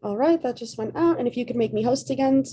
All right, that just went out. And if you could make me host again.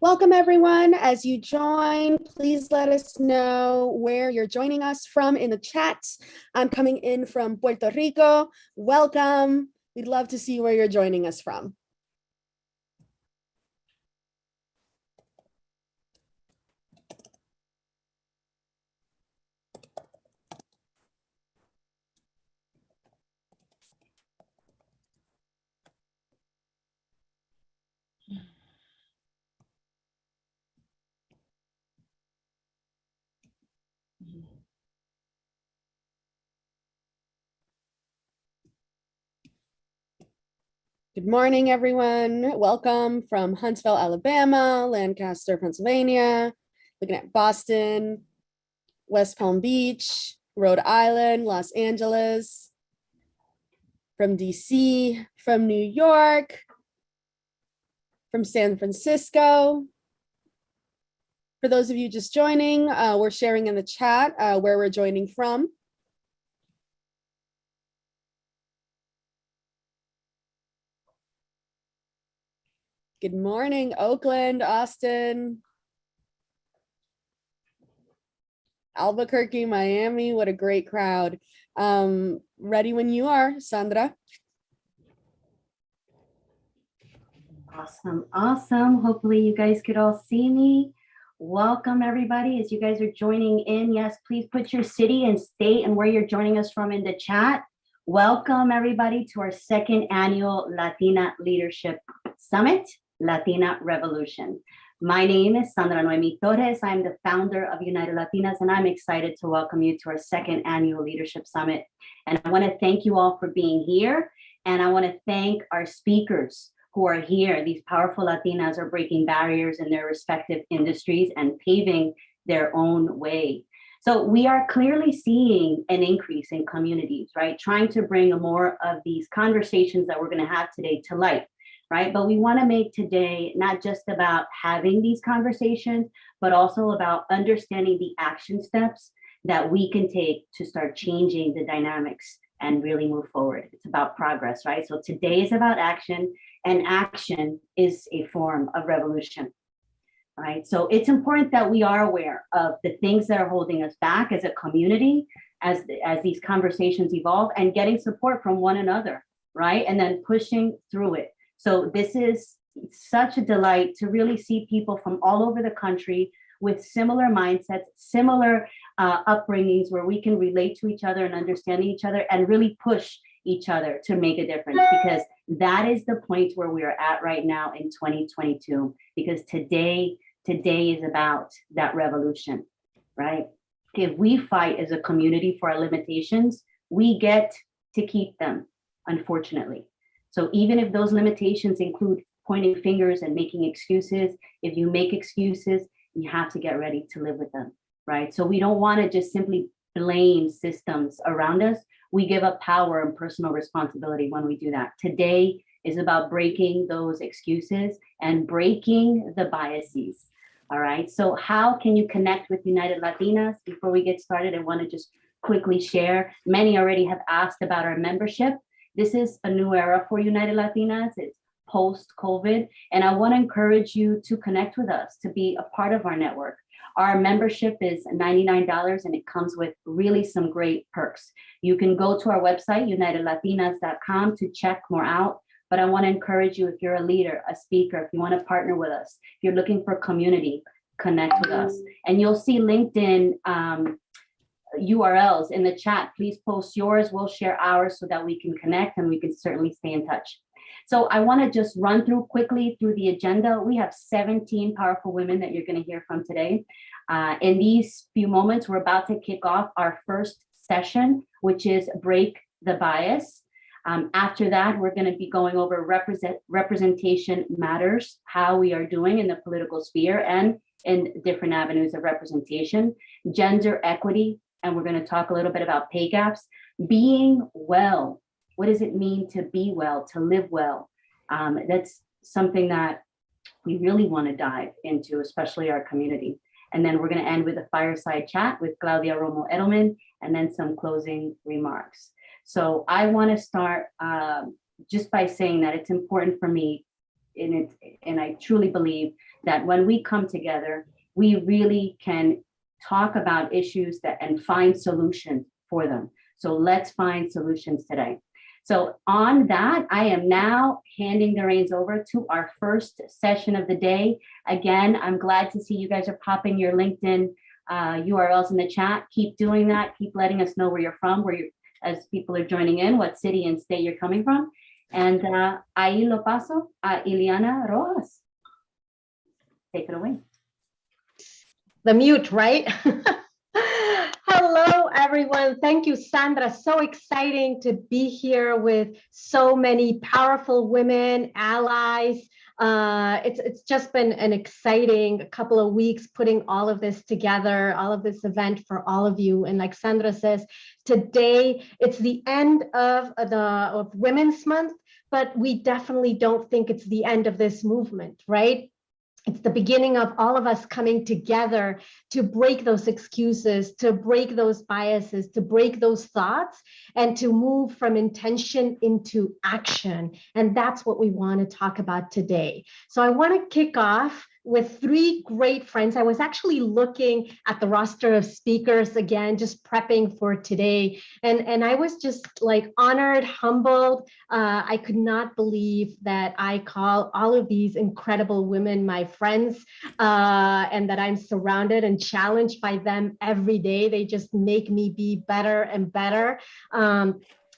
Welcome everyone. As you join, please let us know where you're joining us from in the chat. I'm coming in from Puerto Rico. Welcome. We'd love to see where you're joining us from. Good morning, everyone. Welcome from Huntsville, Alabama, Lancaster, Pennsylvania, looking at Boston, West Palm Beach, Rhode Island, Los Angeles, from DC, from New York, from San Francisco. For those of you just joining, we're sharing in the chat where we're joining from. Good morning, Oakland, Austin, Albuquerque, Miami. What a great crowd. Ready when you are, Sandra. Awesome. Hopefully you guys could all see me. Welcome everybody as you guys are joining in. Yes, please put your city and state and where you're joining us from in the chat. Welcome everybody to our second annual Latina Leadership Summit, Latina Revolution. My name is Sandra Noemi Torres. I'm the founder of United Latinas, and I'm excited to welcome you to our second annual Leadership Summit. And I want to thank you all for being here. And I want to thank our speakers who are here. These powerful Latinas are breaking barriers in their respective industries and paving their own way. So we are clearly seeing an increase in communities, right? Trying to bring more of these conversations that we're going to have today to light, right? But we want to make today not just about having these conversations, but also about understanding the action steps that we can take to start changing the dynamics and really move forward. It's about progress, right? So today is about action, and action is a form of revolution, right? So it's important that we are aware of the things that are holding us back as a community, as these conversations evolve, and getting support from one another, right? And then pushing through it. So this is such a delight to really see people from all over the country with similar mindsets, similar upbringings, where we can relate to each other and understand each other and really push each other to make a difference, because that is the point where we are at right now in 2022, because today is about that revolution, right? If we fight as a community for our limitations, we get to keep them, unfortunately. So even if those limitations include pointing fingers and making excuses, if you make excuses, you have to get ready to live with them, right? So we don't want to just simply blame systems around us. We give up power and personal responsibility when we do that. Today is about breaking those excuses and breaking the biases, All right, so how can you connect with United Latinas? Before we get started, I want to just quickly share. Many already have asked about our membership. This is a new era for United Latinas. It's post-COVID, and I want to encourage you to connect with us, to be a part of our network. Our membership is $99 and it comes with really some great perks. You can go to our website, unitedlatinas.com, to check more out. But I want to encourage you, if you're a leader, a speaker, if you want to partner with us, if you're looking for community, connect with us. And you'll see LinkedIn URLs in the chat. Please post yours. We'll share ours so that we can connect and we can certainly stay in touch. So I want to just run quickly through the agenda. We have 17 powerful women that you're going to hear from today. In these few moments, we're about to kick off our first session, which is Break the Bias. After that, we're going to be going over representation matters, how we are doing in the political sphere and in different avenues of representation, gender equity, and we're going to talk a little bit about pay gaps, being well. What does it mean to be well, to live well? That's something that we really want to dive into, especially our community. And then we're going to end with a fireside chat with Claudia Romo Edelman, and then some closing remarks. So I want to start just by saying that it's important for me, and I truly believe that when we come together, we really can talk about issues and find solutions for them. So let's find solutions today. So on that, I am now handing the reins over to our first session of the day. Again, I'm glad to see you guys are popping your LinkedIn URLs in the chat. Keep doing that. Keep letting us know where you're from, as people are joining in, what city and state you're coming from. And ahí lo paso a Ileana Rojas. Take it away. The mute, right? Hello, everyone. Thank you, Sandra. So exciting to be here with so many powerful women, allies. It's just been an exciting couple of weeks putting all of this together, all of this event for all of you. And like Sandra says, today it's the end of Women's Month, but we definitely don't think it's the end of this movement, right? It's the beginning of all of us coming together to break those excuses, to break those biases, to break those thoughts, and to move from intention into action. And that's what we want to talk about today. So I want to kick off with three great friends. I was actually looking at the roster of speakers again, just prepping for today. And I was just like honored, humbled. I could not believe that I call all of these incredible women my friends, and that I'm surrounded and challenged by them every day. They just make me be better and better.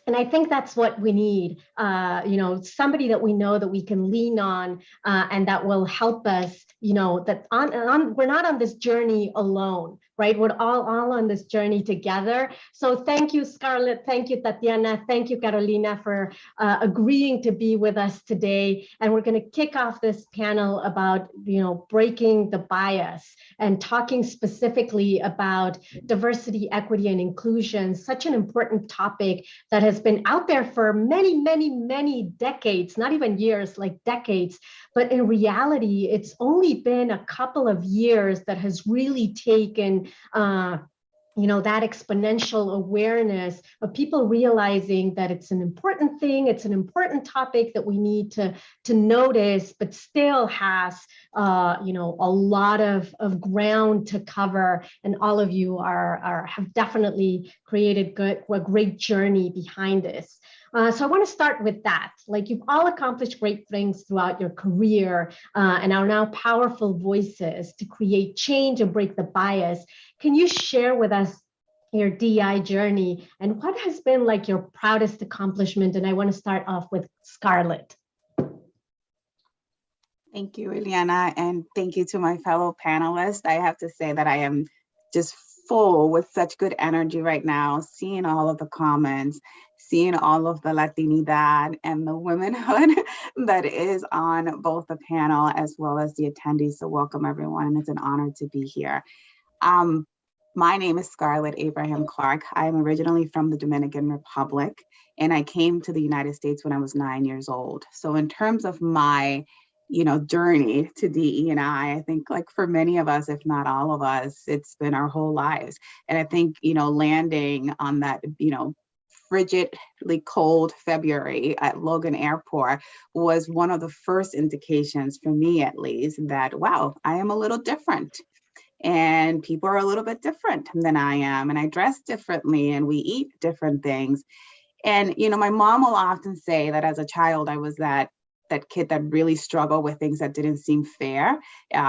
And I think that's what we need, somebody that we know that we can lean on, and that will help us, that we're not on this journey alone, right? We're all on this journey together. So thank you, Scarlett. Thank you, Tatiana. Thank you, Carolina, for agreeing to be with us today. And we're going to kick off this panel about, breaking the bias and talking specifically about diversity, equity, and inclusion, such an important topic that has been out there for many, many, many decades, not even years, like decades. But in reality, it's only been a couple of years that has really taken that exponential awareness of people realizing that it's an important thing, it's an important topic that we need to notice, but still has a lot of ground to cover. And all of you have definitely created a great journey behind this. So I want to start with that. Like, you've all accomplished great things throughout your career, and are now powerful voices to create change and break the bias. Can you share with us your DI journey and what has been like your proudest accomplishment? And I want to start off with Scarlett. Thank you, Ileana, and thank you to my fellow panelists. I have to say that I am just full with such good energy right now, seeing all of the comments, seeing all of the Latinidad and the womanhood that is on both the panel as well as the attendees. So welcome, everyone, and it's an honor to be here. My name is Scarlett Abraham Clark. I'm originally from the Dominican Republic, and I came to the United States when I was 9 years old. So in terms of my journey to DE&I. I think like for many of us, if not all of us, it's been our whole lives. And I think, landing on that, frigidly cold February at Logan Airport was one of the first indications for me, at least, that, wow, I am a little different. And people are a little bit different than I am. And I dress differently and we eat different things. And, my mom will often say that as a child, I was that kid that really struggled with things that didn't seem fair.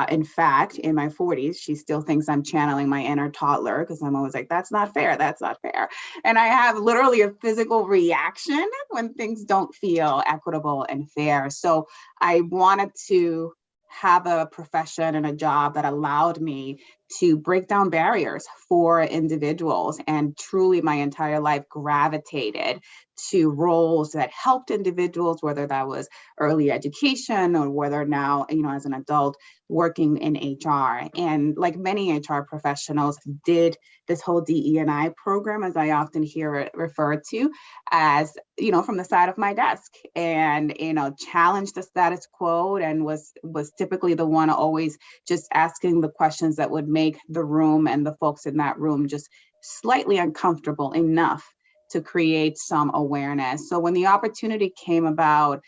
In fact, in my 40s, she still thinks I'm channeling my inner toddler because I'm always like, that's not fair. That's not fair. And I have literally a physical reaction when things don't feel equitable and fair. So I wanted to have a profession and a job that allowed me to break down barriers for individuals, and truly my entire life gravitated to roles that helped individuals, whether that was early education or whether now, as an adult working in HR. And like many HR professionals, did this whole DE&I program, as I often hear it referred to, as, from the side of my desk, and, challenged the status quo, and was typically the one always just asking the questions that would make the room and the folks in that room just slightly uncomfortable enough to create some awareness. So when the opportunity came about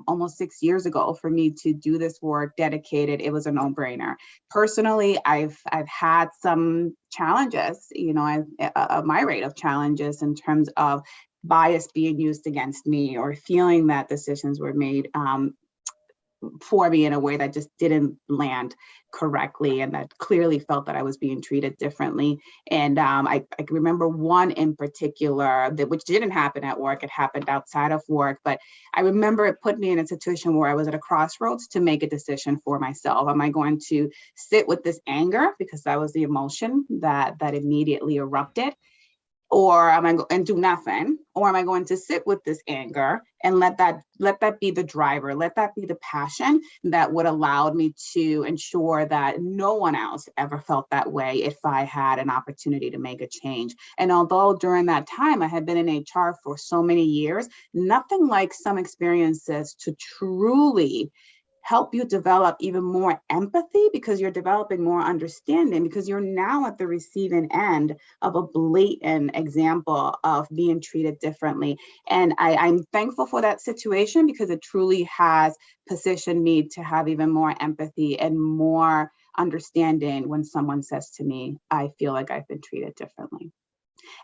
almost 6 years ago for me to do this work dedicated, it was a no-brainer. Personally, I've had some challenges, a myriad of challenges in terms of bias being used against me, or feeling that decisions were made for me in a way that just didn't land correctly, and that clearly felt that I was being treated differently. And I remember one in particular which didn't happen at work, it happened outside of work, but I remember it put me in a situation where I was at a crossroads to make a decision for myself. Am I going to sit with this anger, because that was the emotion that immediately erupted, or am I going to do nothing? Or am I going to sit with this anger and let that be the driver, let that be the passion that would allow me to ensure that no one else ever felt that way if I had an opportunity to make a change? And although during that time I had been in HR for so many years, nothing like some experiences to truly help you develop even more empathy, because you're developing more understanding, because you're now at the receiving end of a blatant example of being treated differently. And I'm thankful for that situation, because it truly has positioned me to have even more empathy and more understanding when someone says to me, I feel like I've been treated differently.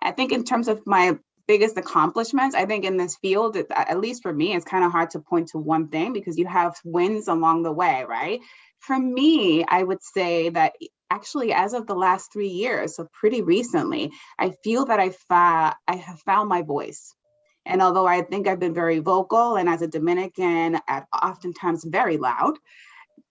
I think in terms of my biggest accomplishments, I think in this field, at least for me, it's kind of hard to point to one thing, because you have wins along the way, right? For me, I would say that actually, as of the last 3 years, so pretty recently, I feel that I have found my voice. And although I think I've been very vocal, and as a Dominican, oftentimes very loud,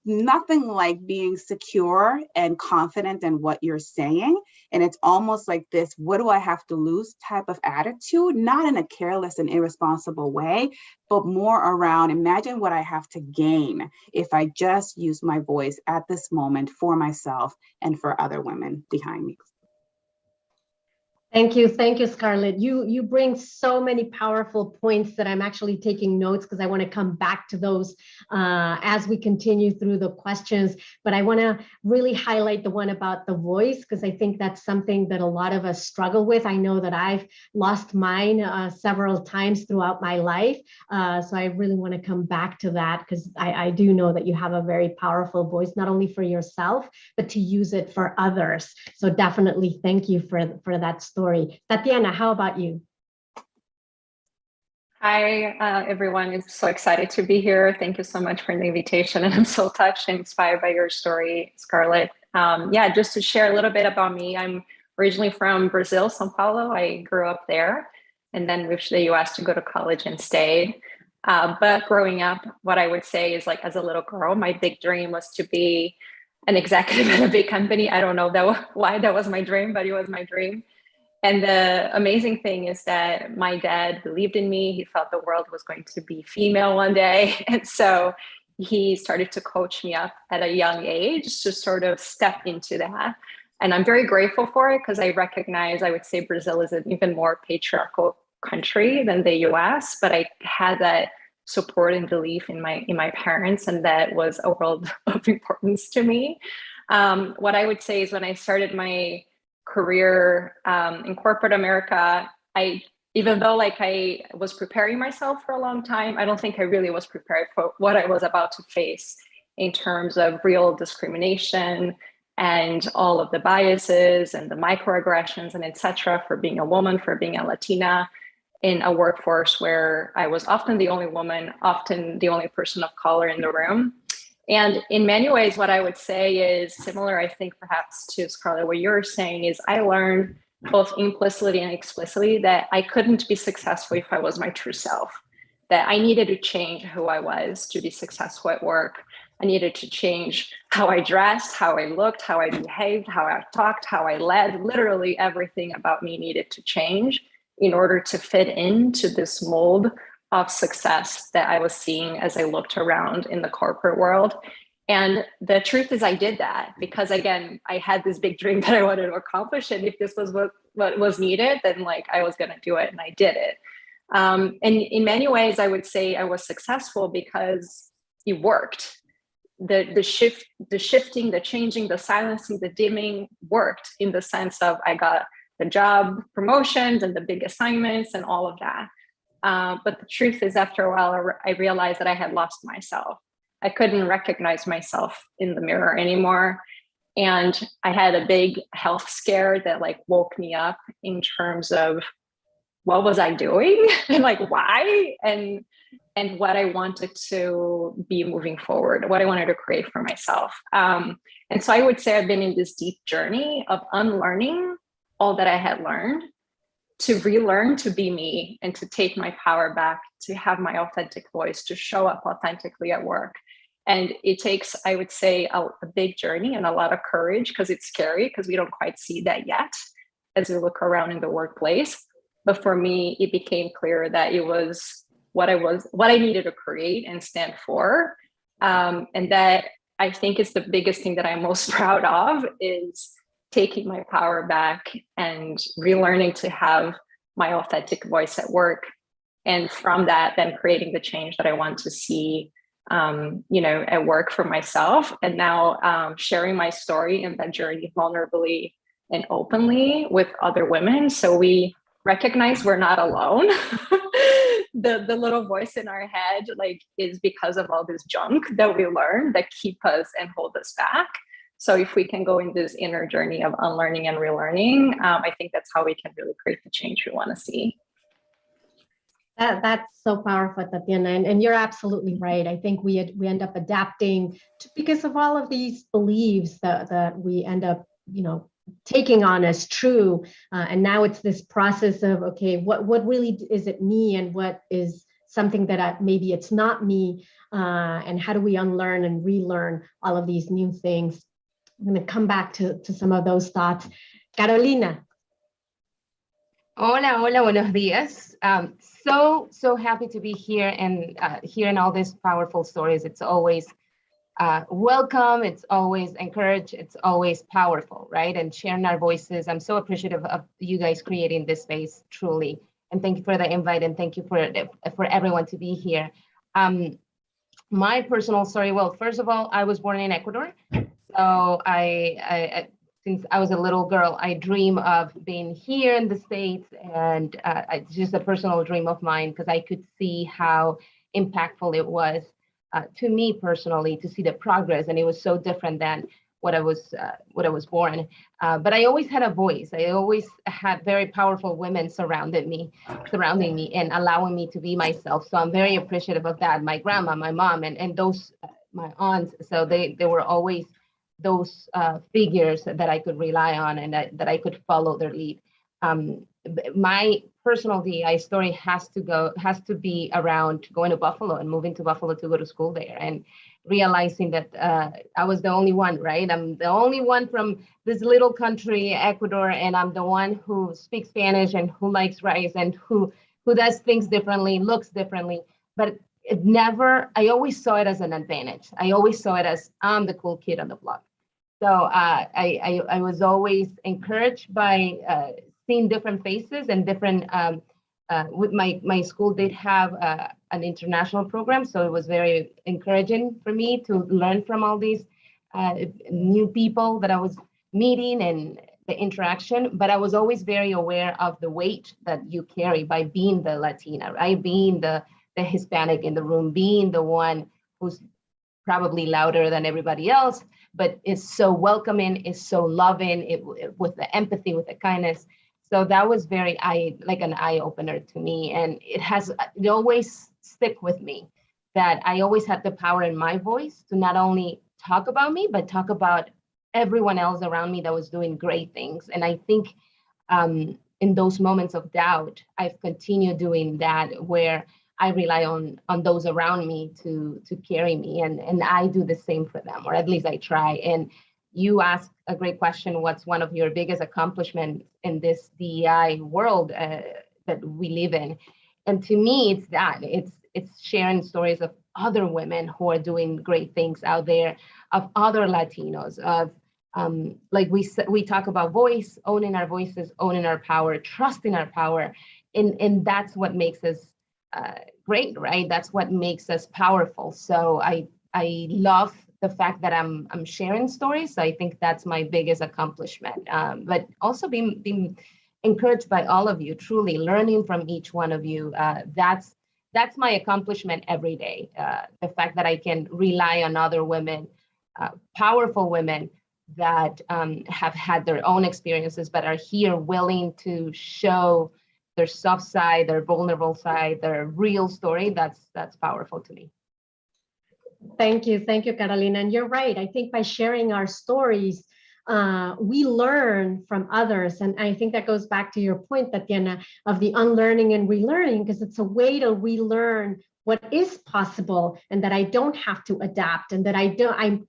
nothing like being secure and confident in what you're saying. And it's almost like this, what do I have to lose type of attitude, not in a careless and irresponsible way, but more around, imagine what I have to gain if I just use my voice at this moment for myself and for other women behind me. Thank you, Scarlett. You bring so many powerful points that I'm actually taking notes, because I want to come back to those as we continue through the questions. But I want to really highlight the one about the voice, because I think that's something that a lot of us struggle with. I know that I've lost mine several times throughout my life. So I really want to come back to that, because I do know that you have a very powerful voice, not only for yourself, but to use it for others. So definitely thank you for that story. Tatiana, how about you? Hi, everyone. I'm so excited to be here. Thank you so much for the invitation. And I'm so touched and inspired by your story, Scarlett. Just to share a little bit about me, I'm originally from Brazil, Sao Paulo. I grew up there and then moved to the US to go to college and stayed. But growing up, what I would say is, like, as a little girl, my big dream was to be an executive at a big company. I don't know why that was my dream, but it was my dream. And the amazing thing is that my dad believed in me. He thought the world was going to be female one day. And so he started to coach me up at a young age to sort of step into that. And I'm very grateful for it, because I recognize, I would say Brazil is an even more patriarchal country than the US, but I had that support and belief in my parents, and that was a world of importance to me. What I would say is when I started my career in corporate America, even though like I was preparing myself for a long time, I don't think I really was prepared for what I was about to face in terms of real discrimination and all of the biases and the microaggressions and etc. for being a woman, for being a Latina in a workforce where I was often the only woman, often the only person of color in the room. And in many ways, what I would say is similar, I think, perhaps to Scarlett, what you're saying is I learned both implicitly and explicitly that I couldn't be successful if I was my true self, that I needed to change who I was to be successful at work. I needed to change how I dressed, how I looked, how I behaved, how I talked, how I led. Literally everything about me needed to change in order to fit into this mold of success that I was seeing as I looked around in the corporate world. And the truth is I did that because, again, I had this big dream that I wanted to accomplish. And if this was what was needed, then like I was going to do it, and I did it. And in many ways, I would say I was successful because it worked. The shifting, the changing, the silencing, the dimming worked in the sense of I got the job promotions and the big assignments and all of that. But the truth is, after a while, I realized that I had lost myself. I couldn't recognize myself in the mirror anymore. And I had a big health scare that like woke me up in terms of what was I doing and like why and what I wanted to be moving forward, what I wanted to create for myself. And so I would say I've been in this deep journey of unlearning all that I had learned, to relearn to be me and to take my power back, to have my authentic voice, to show up authentically at work. And it takes, I would say, a big journey and a lot of courage because it's scary because we don't quite see that yet as we look around in the workplace. But for me, it became clear that it was what I needed to create and stand for. And that I think is the biggest thing that I'm most proud of is taking my power back and relearning to have my authentic voice at work. And from that, then creating the change that I want to see, at work for myself. And now sharing my story and that journey vulnerably and openly with other women. So we recognize we're not alone. The little voice in our head like is because of all this junk that we learn that keep us and hold us back. So if we can go in this inner journey of unlearning and relearning, I think that's how we can really create the change we want to see. That's so powerful, Tatiana, and you're absolutely right. I think we end up adapting because of all of these beliefs that we end up, taking on as true. And now it's this process of, okay, what really is it me, and what is something that maybe it's not me, and how do we unlearn and relearn all of these new things? I'm going to come back to some of those thoughts. Carolina. Hola, buenos días. So happy to be here and hearing all these powerful stories. It's always welcome, it's always encouraged, it's always powerful, right? And sharing our voices. I'm so appreciative of you guys creating this space, truly. And thank you for the invite, and thank you for everyone to be here. My personal story, well, first of all, I was born in Ecuador. So I since I was a little girl, I dream of being here in the States, and it's just a personal dream of mine because I could see how impactful it was to me personally to see the progress, and it was so different than what I was born. But I always had a voice. I always had very powerful women surrounding me, and allowing me to be myself. So I'm very appreciative of that. My grandma, my mom, and those my aunts. So they were always those figures that I could rely on and that I could follow their lead. My personal DEI story has to be around going to Buffalo and moving to Buffalo to go to school there, and realizing that I was the only one, right? I'm the only one from this little country, Ecuador, and I'm the one who speaks Spanish and who likes rice and who does things differently, looks differently, but I always saw it as an advantage. I always saw it as I'm the cool kid on the block. So I was always encouraged by seeing different faces and different with my school did have an international program, so it was very encouraging for me to learn from all these new people that I was meeting and the interaction. But I was always very aware of the weight that you carry by being the Latina, right? Being the Hispanic in the room, being the one who's probably louder than everybody else, but is so welcoming, is so loving, with the empathy, with the kindness. So that was very like an eye opener to me, and it always stick with me that I always had the power in my voice to not only talk about me, but talk about everyone else around me that was doing great things. And I think in those moments of doubt, I've continued doing that, where I rely on those around me to carry me, and I do the same for them, or at least I try. And you asked a great question: what's one of your biggest accomplishments in this DEI world that we live in? And to me, it's that it's sharing stories of other women who are doing great things out there, of other Latinos, of like we talk about voice, owning our voices, owning our power, trusting our power, and that's what makes us great, right? That's what makes us powerful. So I love the fact that I'm sharing stories. I think that's my biggest accomplishment. But also being encouraged by all of you, truly learning from each one of you. That's my accomplishment every day. The fact that I can rely on other women, powerful women that have had their own experiences, but are here willing to show their soft side, their vulnerable side, their real story. That's powerful to me. Thank you, Carolina. And you're right. I think by sharing our stories, we learn from others. And I think that goes back to your point, Tatiana, of the unlearning and relearning, because it's a way to relearn what is possible, and that I don't have to adapt, and that I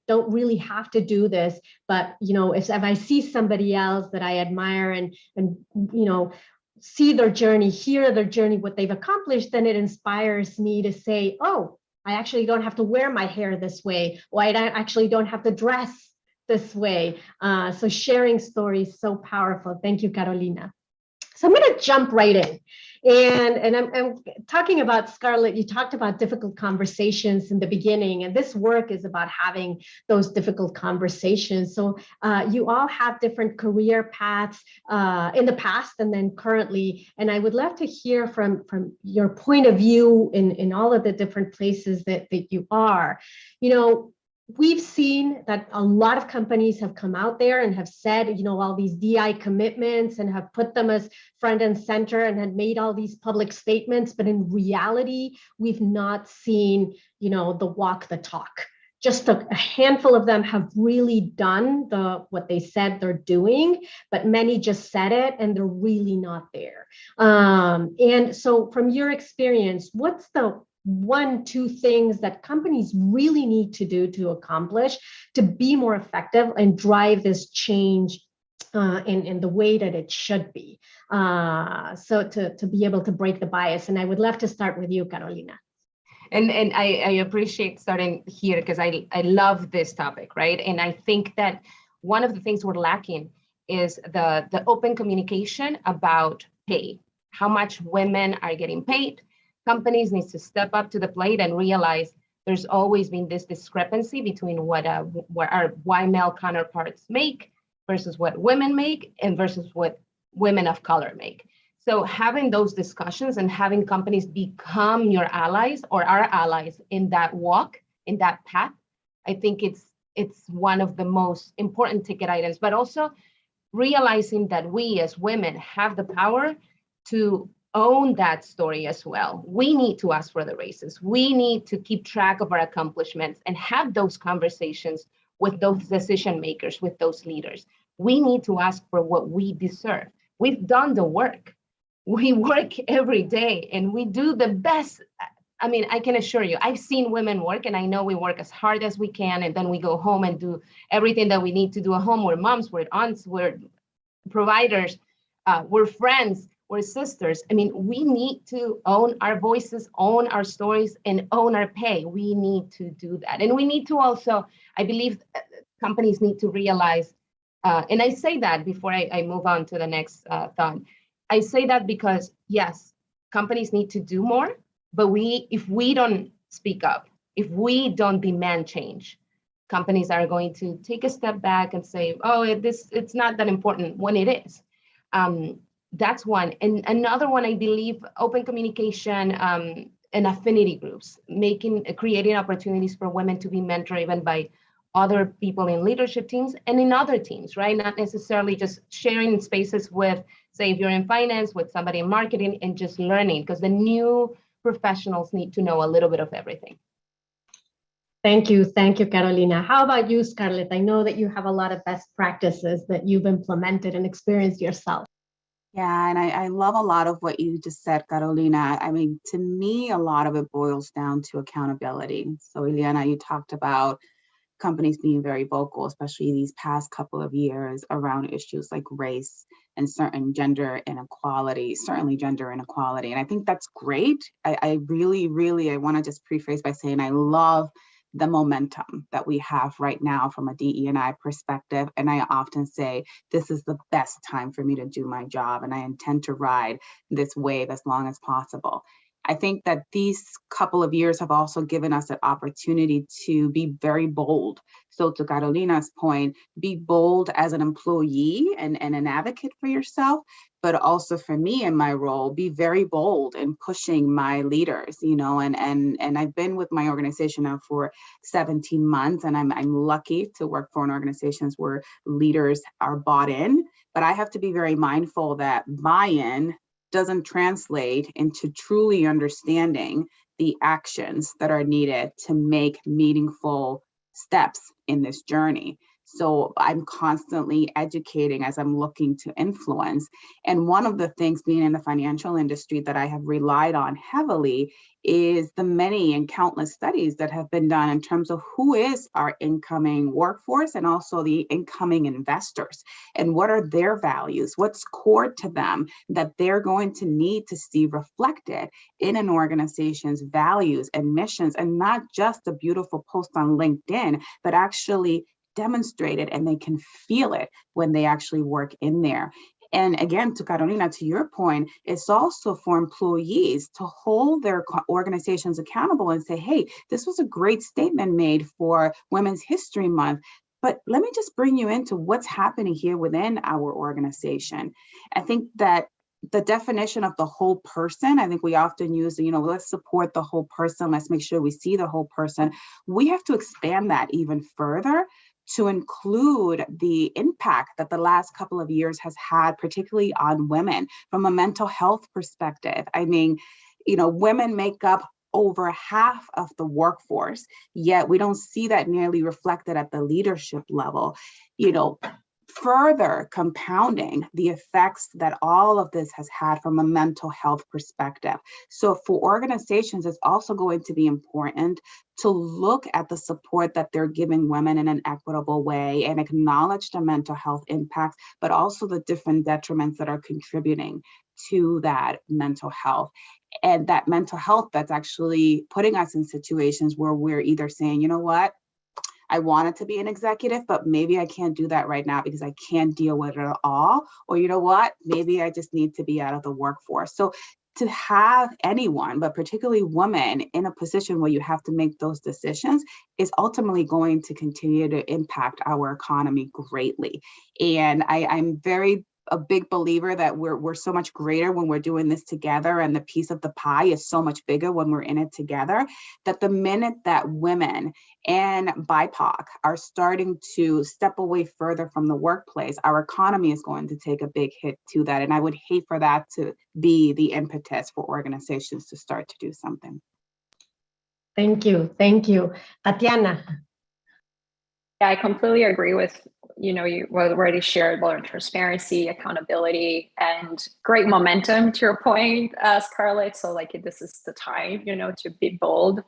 don't really have to do this. But if I see somebody else that I admire and see their journey, hear their journey, what they've accomplished, then it inspires me to say, oh, I actually don't have to wear my hair this way, or I actually don't have to dress this way. So sharing stories, so powerful. Thank you, Carolina. So I'm going to jump right in. And I'm talking about, Scarlett, you talked about difficult conversations in the beginning, and this work is about having those difficult conversations. So you all have different career paths in the past and then currently, and I would love to hear from your point of view in all of the different places that you are. We've seen that a lot of companies have come out there and have said, all these DI commitments, and have put them as front and center, and had made all these public statements. But in reality, we've not seen, the walk the talk. Just a handful of them have really done what they said they're doing, but many just said it and they're really not there. And so from your experience, what's the 1-2 things that companies really need to do to accomplish, to be more effective and drive this change in the way that it should be? So to be able to break the bias. And I would love to start with you, Carolina. And I appreciate starting here, because I love this topic, right? And I think that one of the things we're lacking is the open communication about pay, how much women are getting paid. Companies need to step up to the plate and realize there's always been this discrepancy between what our white male counterparts make versus what women make, and versus what women of color make. So having those discussions and having companies become your allies or our allies in that walk, in that path, I think it's one of the most important ticket items. But also realizing that we as women have the power to own that story as well. We need to ask for the raises. We need to keep track of our accomplishments and have those conversations with those decision makers, with those leaders. We need to ask for what we deserve. We've done the work. We work every day and we do the best. I mean, I can assure you, I've seen women work, and I know we work as hard as we can, and then we go home and do everything that we need to do at home. We're moms, we're aunts, we're providers, we're friends, we're sisters. I mean, we need to own our voices, own our stories, and own our pay. We need to do that. And we need to also, I believe companies need to realize, and I say that before I move on to the next thought. I say that because, yes, companies need to do more, but if we don't speak up, if we don't demand change, companies are going to take a step back and say, oh, it's not that important, when it is. That's one. And another one, I believe, open communication and affinity groups, creating opportunities for women to be mentored even by other people in leadership teams and in other teams, right? Not necessarily just sharing spaces with, say, if you're in finance, with somebody in marketing, and just learning, because the new professionals need to know a little bit of everything. Thank you, Carolina. How about you, Scarlett? I know that you have a lot of best practices that you've implemented and experienced yourself. Yeah, and I love a lot of what you just said, Carolina. I mean, to me, a lot of it boils down to accountability. So, Ileana, you talked about companies being very vocal, especially these past couple of years, around issues like race and certain gender inequality, certainly gender inequality. And I think that's great. I really, I want to just preface by saying I love the momentum that we have right now from a DE&I perspective. And I often say, this is the best time for me to do my job. And I intend to ride this wave as long as possible. I think that these couple of years have also given us an opportunity to be very bold. So to Carolina's point, be bold as an employee and an advocate for yourself, but also for me in my role, be very bold in pushing my leaders, and I've been with my organization now for 17 months, and I'm lucky to work for an organization where leaders are bought in, but I have to be very mindful that buy-in doesn't translate into truly understanding the actions that are needed to make meaningful steps in this journey. So I'm constantly educating as I'm looking to influence. And one of the things, being in the financial industry, that I have relied on heavily is the many and countless studies that have been done in terms of who is our incoming workforce and also the incoming investors, and what are their values, what's core to them that they're going to need to see reflected in an organization's values and missions, and not just a beautiful post on LinkedIn, but actually demonstrated, and they can feel it when they actually work in there. And again, to Carolina, to your point, it's also for employees to hold their organizations accountable and say, hey, this was a great statement made for Women's History Month, but let me just bring you into what's happening here within our organization. I think that the definition of the whole person, I think we often use, let's support the whole person, let's make sure we see the whole person. We have to expand that even further to include the impact that the last couple of years has had, particularly on women from a mental health perspective. I mean, women make up over half of the workforce, yet we don't see that nearly reflected at the leadership level. Further compounding the effects that all of this has had from a mental health perspective. So for organizations, it's also going to be important to look at the support that they're giving women in an equitable way and acknowledge the mental health impacts, but also the different detriments that are contributing to that mental health. And that mental health that's actually putting us in situations where we're either saying, you know what, I wanted to be an executive, but maybe I can't do that right now because I can't deal with it at all. Or you know what, maybe I just need to be out of the workforce. So to have anyone, but particularly women, in a position where you have to make those decisions is ultimately going to continue to impact our economy greatly. And I'm a big believer that we're so much greater when we're doing this together, and the piece of the pie is so much bigger when we're in it together, that the minute that women and BIPOC are starting to step away further from the workplace, our economy is going to take a big hit to that. And I would hate for that to be the impetus for organizations to start to do something. Thank you. Tatiana. Yeah, I completely agree with, you already shared about transparency, accountability, and great momentum to your point, Scarlett. So this is the time, to be bold.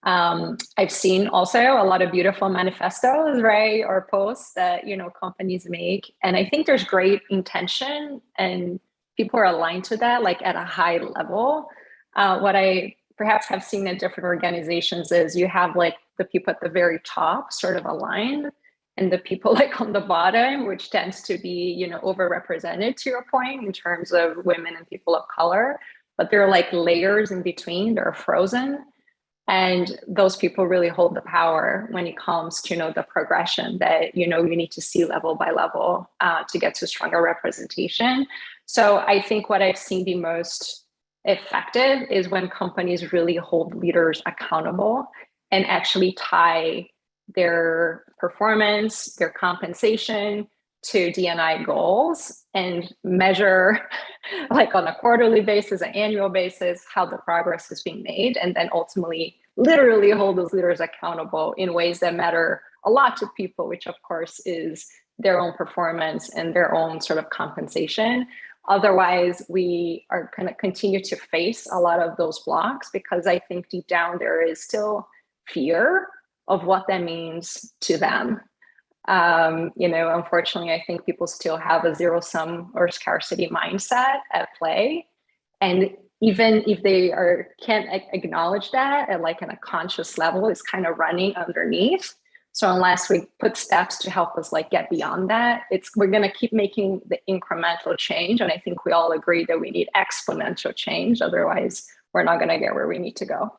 I've seen also a lot of beautiful manifestos, right? Or posts that, companies make. And I think there's great intention and people are aligned to that, at a high level. What I perhaps have seen in different organizations is you have the people at the very top sort of aligned, and the people on the bottom, which tends to be, overrepresented, to your point, in terms of women and people of color, but there are like layers in between, they're frozen. And those people really hold the power when it comes to, the progression that, you need to see level by level to get to stronger representation. So I think what I've seen the most effective is when companies really hold leaders accountable and actually tie their performance, their compensation to D&I goals and measure like on a quarterly basis, an annual basis, how the progress is being made, and then ultimately literally hold those leaders accountable in ways that matter a lot to people, which of course is their own performance and their own sort of compensation. Otherwise, we are going to continue to face a lot of those blocks because I think deep down there is still fear of what that means to them. Unfortunately, I think people still have a zero-sum or scarcity mindset at play. And even if they can't acknowledge that at like on a conscious level, it's kind of running underneath. So unless we put steps to help us like get beyond that, we're going to keep making the incremental change. And I think we all agree that we need exponential change. Otherwise, we're not going to get where we need to go.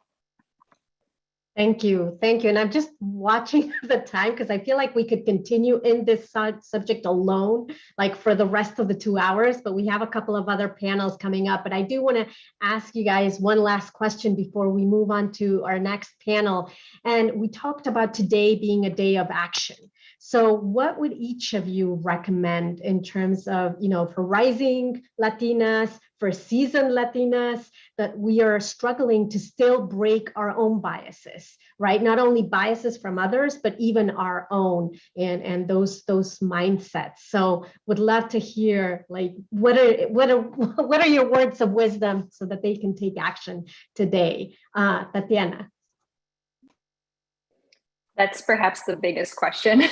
Thank you. And I'm just watching the time because I feel like we could continue in this subject alone, like for the rest of the 2 hours, but we have a couple of other panels coming up. But I do want to ask you guys one last question before we move on to our next panel. And we talked about today being a day of action. So what would each of you recommend in terms of, for rising Latinas, for seasoned Latinas, that we are struggling to still break our own biases, right? Not only biases from others, but even our own and those mindsets. So would love to hear like what are your words of wisdom so that they can take action today, Tatiana. That's perhaps the biggest question,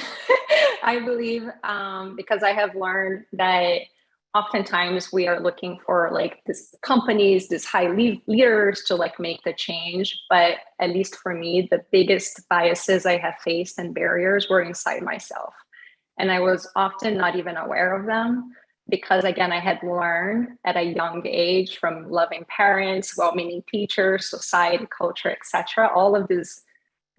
I believe, because I have learned that oftentimes we are looking for like this companies, this high leaders to like make the change. But at least for me, the biggest biases I have faced and barriers were inside myself. And I was often not even aware of them because again, I had learned at a young age from loving parents, well-meaning teachers, society, culture, etc., all of these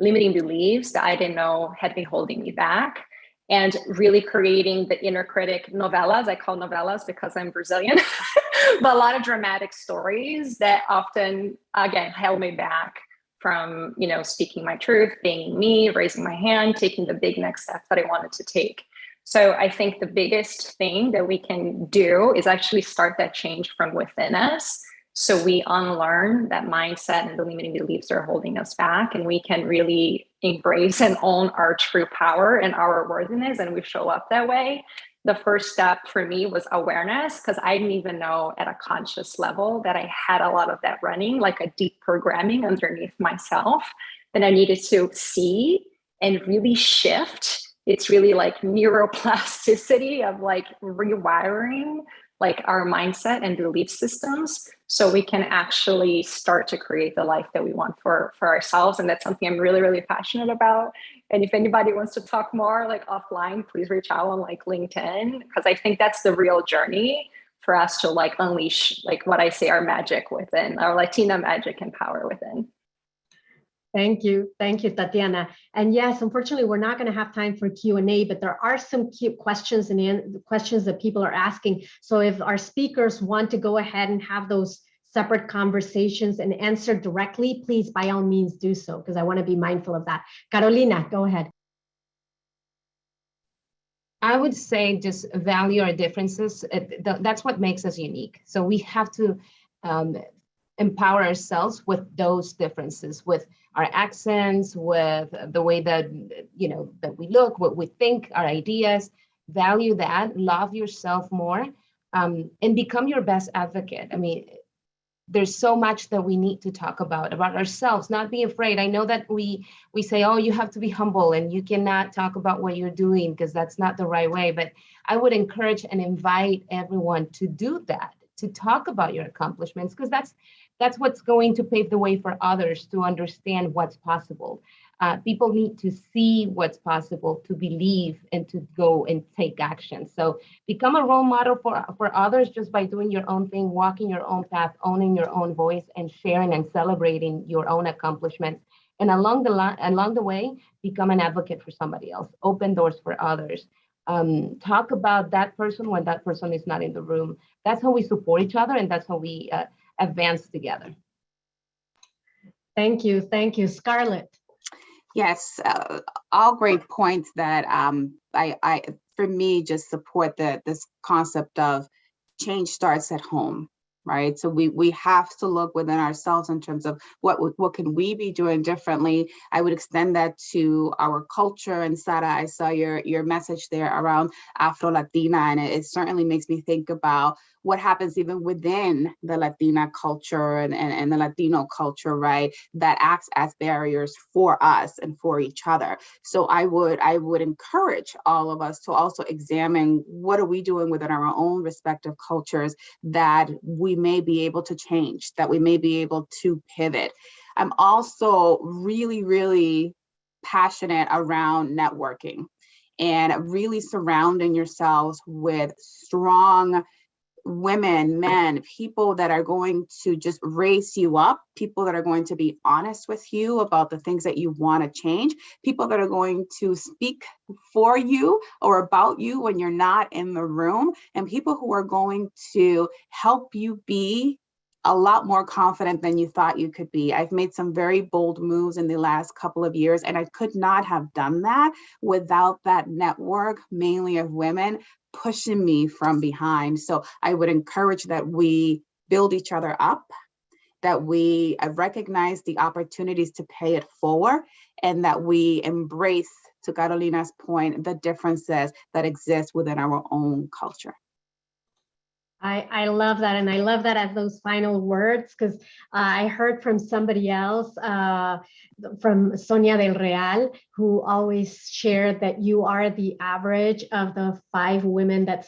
limiting beliefs that I didn't know had been holding me back, and really creating the inner critic novellas. I call novellas because I'm Brazilian, but a lot of dramatic stories that often, again, held me back from, speaking my truth, being me, raising my hand, taking the big next step that I wanted to take. So I think the biggest thing that we can do is actually start that change from within us. So we unlearn that mindset and the limiting beliefs that are holding us back, and we can really embrace and own our true power and our worthiness, and we show up that way. The first step for me was awareness, because I didn't even know at a conscious level that I had a lot of that running, like a deep programming underneath myself that I needed to see and really shift. It's really like neuroplasticity of like rewiring like our mindset and belief systems, so we can actually start to create the life that we want for ourselves. And that's something I'm really, really passionate about. And if anybody wants to talk more like offline, please reach out on like LinkedIn, because I think that's the real journey for us to like unleash like what I say, our magic within, our Latina magic and power within. Thank you, Tatiana. And yes, unfortunately, we're not going to have time for Q&A, but there are some cute questions and questions that people are asking. So if our speakers want to go ahead and have those separate conversations and answer directly, please, by all means, do so, because I want to be mindful of that. Carolina, go ahead. I would say just value our differences. That's what makes us unique. So we have to empower ourselves with those differences, with our accents, with the way that, that we look, what we think, our ideas. Value that, love yourself more, and become your best advocate. I mean, there's so much that we need to talk about ourselves, not be afraid. I know that we say, oh, you have to be humble and you cannot talk about what you're doing because that's not the right way. But I would encourage and invite everyone to do that, to talk about your accomplishments, because that's what's going to pave the way for others to understand what's possible. People need to see what's possible, to believe, and to go and take action. So become a role model for others just by doing your own thing, walking your own path, owning your own voice, and sharing and celebrating your own accomplishments. And along the way, become an advocate for somebody else. Open doors for others. Talk about that person when that person is not in the room. That's how we support each other, and that's how we advance together. Thank you, Scarlett. Yes, all great points that I for me just support this concept of change starts at home, right? So we have to look within ourselves in terms of what can we be doing differently. I would extend that to our culture. And Sara, I saw your message there around Afro Latina, and it certainly makes me think about what happens even within the Latina culture and the Latino culture, right? That acts as barriers for us and for each other. So I would encourage all of us to also examine what are we doing within our own respective cultures that we may be able to change, that we may be able to pivot. I'm also really, really passionate around networking and really surrounding yourselves with strong women, men, people that are going to just raise you up, people that are going to be honest with you about the things that you want to change, people that are going to speak for you or about you when you're not in the room, and people who are going to help you be a lot more confident than you thought you could be. I've made some very bold moves in the last couple of years, and I could not have done that without that network, mainly of women, pushing me from behind. So I would encourage that we build each other up, that we recognize the opportunities to pay it forward, and that we embrace, to Carolina's point, the differences that exist within our own culture. I love that. And I love that as those final words, because I heard from somebody else, from Sonia del Real, who always shared that you are the average of the 5 women that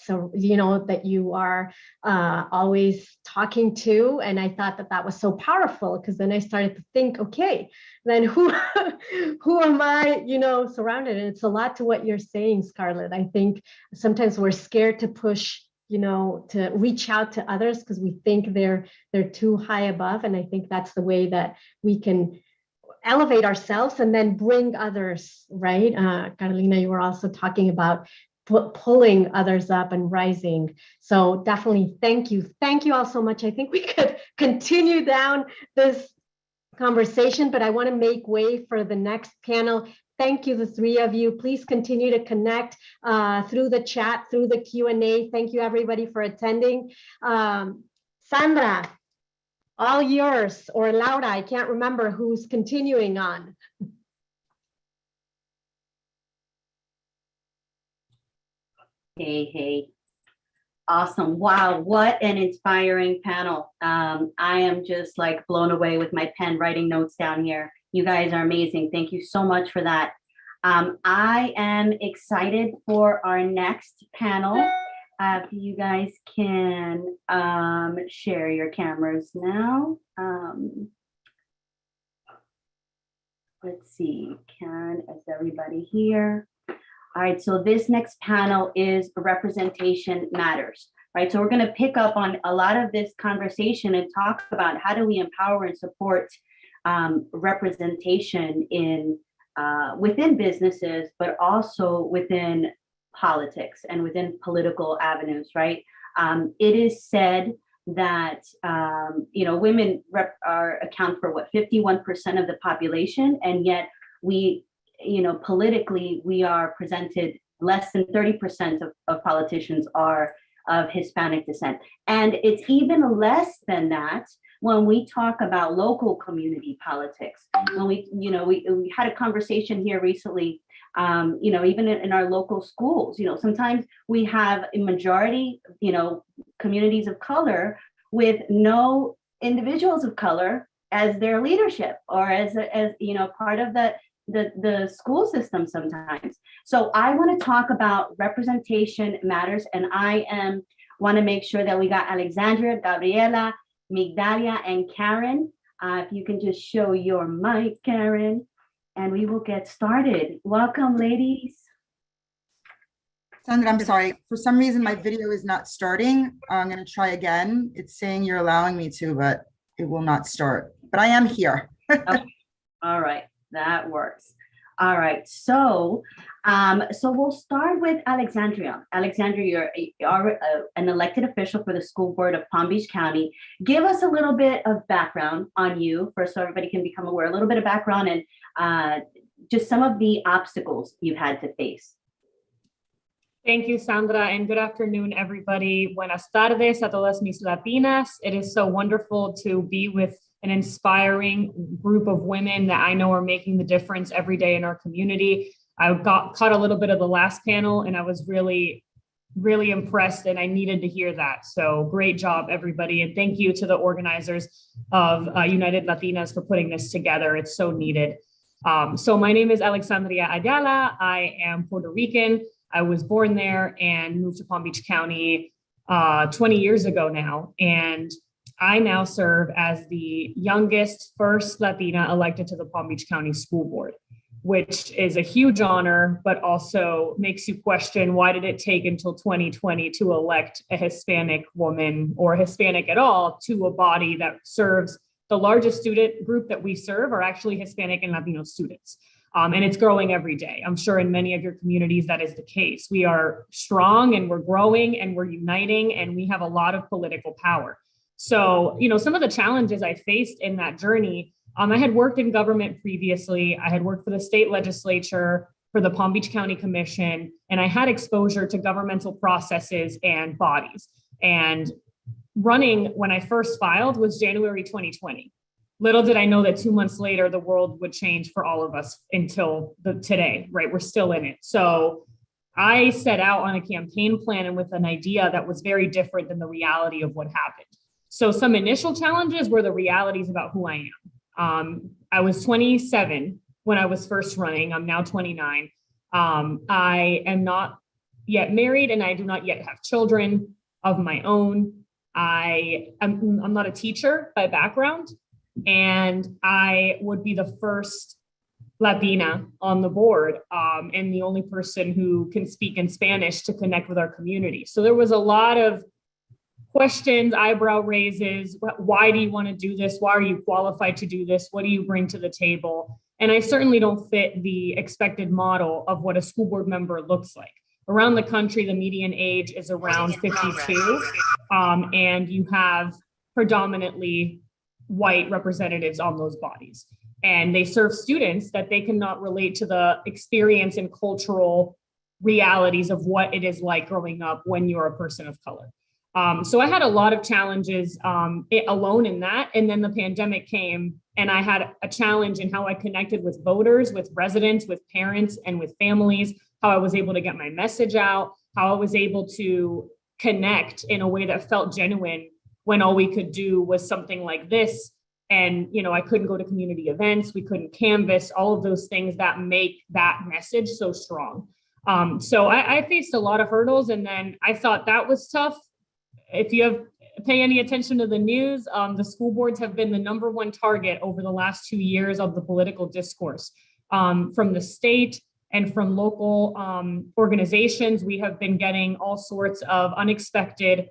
you are always talking to. And I thought that was so powerful, because then I started to think, okay, then who am I, surrounded? And it's a lot to what you're saying, Scarlett. I think sometimes we're scared to push, to reach out to others because we think they're too high above. And I think that's the way that we can elevate ourselves and then bring others, right? Carolina, you were also talking about pulling others up and rising. So definitely thank you. Thank you all so much. I think we could continue down this conversation, but I want to make way for the next panel. Thank you, the 3 of you. Please continue to connect through the chat, through the Q&A. Thank you, everybody, for attending. Sandra, all yours, or Laura, I can't remember who's continuing on. Hey. Awesome. Wow, what an inspiring panel. I am just like blown away with my pen writing notes down here. You guys are amazing. Thank you so much for that. I am excited for our next panel. If you guys can share your cameras now. Let's see, is everybody here? All right, so this next panel is Representation Matters, right? So we're gonna pick up on a lot of this conversation and talk about how do we empower and support representation in within businesses, but also within politics and within political avenues, right? It is said that women account for 51% of the population, and yet we, politically we are presented less than 30% of politicians are of Hispanic descent, and it's even less than that when we talk about local community politics. When we had a conversation here recently, even in our local schools, sometimes we have a majority, communities of color with no individuals of color as their leadership or as part of the school system sometimes. So I want to talk about representation matters, and I am Want to make sure that we got Alexandria, Gabriela, Migdalia, and Karen. If you can just show your mic, Karen, and we will get started. Welcome, ladies. Sandra, I'm sorry. For some reason, my video is not starting. I'm going to try again. It's saying you're allowing me to, but it will not start. But I am here. Okay. All right, that works. All right, so we'll start with Alexandria. Alexandria, you're an elected official for the school board of Palm Beach County. Give us a little bit of background on you, first, so everybody can become aware. A little bit of background and just some of the obstacles you've had to face. Thank you, Sandra, and good afternoon, everybody. Buenas tardes a todas mis Latinas. It is so wonderful to be with an inspiring group of women that I know are making the difference every day in our community. I caught a little bit of the last panel and I was really, really impressed and I needed to hear that. So great job, everybody. And thank you to the organizers of United Latinas for putting this together. It's so needed. So my name is Alexandria Adela. I am Puerto Rican. I was born there and moved to Palm Beach County 20 years ago now. And I now serve as the youngest first Latina elected to the Palm Beach County School Board, which is a huge honor, but also makes you question, why did it take until 2020 to elect a Hispanic woman or Hispanic at all to a body that serves the largest student group that we serve are actually Hispanic and Latino students. And it's growing every day. I'm sure in many of your communities that is the case. We are strong and we're growing and we're uniting and we have a lot of political power. So, some of the challenges I faced in that journey, I had worked in government previously. I had worked for the state legislature, for the Palm Beach County Commission, and I had exposure to governmental processes and bodies. And running when I first filed was January 2020. Little did I know that 2 months later, the world would change for all of us until today, right? We're still in it. So I set out on a campaign plan and with an idea that was very different than the reality of what happened. So some initial challenges were the realities about who I am. I was 27 when I was first running. I'm now 29. I am not yet married and I do not yet have children of my own. I'm not a teacher by background, and I would be the first Latina on the board and the only person who can speak in Spanish to connect with our community. So there was a lot of questions, eyebrow raises. Why do you want to do this? Why are you qualified to do this? What do you bring to the table? And I certainly don't fit the expected model of what a school board member looks like. Around the country, the median age is around 52, and you have predominantly white representatives on those bodies. And they serve students that they cannot relate to the experience and cultural realities of what it is like growing up when you're a person of color. So I had a lot of challenges alone in that. And then the pandemic came and I had a challenge in how I connected with voters, with residents, with parents, and with families, how I was able to get my message out, how I was able to connect in a way that felt genuine when all we could do was something like this. And, I couldn't go to community events, we couldn't canvass, all of those things that make that message so strong. So I faced a lot of hurdles, and then I thought that was tough. If you pay any attention to the news, the school boards have been the #1 target over the last 2 years of the political discourse. From the state and from local organizations, we have been getting all sorts of unexpected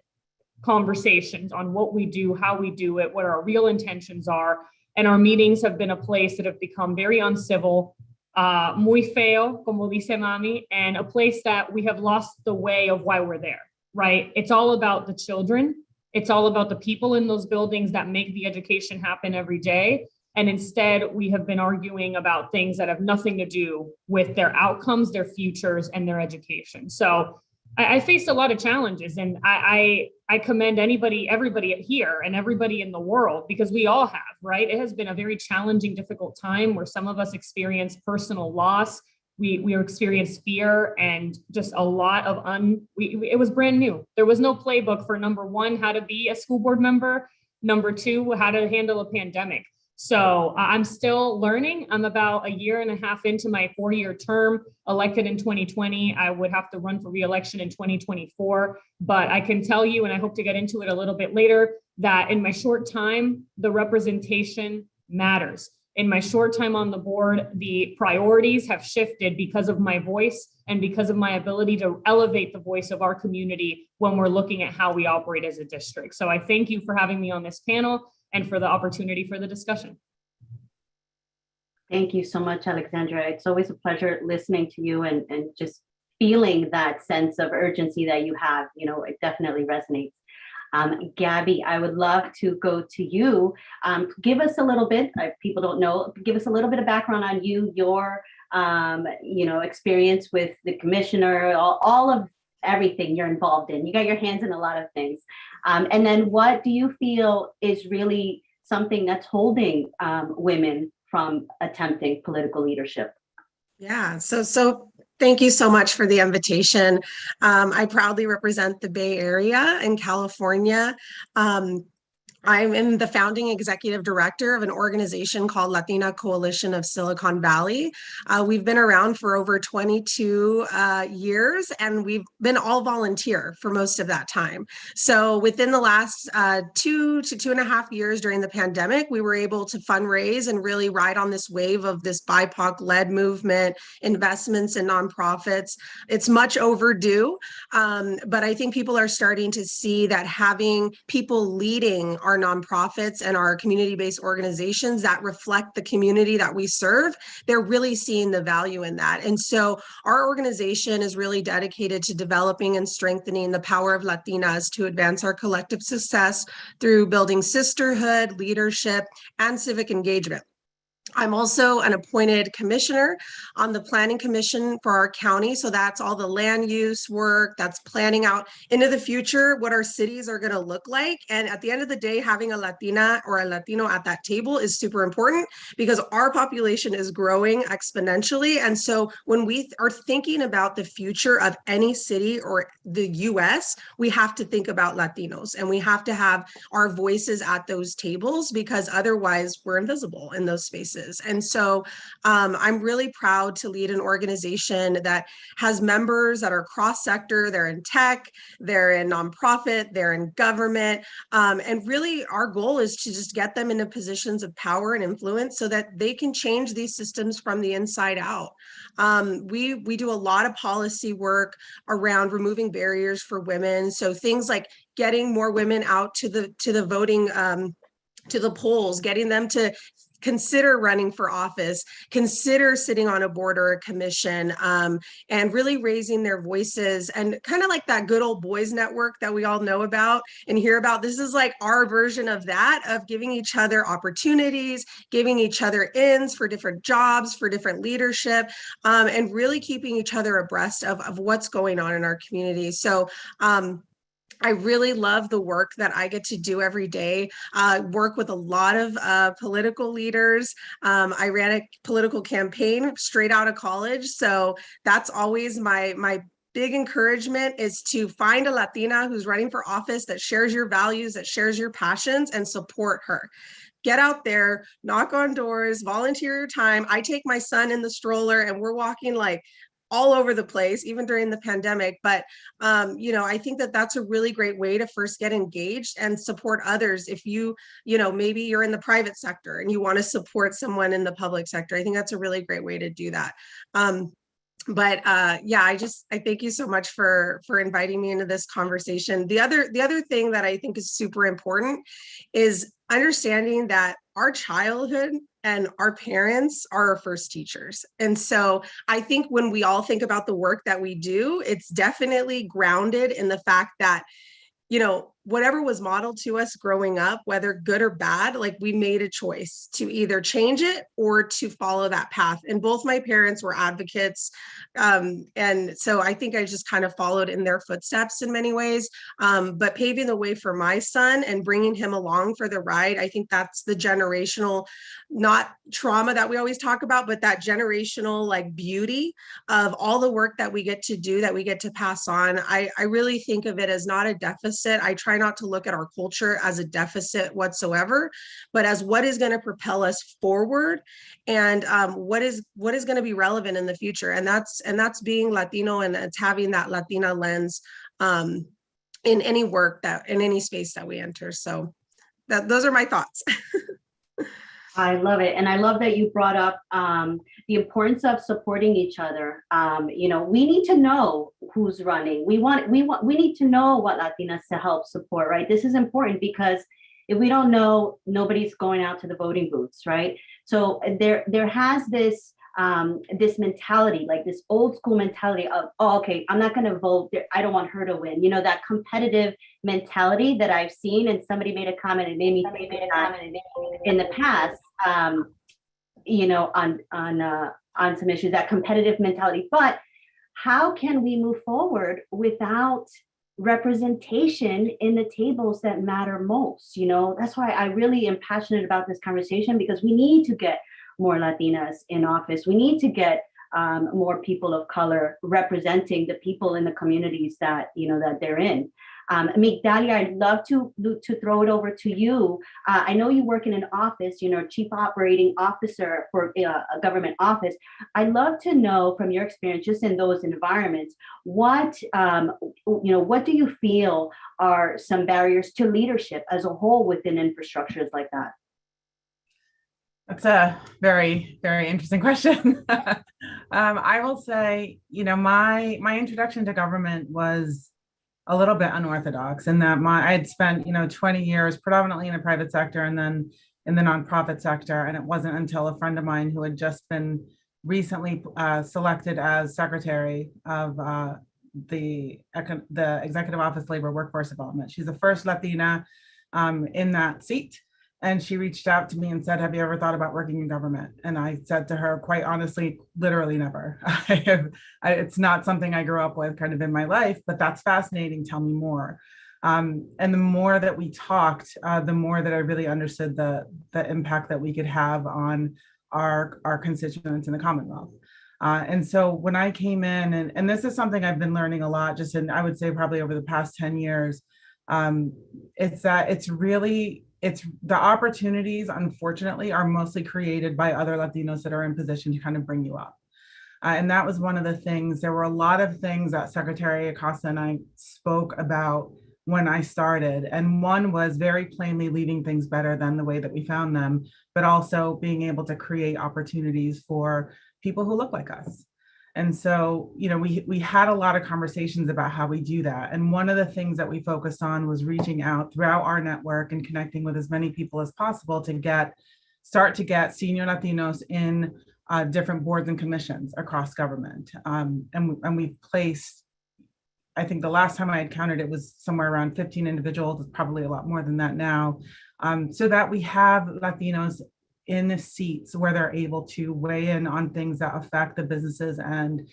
conversations on what we do, how we do it, what our real intentions are. And our meetings have been a place that have become very uncivil, muy feo, como dice mami, and a place that we have lost the way of why we're there, right? It's all about the children. It's all about the people in those buildings that make the education happen every day. And instead, we have been arguing about things that have nothing to do with their outcomes, their futures, and their education. So I faced a lot of challenges, and I commend everybody here and everybody in the world, because we all have, right? It has been a very challenging, difficult time where some of us experience personal loss. We experienced fear and just a lot of it was brand new. There was no playbook for #1, how to be a school board member. #2, how to handle a pandemic. So I'm still learning. I'm about a year and a half into my 4-year term, elected in 2020. I would have to run for re-election in 2024, but I can tell you, and I hope to get into it a little bit later, that in my short time, the representation matters. In my short time on the board, the priorities have shifted because of my voice and because of my ability to elevate the voice of our community when we're looking at how we operate as a district. So I thank you for having me on this panel and for the opportunity for the discussion. Thank you so much, Alexandria. It's always a pleasure listening to you and just feeling that sense of urgency that you have. You know, it definitely resonates. Gabby, I would love to go to you. Give us a little bit, people don't know, give us a little bit of background on you, your experience with the commissioner, all of everything you're involved in. You got your hands in a lot of things. And then what do you feel is really something that's holding women from attempting political leadership? Yeah, so thank you so much for the invitation. I proudly represent the Bay Area in California. I'm the founding executive director of an organization called Latina Coalition of Silicon Valley. We've been around for over 22 years, and we've been all volunteer for most of that time. So within the last 2 to 2.5 years during the pandemic, we were able to fundraise and really ride on this wave of this BIPOC-led movement, investments in nonprofits. It's much overdue, but I think people are starting to see that having people leading our nonprofits and our community-based organizations that reflect the community that we serve, they're really seeing the value in that. And so our organization is really dedicated to developing and strengthening the power of Latinas to advance our collective success through building sisterhood, leadership, and civic engagement. I'm also an appointed commissioner on the Planning Commission for our county. So that's all the land use work, that's planning out into the future what our cities are going to look like. And at the end of the day, having a Latina or a Latino at that table is super important because our population is growing exponentially. And so when we are thinking about the future of any city or the US, we have to think about Latinos and we have to have our voices at those tables because otherwise we're invisible in those spaces. And so I'm really proud to lead an organization that has members that are cross-sector, they're in tech, they're in nonprofit, they're in government. And really our goal is to just get them into positions of power and influence so that they can change these systems from the inside out. We do a lot of policy work around removing barriers for women. So things like getting more women out to the voting, to the polls, getting them to consider running for office, consider sitting on a board or a commission, and really raising their voices, and kind of like that good old boys network that we all know about and hear about. This is like our version of that, of giving each other opportunities, giving each other ins for different jobs, for different leadership, and really keeping each other abreast of what's going on in our community. So I really love the work that I get to do every day. Work with a lot of political leaders. I ran a political campaign straight out of college. So that's always my big encouragement, is to find a Latina who's running for office that shares your values, that shares your passions, and support her. Get out there, knock on doors, volunteer your time. I take my son in the stroller and we're walking like all over the place, even during the pandemic. But, I think that that's a really great way to first get engaged and support others. If maybe you're in the private sector and you want to support someone in the public sector, I think that's a really great way to do that. I thank you so much for inviting me into this conversation. The other thing that I think is super important is understanding that our childhood and our parents are our first teachers. And so I think when we all think about the work that we do, it's definitely grounded in the fact that, whatever was modeled to us growing up, whether good or bad, like we made a choice to either change it or to follow that path. And both my parents were advocates. And so I think I just kind of followed in their footsteps in many ways, but paving the way for my son and bringing him along for the ride. I think that's the generational, not trauma that we always talk about, but that generational like beauty of all the work that we get to do, that we get to pass on. I really think of it as not a deficit. I try try not to look at our culture as a deficit whatsoever, but as what is going to propel us forward, and what is going to be relevant in the future. And that's being Latino, and it's having that Latina lens in any work, that in any space that we enter. So those are my thoughts. I love it. And I love that you brought up the importance of supporting each other. You know, we need to know who's running. We need to know what Latinas to help support, right? This is important because if we don't know, nobody's going out to the voting booths, right? So there has this this mentality, like this old school mentality of, oh, okay, I'm not going to vote. I don't want her to win. You know, that competitive mentality that I've seen, and somebody made a comment and made me think of that in the past, you know, on some issues, that competitive mentality. But how can we move forward without representation in the tables that matter most? You know, that's why I really am passionate about this conversation, because we need to get more Latinas in office. We need to get more people of color representing the people in the communities that, you know, that they're in. Migdalia, I'd love to throw it over to you. I know you work in an office, you know, chief operating officer for a government office. I'd love to know from your experience, just in those environments, what, you know, what do you feel are some barriers to leadership as a whole within infrastructures like that? That's a very, very interesting question. I will say, you know, my introduction to government was a little bit unorthodox in that I had spent, you know, 20 years predominantly in the private sector and then in the nonprofit sector. And it wasn't until a friend of mine who had just been recently selected as secretary of the Executive Office Labor Workforce Development. She's the first Latina in that seat. And she reached out to me and said, have you ever thought about working in government? And I said to her, quite honestly, literally never. It's not something I grew up with kind of in my life, but that's fascinating. Tell me more. And the more that we talked, the more that I really understood the impact that we could have on our constituents in the Commonwealth. And so when I came in, and this is something I've been learning a lot, just in, I would say probably over the past 10 years, it's that it's the opportunities, unfortunately, are mostly created by other Latinos that are in position to kind of bring you up. And that was one of the things. There were a lot of things that Secretary Acosta and I spoke about when I started. And one was very plainly leaving things better than the way that we found them, but also being able to create opportunities for people who look like us. And so, you know, we had a lot of conversations about how we do that. And one of the things that we focused on was reaching out throughout our network and connecting with as many people as possible to start to get senior Latinos in different boards and commissions across government. And we've placed, I think the last time I had counted, it was somewhere around 15 individuals. It's probably a lot more than that now. So that we have Latinos in the seats where they're able to weigh in on things that affect the businesses and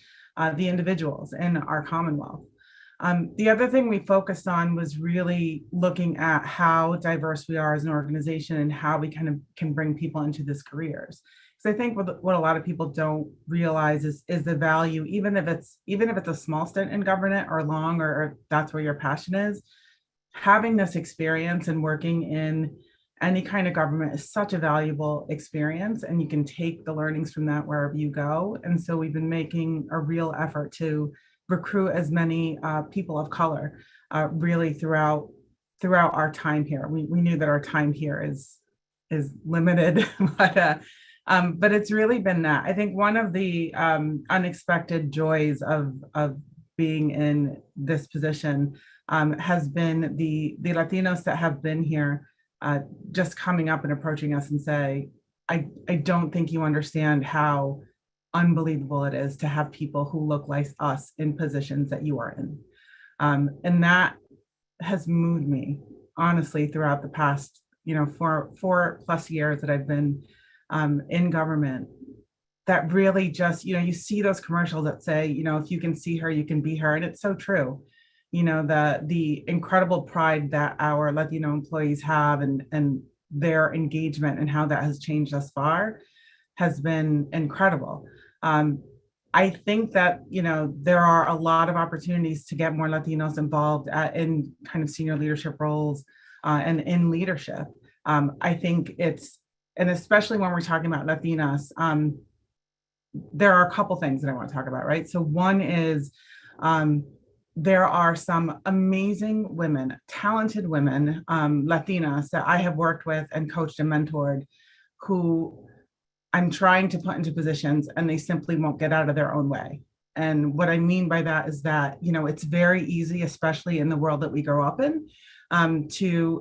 the individuals in our Commonwealth. The other thing we focused on was really looking at how diverse we are as an organization and how we kind of can bring people into these careers. Because I think what a lot of people don't realize is the value, even if it's a small stint in government or long, or that's where your passion is, having this experience and working in any kind of government is such a valuable experience, and you can take the learnings from that wherever you go. And so we've been making a real effort to recruit as many people of color really throughout our time here. We knew that our time here is limited, but it's really been that. I think one of the unexpected joys of being in this position has been the Latinos that have been here just coming up and approaching us and say, I don't think you understand how unbelievable it is to have people who look like us in positions that you are in. And that has moved me, honestly, throughout the past, 4+ years that I've been in government. That really just, you see those commercials that say, if you can see her, you can be her. And it's so true. The incredible pride that our Latino employees have and their engagement and how that has changed thus far has been incredible. I think that, there are a lot of opportunities to get more Latinos involved in kind of senior leadership roles and in leadership. I think and especially when we're talking about Latinas, there are a couple things that I want to talk about, right? So one is there are some amazing women, talented women, Latinas that I have worked with and coached and mentored who I'm trying to put into positions and they simply won't get out of their own way. And what I mean by that is that, it's very easy, especially in the world that we grow up in, to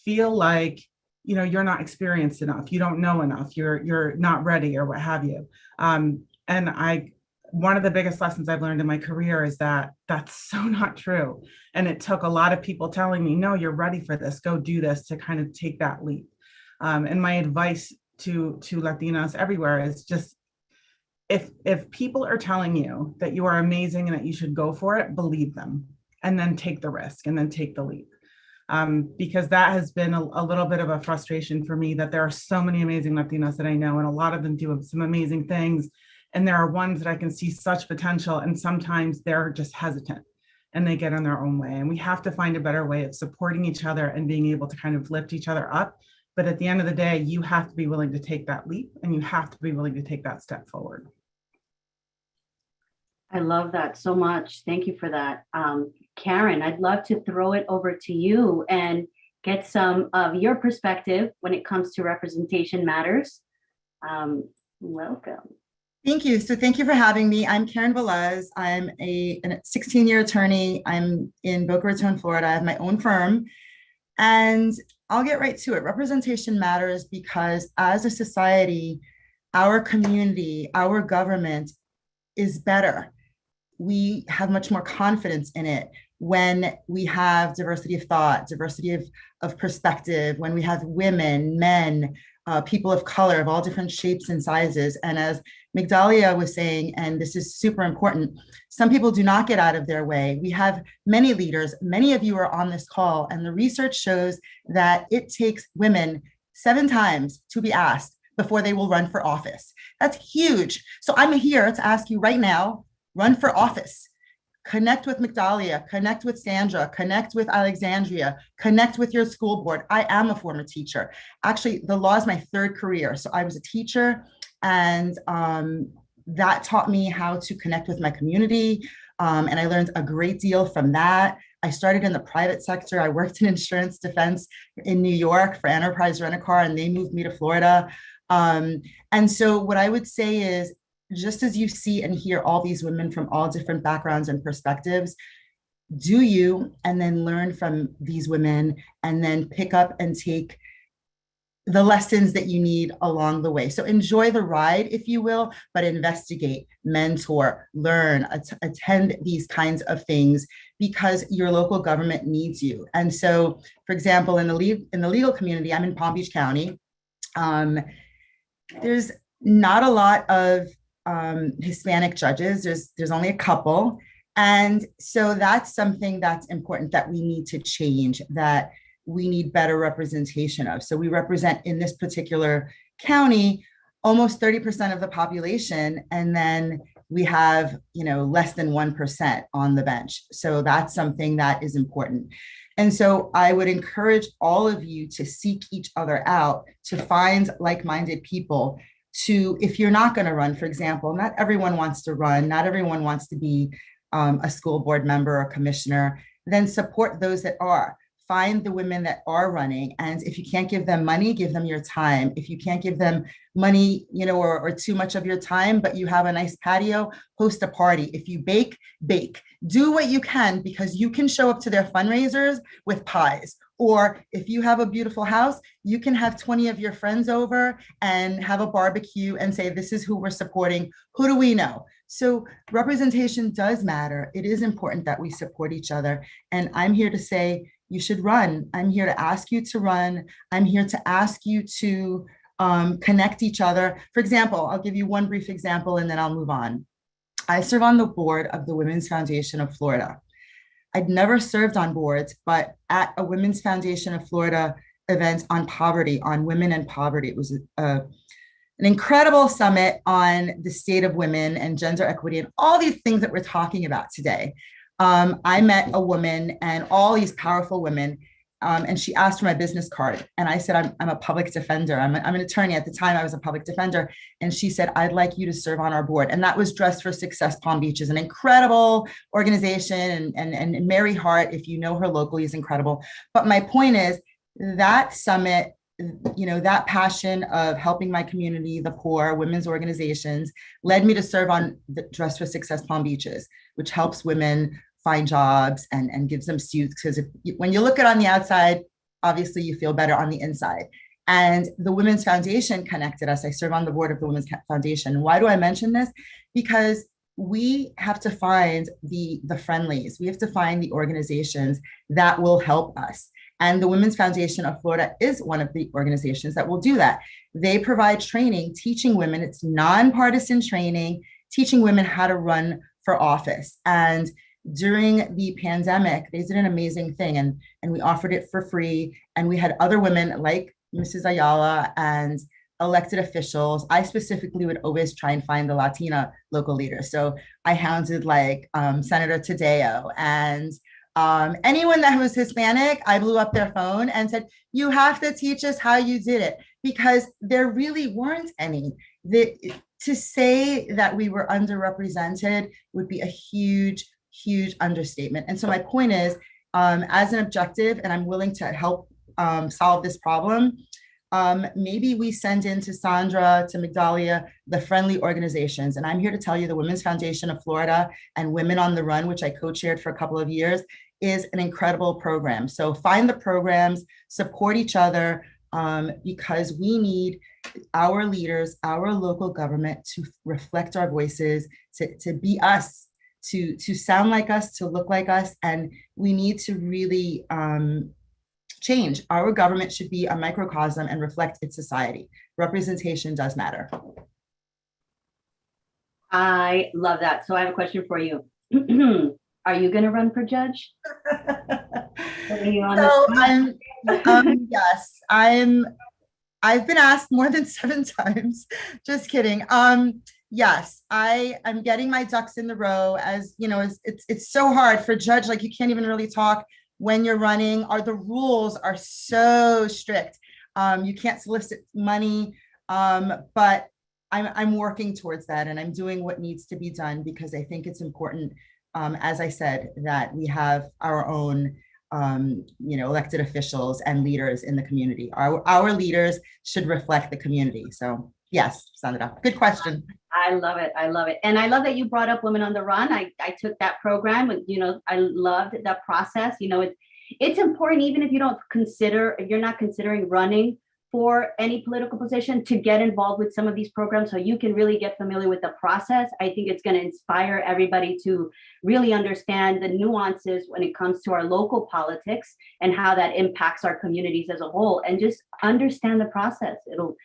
feel like, you're not experienced enough, you don't know enough, you're not ready or what have you. One of the biggest lessons I've learned in my career is that that's so not true. And it took a lot of people telling me, no, you're ready for this, go do this, to kind of take that leap. And my advice to Latinas everywhere is just, if people are telling you that you are amazing and that you should go for it, believe them, and then take the risk and then take the leap. Because that has been a little bit of a frustration for me, that there are so many amazing Latinas that I know, and a lot of them do some amazing things. And there are ones that I can see such potential, and sometimes they're just hesitant and they get in their own way. And we have to find a better way of supporting each other and being able to kind of lift each other up. But at the end of the day, you have to be willing to take that leap, and you have to be willing to take that step forward. I love that so much. Thank you for that. Karen, I'd love to throw it over to you and get some of your perspective when it comes to representation matters. Welcome. Thank you. So thank you for having me. I'm Karen Velaz. I'm a 16-year attorney. I'm in Boca Raton, Florida. I have my own firm. And I'll get right to it. Representation matters because as a society, our community, our government is better. We have much more confidence in it when we have diversity of thought, diversity of perspective, when we have women, men, people of color of all different shapes and sizes. And as Migdalia was saying, and this is super important, some people do not get out of their way. We have many leaders, many of you are on this call, and the research shows that it takes women 7 times to be asked before they will run for office. That's huge. So I'm here to ask you right now, run for office. Connect with Migdalia, connect with Sandra, connect with Alexandria, connect with your school board. I am a former teacher. Actually, the law is my 3rd career. So I was a teacher, and that taught me how to connect with my community. And I learned a great deal from that. I started in the private sector. I worked in insurance defense in New York for Enterprise Rent-A-Car, and they moved me to Florida. And so what I would say is, just as you see and hear all these women from all different backgrounds and perspectives, do you, and then learn from these women, and then pick up and take the lessons that you need along the way. So enjoy the ride, if you will, but investigate, mentor, learn, attend these kinds of things, because your local government needs you. And so, for example, in the legal community, I'm in Palm Beach County. There's not a lot of Hispanic judges. There's only a couple. And so that's something that's important that we need to change, that we need better representation of. So we represent in this particular county almost 30% of the population, and then we have, less than 1% on the bench. So that's something that is important. And so I would encourage all of you to seek each other out, to find like-minded people. To, if you're not going to run, for example, not everyone wants to run, not everyone wants to be a school board member or commissioner, then support those that are. Find the women that are running. And if you can't give them money, give them your time. If you can't give them money, or too much of your time, but you have a nice patio, host a party. If you bake, bake. Do what you can, because you can show up to their fundraisers with pies. Or if you have a beautiful house, you can have 20 of your friends over and have a barbecue and say, this is who we're supporting. Who do we know? So representation does matter. It is important that we support each other. And I'm here to say, you should run. I'm here to ask you to run. I'm here to ask you to connect each other. For example, I'll give you one brief example and then I'll move on. I serve on the board of the Women's Foundation of Florida. I'd never served on boards, but at a Women's Foundation of Florida event on poverty, on women and poverty, it was an incredible summit on the state of women and gender equity and all these things that we're talking about today. I met a woman and all these powerful women, and she asked for my business card. And I said, I'm a public defender. I'm an attorney. At the time, I was a public defender. And she said, I'd like you to serve on our board. And that was Dress for Success Palm Beach, is an incredible organization. And Mary Hart, if you know her locally, is incredible. But my point is that summit, that passion of helping my community, the poor, women's organizations, led me to serve on the Dress for Success Palm Beaches, which helps women find jobs and gives them suits. Because when you look at it on the outside, obviously you feel better on the inside. And the Women's Foundation connected us. I serve on the board of the Women's Foundation. Why do I mention this? Because we have to find the friendlies. We have to find the organizations that will help us. And the Women's Foundation of Florida is one of the organizations that will do that. They provide training, teaching women, it's nonpartisan training, teaching women how to run for office. And during the pandemic, they did an amazing thing, and we offered it for free. And we had other women like Mrs. Ayala and elected officials. I specifically would always try and find the Latina local leaders. So I hounded like Senator Tadeo and anyone that was Hispanic. I blew up their phone and said, you have to teach us how you did it, because there really weren't any. To say that we were underrepresented would be a huge understatement. And so my point is, as an objective, and I'm willing to help solve this problem, maybe we send in to Sandra, to Migdalia, the friendly organizations. And I'm here to tell you the Women's Foundation of Florida and Women on the Run, which I co-chaired for a couple of years, is an incredible program. So find the programs, support each other, because we need our leaders, our local government to reflect our voices, to be us, to sound like us, to look like us. And we need to really change. Our government should be a microcosm and reflect its society. Representation does matter. I love that. So I have a question for you. Are you going to run for judge? Yes, I've been asked more than 7 times. Just kidding. Yes, I'm getting my ducks in the row. As you know, it's so hard for judge. Like, you can't even really talk when you're running. The rules are so strict. You can't solicit money, but I'm working towards that, and I'm doing what needs to be done, because I think it's important, as I said, that we have our own elected officials and leaders in the community. Our leaders should reflect the community. So yes, Sandra, good question. I love it. I love it. And I love that you brought up Women on the Run. I took that program, and, I loved that process. It's important, even if you're not considering running for any political position, to get involved with some of these programs so you can really get familiar with the process. I think it's going to inspire everybody to really understand the nuances when it comes to our local politics and how that impacts our communities as a whole, and just understand the process. It'll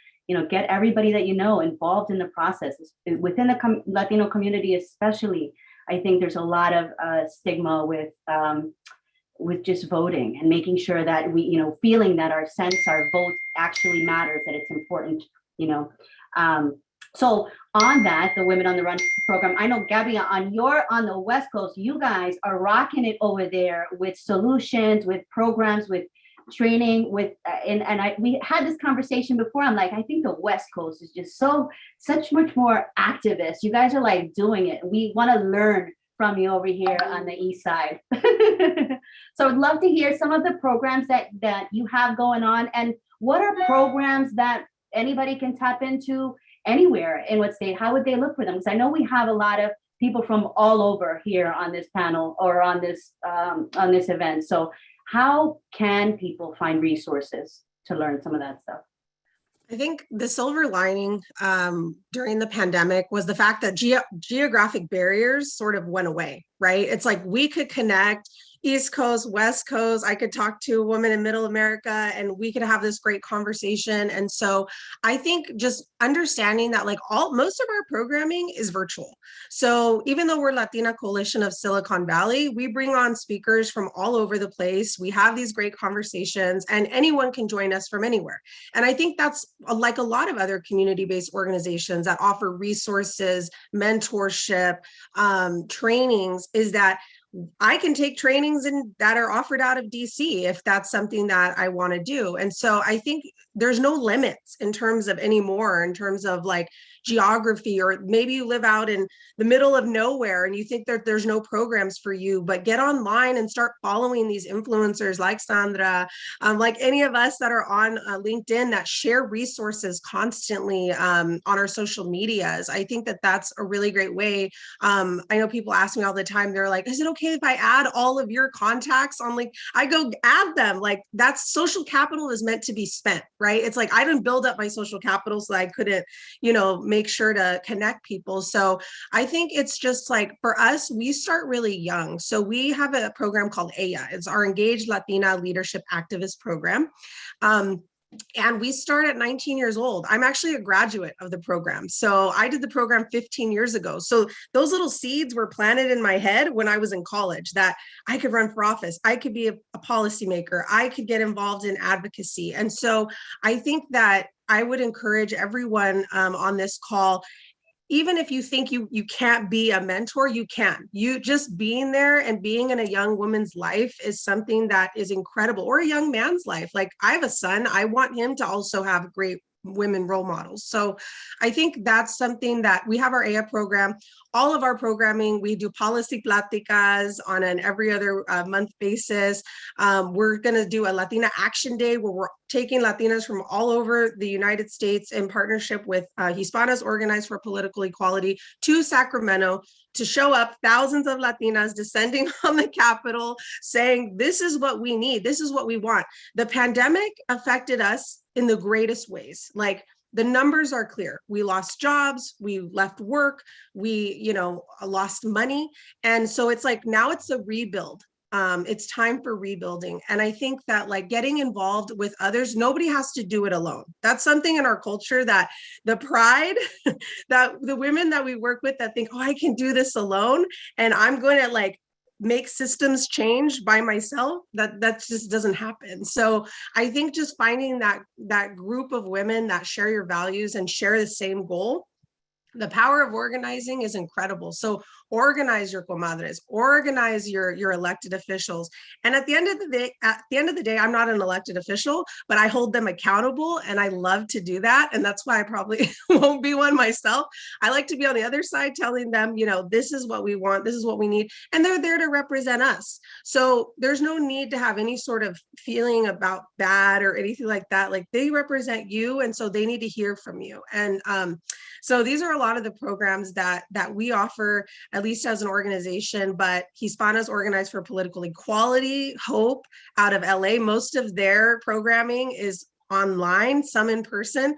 get everybody that involved in the process. Within the Latino community especially, I think there's a lot of stigma with just voting, and making sure that we, feeling that our vote actually matters, that it's important, So on that, the Women on the Run program, I know, Gabby, on the West Coast, you guys are rocking it over there with solutions, with programs, with training, with we had this conversation before. I'm like, I think the West Coast is just such much more activist. You guys are like doing it. We want to learn from you over here on the East Side. So I'd love to hear some of the programs that you have going on, and what are programs that anybody can tap into anywhere in what state? How would they look for them? Because I know we have a lot of people from all over here on this panel or on this event. So how can people find resources to learn some of that stuff? I think the silver lining during the pandemic was the fact that geographic barriers sort of went away, right? It's like we could connect East Coast, West Coast. I could talk to a woman in Middle America and we could have this great conversation. And so I think just understanding that like most of our programming is virtual. So even though we're Latina Coalition of Silicon Valley, we bring on speakers from all over the place. We have these great conversations and anyone can join us from anywhere. And I think that's like a lot of other community-based organizations that offer resources, mentorship, trainings, is that I can take trainings that are offered out of DC if that's something that I want to do. And so I think there's no limits in terms of anymore, in terms of like geography, or maybe you live out in the middle of nowhere and you think that there's no programs for you, but get online and start following these influencers like Sandra, like any of us that are on LinkedIn that share resources constantly on our social medias. I think that that's a really great way. I know people ask me all the time, they're like, is it okay if I add all of your contacts on like, I go add them. Like, that's social capital is meant to be spent, right? It's like, I didn't build up my social capital so I couldn't, make sure to connect people. So I think it's just like, for us, we start really young. So we have a program called EYA. It's our Engaged Latina Leadership Activist Program. And we start at 19 years old. I'm actually a graduate of the program. So I did the program 15 years ago. So those little seeds were planted in my head when I was in college, that I could run for office. I could be a policymaker. I could get involved in advocacy. And so I think that I would encourage everyone on this call, even if you think you can't be a mentor, you can. You just being there and being in a young woman's life is something that is incredible, or a young man's life. Like, I have a son, I want him to also have great women role models. So I think that's something that we have our EYA program. All of our programming, we do policy platicas on an every other month basis. We're going to do a Latina Action Day where we're taking Latinas from all over the United States in partnership with Hispanas Organized for Political Equality to Sacramento to show up, thousands of Latinas descending on the Capitol saying, this is what we need. This is what we want. The pandemic affected us in the greatest ways. Like, the numbers are clear. We lost jobs, we left work, we, lost money. And so it's like, now it's a rebuild. It's time for rebuilding. And I think that like getting involved with others, nobody has to do it alone. That's something in our culture, that the pride that the women that we work with that think, oh, I can do this alone, and I'm going to like make systems change by myself, that just doesn't happen. So I think just finding that group of women that share your values and share the same goal, the power of organizing is incredible. So organize your comadres, organize your elected officials. And at the end of the day, I'm not an elected official, but I hold them accountable, and I love to do that. And that's why I probably won't be one myself. I like to be on the other side telling them, this is what we want, this is what we need, and they're there to represent us. So there's no need to have any sort of feeling about bad or anything like that. Like, they represent you, and so they need to hear from you. And so these are a lot of the programs that we offer, at least as an organization. But Hispanas Organized for Political Equality, HOPE, out of LA, most of their programming is online, some in person.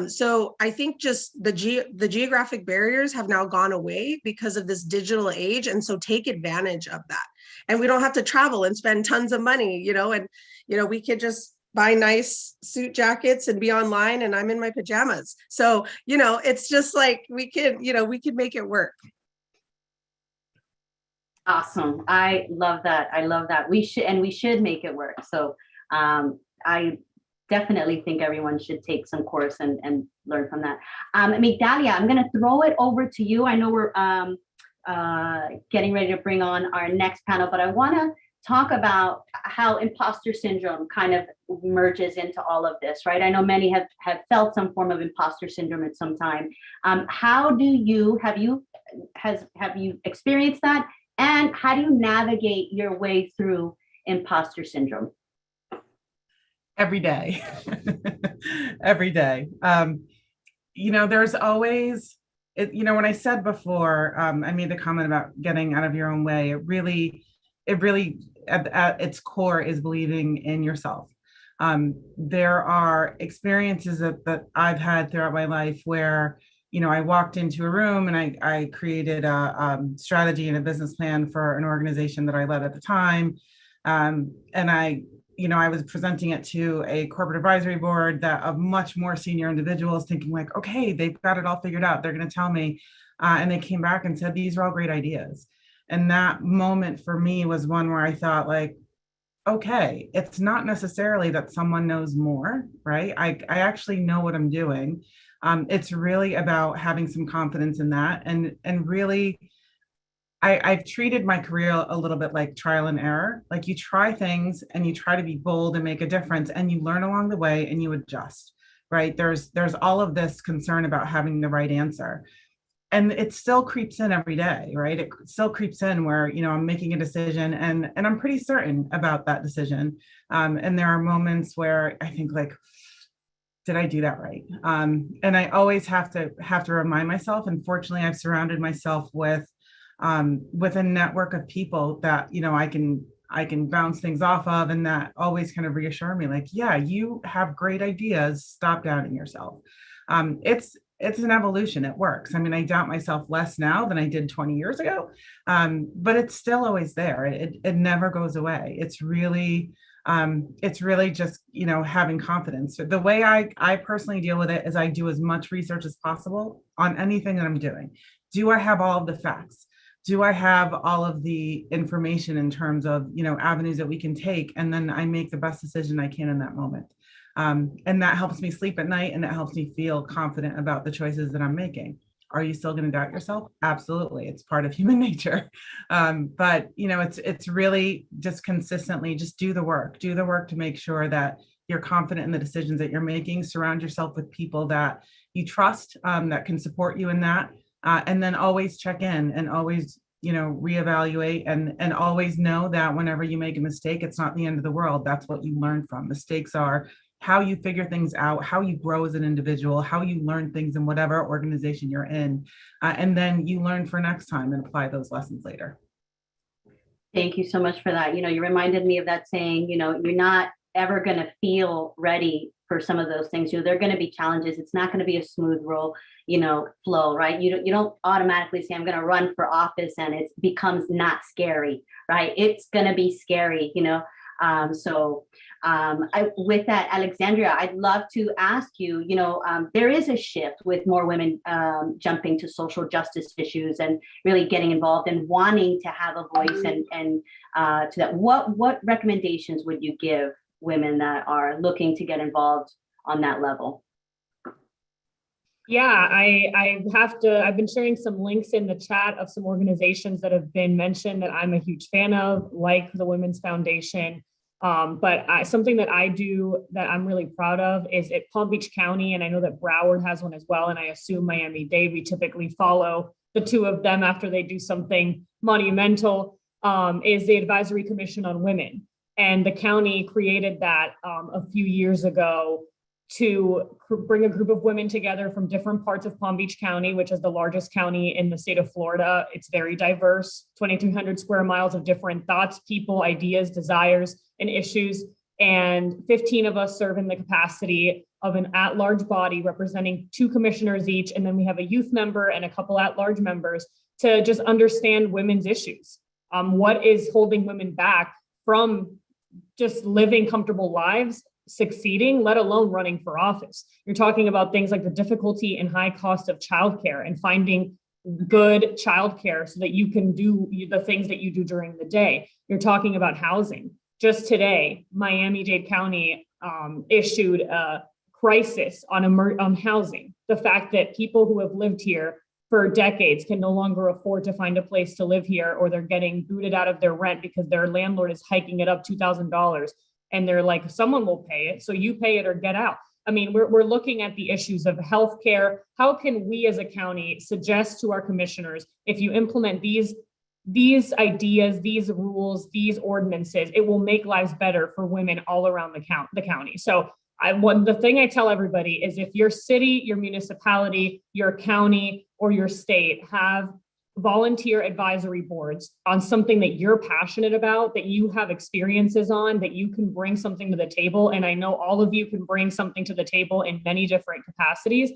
So I think just the geographic barriers have now gone away because of this digital age. And so take advantage of that. And we don't have to travel and spend tons of money, we could just buy nice suit jackets and be online, and I'm in my pajamas. So, it's just like, we could make it work. Awesome. I love that. We should make it work. So I definitely think everyone should take some course and learn from that. Migdalia, I'm going to throw it over to you. I know we're getting ready to bring on our next panel, but I want to talk about how imposter syndrome kind of merges into all of this, right? I know many have felt some form of imposter syndrome at some time. Have you experienced that? And how do you navigate your way through imposter syndrome? Every day. Every day. There's always, when I said before, I made the comment about getting out of your own way, it really at its core is believing in yourself. There are experiences that I've had throughout my life where, I walked into a room and I created a strategy and a business plan for an organization that I led at the time. And I was presenting it to a corporate advisory board that of much more senior individuals, thinking like, okay, they've got it all figured out. They're going to tell me. And they came back and said, these are all great ideas. And that moment for me was one where I thought like, okay, it's not necessarily that someone knows more, right? I actually know what I'm doing. It's really about having some confidence in that. And really, I've treated my career a little bit like trial and error. Like you try things and you try to be bold and make a difference and you learn along the way and you adjust, right? There's all of this concern about having the right answer. And it still creeps in every day, right? It still creeps in where, I'm making a decision and I'm pretty certain about that decision. And there are moments where I think like, did I do that right? And I always have to remind myself. And fortunately, I've surrounded myself with a network of people that, I can bounce things off of and that always kind of reassure me like, yeah, you have great ideas. Stop doubting yourself. It's an evolution. It works. I mean, I doubt myself less now than I did 20 years ago, but it's still always there. It never goes away. It's really just, having confidence. The way I personally deal with it is I do as much research as possible on anything that I'm doing. Do I have all of the facts? Do I have all of the information in terms of, avenues that we can take? And then I make the best decision I can in that moment. And that helps me sleep at night and it helps me feel confident about the choices that I'm making. Are you still going to doubt yourself? Absolutely. It's part of human nature. But it's really just consistently just do the work to make sure that you're confident in the decisions that you're making. Surround yourself with people that you trust, that can support you in that. And then always check in and always, reevaluate and always know that whenever you make a mistake, it's not the end of the world. That's what you learn from. Mistakes are how you figure things out, how you grow as an individual, how you learn things in whatever organization you're in. And then you learn for next time and apply those lessons later. Thank you so much for that. You reminded me of that saying, you're not ever going to feel ready for some of those things. There are going to be challenges. It's not going to be a smooth flow, right? You don't automatically say, I'm going to run for office and it becomes not scary, right? It's going to be scary, with that, Alexandria, I'd love to ask you, there is a shift with more women jumping to social justice issues and really getting involved and wanting to have a voice and to that. What recommendations would you give women that are looking to get involved on that level? Yeah, I've been sharing some links in the chat of some organizations that have been mentioned that I'm a huge fan of, like the Women's Foundation. But something that I do that I'm really proud of is at Palm Beach County, and I know that Broward has one as well, and I assume Miami-Dade, we typically follow the two of them after they do something monumental, is the Advisory Commission on Women. And the county created that a few years ago to bring a group of women together from different parts of Palm Beach County, which is the largest county in the state of Florida. It's very diverse, 2,300 square miles of different thoughts, people, ideas, desires, and issues. And 15 of us serve in the capacity of an at-large body representing 2 commissioners each. And then we have a youth member and a couple at-large members to just understand women's issues. What is holding women back from just living comfortable lives, succeeding, let alone running for office? You're talking about things like the difficulty and high cost of childcare and finding good childcare so that you can do the things that you do during the day. You're talking about housing. Just today, Miami-Dade County issued a crisis on housing. The fact that people who have lived here for decades can no longer afford to find a place to live here, or they're getting booted out of their rent because their landlord is hiking it up $2,000. And they're like, someone will pay it, so you pay it or get out. I mean, we're looking at the issues of healthcare. How can we as a county suggest to our commissioners, if you implement these ideas, these rules, these ordinances, it will make lives better for women all around the county. So the thing I tell everybody is, if your city, your municipality, your county, or your state have volunteer advisory boards on something that you're passionate about, that you have experiences on, that you can bring something to the table, and I know all of you can bring something to the table in many different capacities,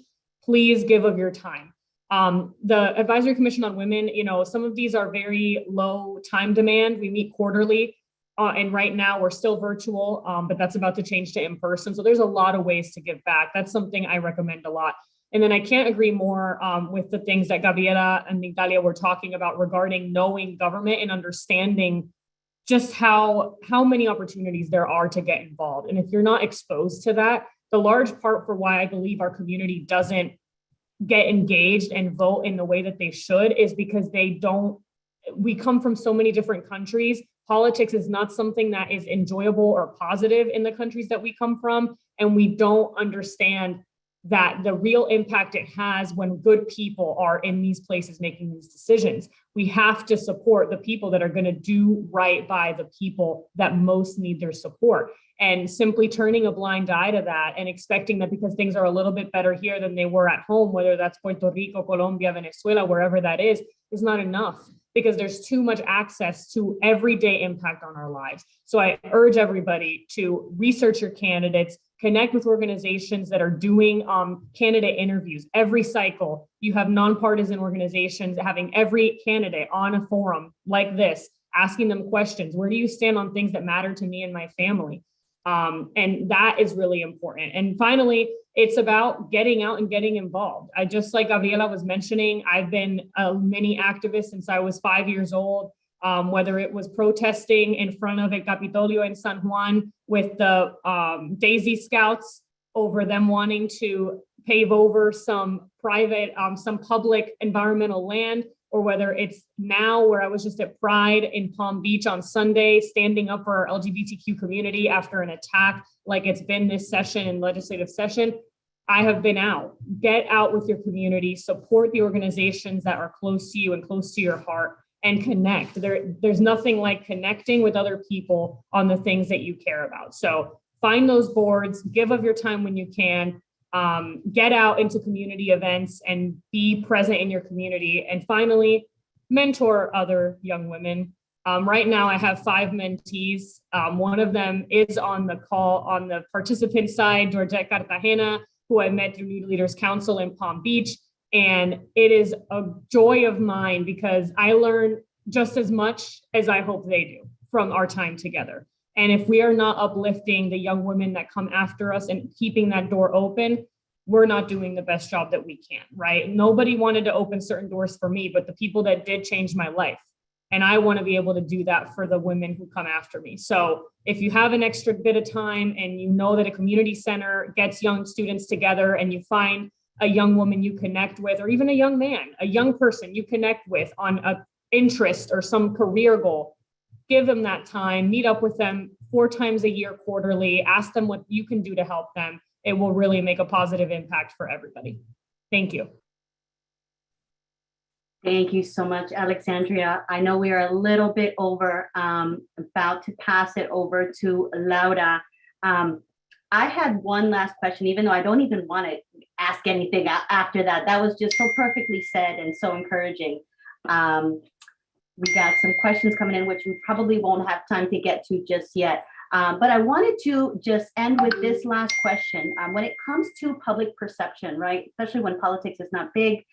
please give of your time. The Advisory Commission on Women, some of these are very low time demand. We meet quarterly, and right now we're still virtual, but that's about to change to in person. So there's a lot of ways to give back. That's something I recommend a lot. And then I can't agree more with the things that Gabriela and Natalia were talking about regarding knowing government and understanding just how many opportunities there are to get involved. And if you're not exposed to that, the large part for why I believe our community doesn't get engaged and vote in the way that they should is because we come from so many different countries. Politics is not something that is enjoyable or positive in the countries that we come from. And we don't understand that the real impact it has when good people are in these places making these decisions. We have to support the people that are going to do right by the people that most need their support. And simply turning a blind eye to that and expecting that because things are a little bit better here than they were at home, whether that's Puerto Rico, Colombia, Venezuela, wherever that is not enough, because there's too much access to everyday impact on our lives. So I urge everybody to research your candidates, connect with organizations that are doing candidate interviews. Every cycle, you have nonpartisan organizations having every candidate on a forum like this, asking them questions. Where do you stand on things that matter to me and my family? And that is really important. And finally, it's about getting out and getting involved. Just like Gabriela was mentioning, I've been a mini activist since I was 5 years old. Whether it was protesting in front of El Capitolio in San Juan with the Daisy Scouts over them wanting to pave over some private, some public environmental land, or whether it's now where I was just at Pride in Palm Beach on Sunday, standing up for our LGBTQ community after an attack like it's been this session and legislative session. I have been out. Get out with your community, support the organizations that are close to you and close to your heart, and connect. There's nothing like connecting with other people on the things that you care about. So find those boards, give of your time when you can, get out into community events and be present in your community. And finally, mentor other young women. Right now I have 5 mentees. One of them is on the call on the participant side, Georgette Cartagena, who I met through New Leaders Council in Palm Beach. And it is a joy of mine because I learn just as much as I hope they do from our time together. And if we are not uplifting the young women that come after us and keeping that door open, we're not doing the best job that we can, right? Nobody wanted to open certain doors for me, but the people that did changed my life. And I want to be able to do that for the women who come after me. So if you have an extra bit of time and you know that a community center gets young students together and you find a young woman you connect with, or even a young man, a young person you connect with on an interest or some career goal, give them that time, meet up with them 4 times a year quarterly, ask them what you can do to help them. It will really make a positive impact for everybody. Thank you. Thank you so much, Alexandria. I know we are a little bit over, about to pass it over to Laura. I had one last question, even though I don't even want to ask anything after that. That was just so perfectly said and so encouraging. We got some questions coming in, which we probably won't have time to get to just yet. But I wanted to just end with this last question. When it comes to public perception, right, especially when politics is not big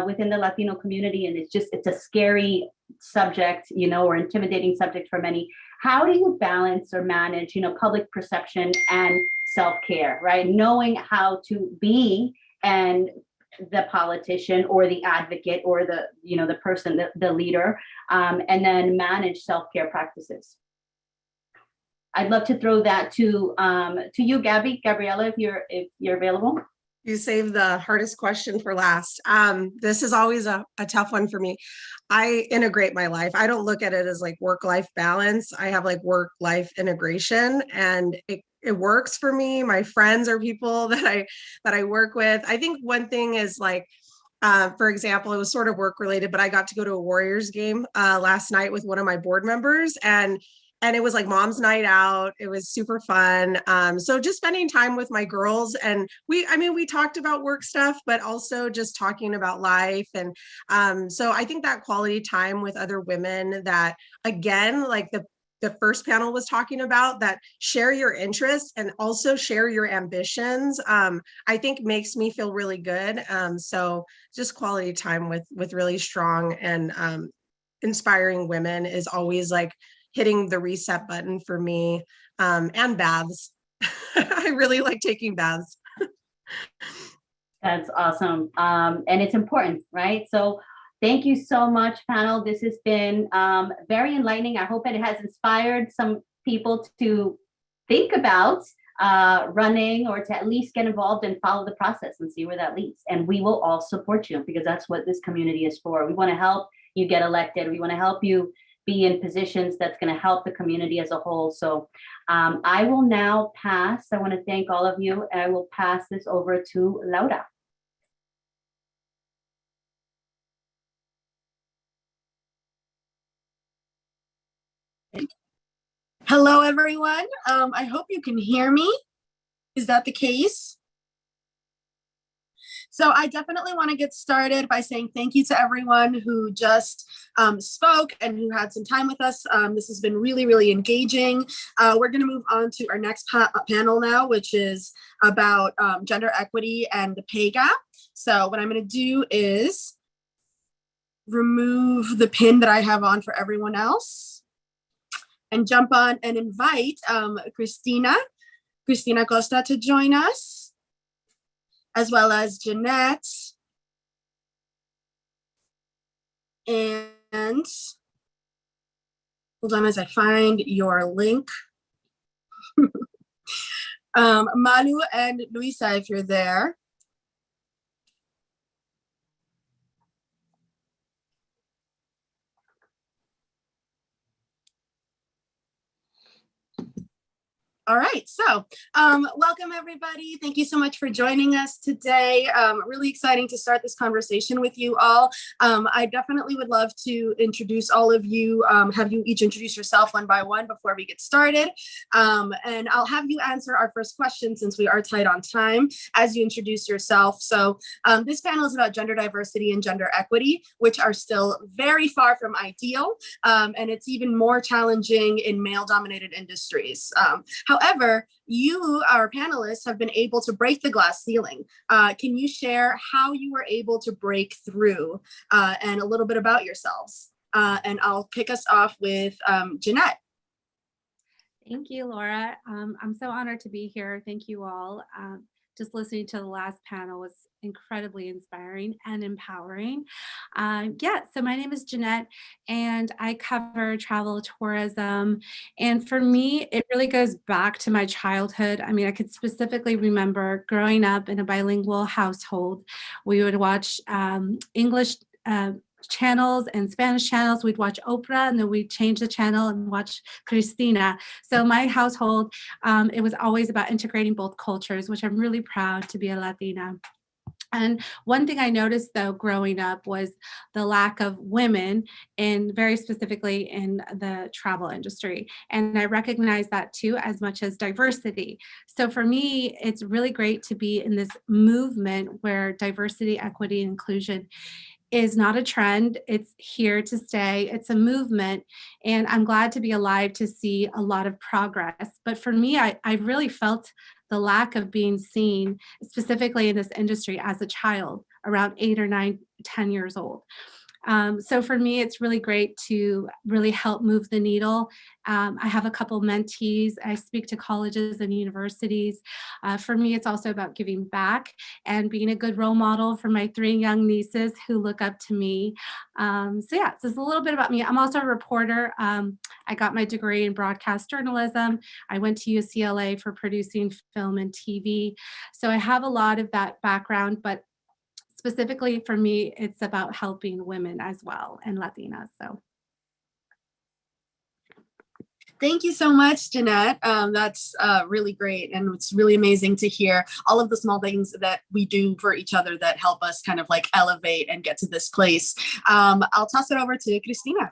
within the Latino community, and it's a scary subject, or intimidating subject for many. How do you balance or manage, public perception and self-care, right? Knowing how to be and the politician or the advocate or the person, the leader, and then manage self-care practices. I'd love to throw that to you, Gabriela, if you're available. You saved the hardest question for last. This is always a tough one for me. I integrate my life. I don't look at it as like work-life balance. I have like work-life integration, and it works for me. My friends are people that I work with. I think one thing is like, for example, it was sort of work related, but I got to go to a Warriors game last night with one of my board members, and it was like mom's night out. It was super fun. So just spending time with my girls, and we talked about work stuff, but also just talking about life. And so I think that quality time with other women that, again, like the the first panel was talking about, that share your interests and also share your ambitions, I think makes me feel really good. So just quality time with really strong and inspiring women is always like hitting the reset button for me, and baths. I really like taking baths. That's awesome. And it's important, right? So thank you so much, panel. This has been very enlightening. I hope it has inspired some people to think about running, or to at least get involved and follow the process and see where that leads. And we will all support you, because that's what this community is for. We want to help you get elected. We want to help you be in positions that's going to help the community as a whole. So I will now pass. I want to thank all of you. And I will pass this over to Laura. Hello, everyone. I hope you can hear me. Is that the case? So I definitely want to get started by saying thank you to everyone who just spoke and who had some time with us. This has been really, really engaging. We're going to move on to our next panel now, which is about gender equity and the pay gap. So what I'm going to do is remove the pin that I have on for everyone else and jump on and invite Christina Costa to join us, as well as Jeanette and hold on as I find your link. Manu and Luisa, if you're there. All right, so welcome everybody. Thank you so much for joining us today. Really exciting to start this conversation with you all. I definitely would love to introduce all of you, have you each introduce yourself one by one before we get started. And I'll have you answer our first question since we are tight on time as you introduce yourself. So this panel is about gender diversity and gender equity, which are still very far from ideal. And it's even more challenging in male-dominated industries. However, you, our panelists, have been able to break the glass ceiling. Can you share how you were able to break through and a little bit about yourselves? And I'll kick us off with Jeanette. Thank you, Laura. I'm so honored to be here. Thank you all. Just listening to the last panel was incredibly inspiring and empowering. So my name is Jeanette and I cover travel tourism. And for me, it really goes back to my childhood. I mean, I could specifically remember growing up in a bilingual household. We would watch English channels and Spanish channels. We'd watch Oprah and then we'd change the channel and watch Cristina. So my household, it was always about integrating both cultures, which I'm really proud to be a Latina. And one thing I noticed though growing up was the lack of women, and very specifically in the travel industry. And I recognize that too, as much as diversity. So for me, it's really great to be in this movement where diversity, equity, and inclusion is not a trend. It's here to stay. It's a movement. And I'm glad to be alive to see a lot of progress. But for me, I really felt the lack of being seen, specifically in this industry as a child, around 8 or 9, 10 years old. So for me, it's really great to really help move the needle. I have a couple mentees. I speak to colleges and universities. For me, it's also about giving back and being a good role model for my 3 young nieces who look up to me. So it's a little bit about me. I'm also a reporter. I got my degree in broadcast journalism. I went to UCLA for producing film and TV. So I have a lot of that background, but specifically for me, it's about helping women as well and Latinas. So. Thank you so much, Jeanette. That's really great. And it's really amazing to hear all of the small things that we do for each other that help us kind of like elevate and get to this place. I'll toss it over to Cristina.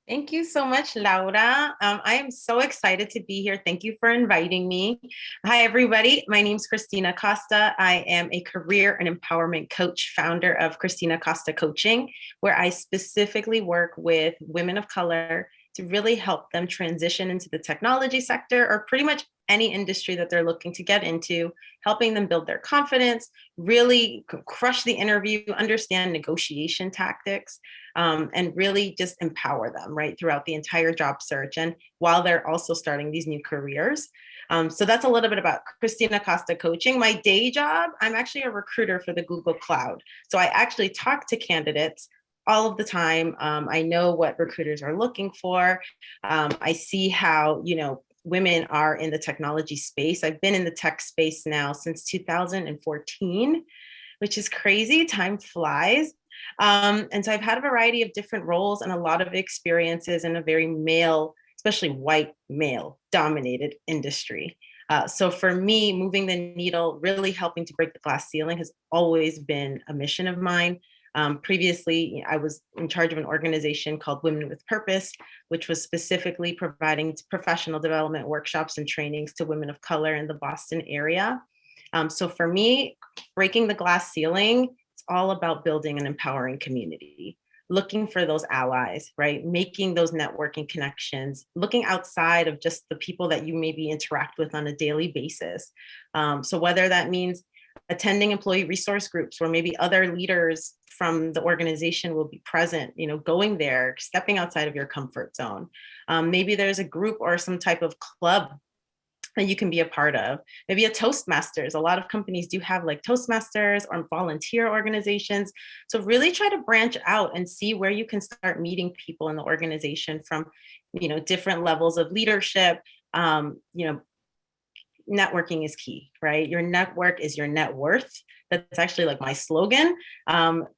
Thank you so much, Laura. I am so excited to be here. Thank you for inviting me. Hi, everybody. My name is Christina Costa. I am a career and empowerment coach, founder of Christina Costa Coaching, where I specifically work with women of color to really help them transition into the technology sector or pretty much any industry that they're looking to get into, helping them build their confidence, really crush the interview, understand negotiation tactics, and really just empower them right throughout the entire job search and while they're also starting these new careers. So that's a little bit about Christina Costa Coaching. My day job, I'm actually a recruiter for the Google Cloud. So I actually talk to candidates all of the time. I know what recruiters are looking for. I see how, women are in the technology space. I've been in the tech space now since 2014, which is crazy. Time flies. And so I've had a variety of different roles and a lot of experiences in a very male, especially white male dominated industry. So for me, moving the needle, really helping to break the glass ceiling has always been a mission of mine. Previously, I was in charge of an organization called Women with Purpose, which was specifically providing professional development workshops and trainings to women of color in the Boston area. So for me, breaking the glass ceiling, it's all about building an empowering community, looking for those allies, right? Making those networking connections, looking outside of just the people that you maybe interact with on a daily basis. So whether that means attending employee resource groups where maybe other leaders from the organization will be present, going there, stepping outside of your comfort zone. Maybe there's a group or some type of club that you can be a part of. Maybe a Toastmasters. A lot of companies do have like Toastmasters or volunteer organizations. So really try to branch out and see where you can start meeting people in the organization from, different levels of leadership. Networking is key, right? Your network is your net worth. That's actually like my slogan,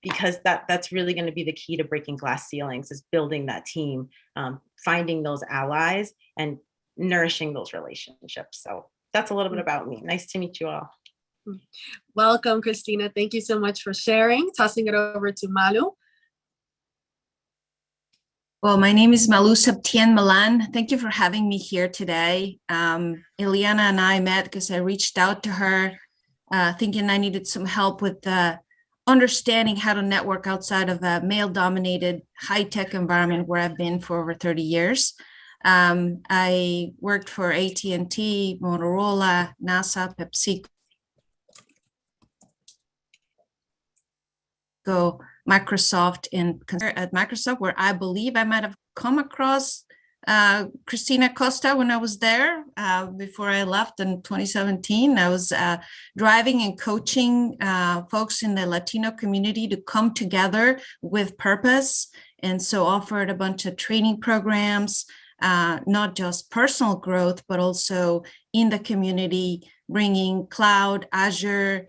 because that's really going to be the key to breaking glass ceilings, is building that team, finding those allies and nourishing those relationships. So that's a little bit about me. Nice to meet you all. Welcome, Christina. Thank you so much for sharing. Tossing it over to Malu. Well, my name is Malu Septien Milan. Thank you for having me here today. Ileana and I met because I reached out to her thinking I needed some help with understanding how to network outside of a male-dominated high-tech environment where I've been for over 30 years. I worked for AT&T, Motorola, NASA, PepsiCo, Microsoft, and at Microsoft, where I believe I might have come across Christina Costa when I was there before I left in 2017. I was driving and coaching folks in the Latino community to come together with purpose, and so offered a bunch of training programs, not just personal growth, but also in the community, bringing cloud, Azure,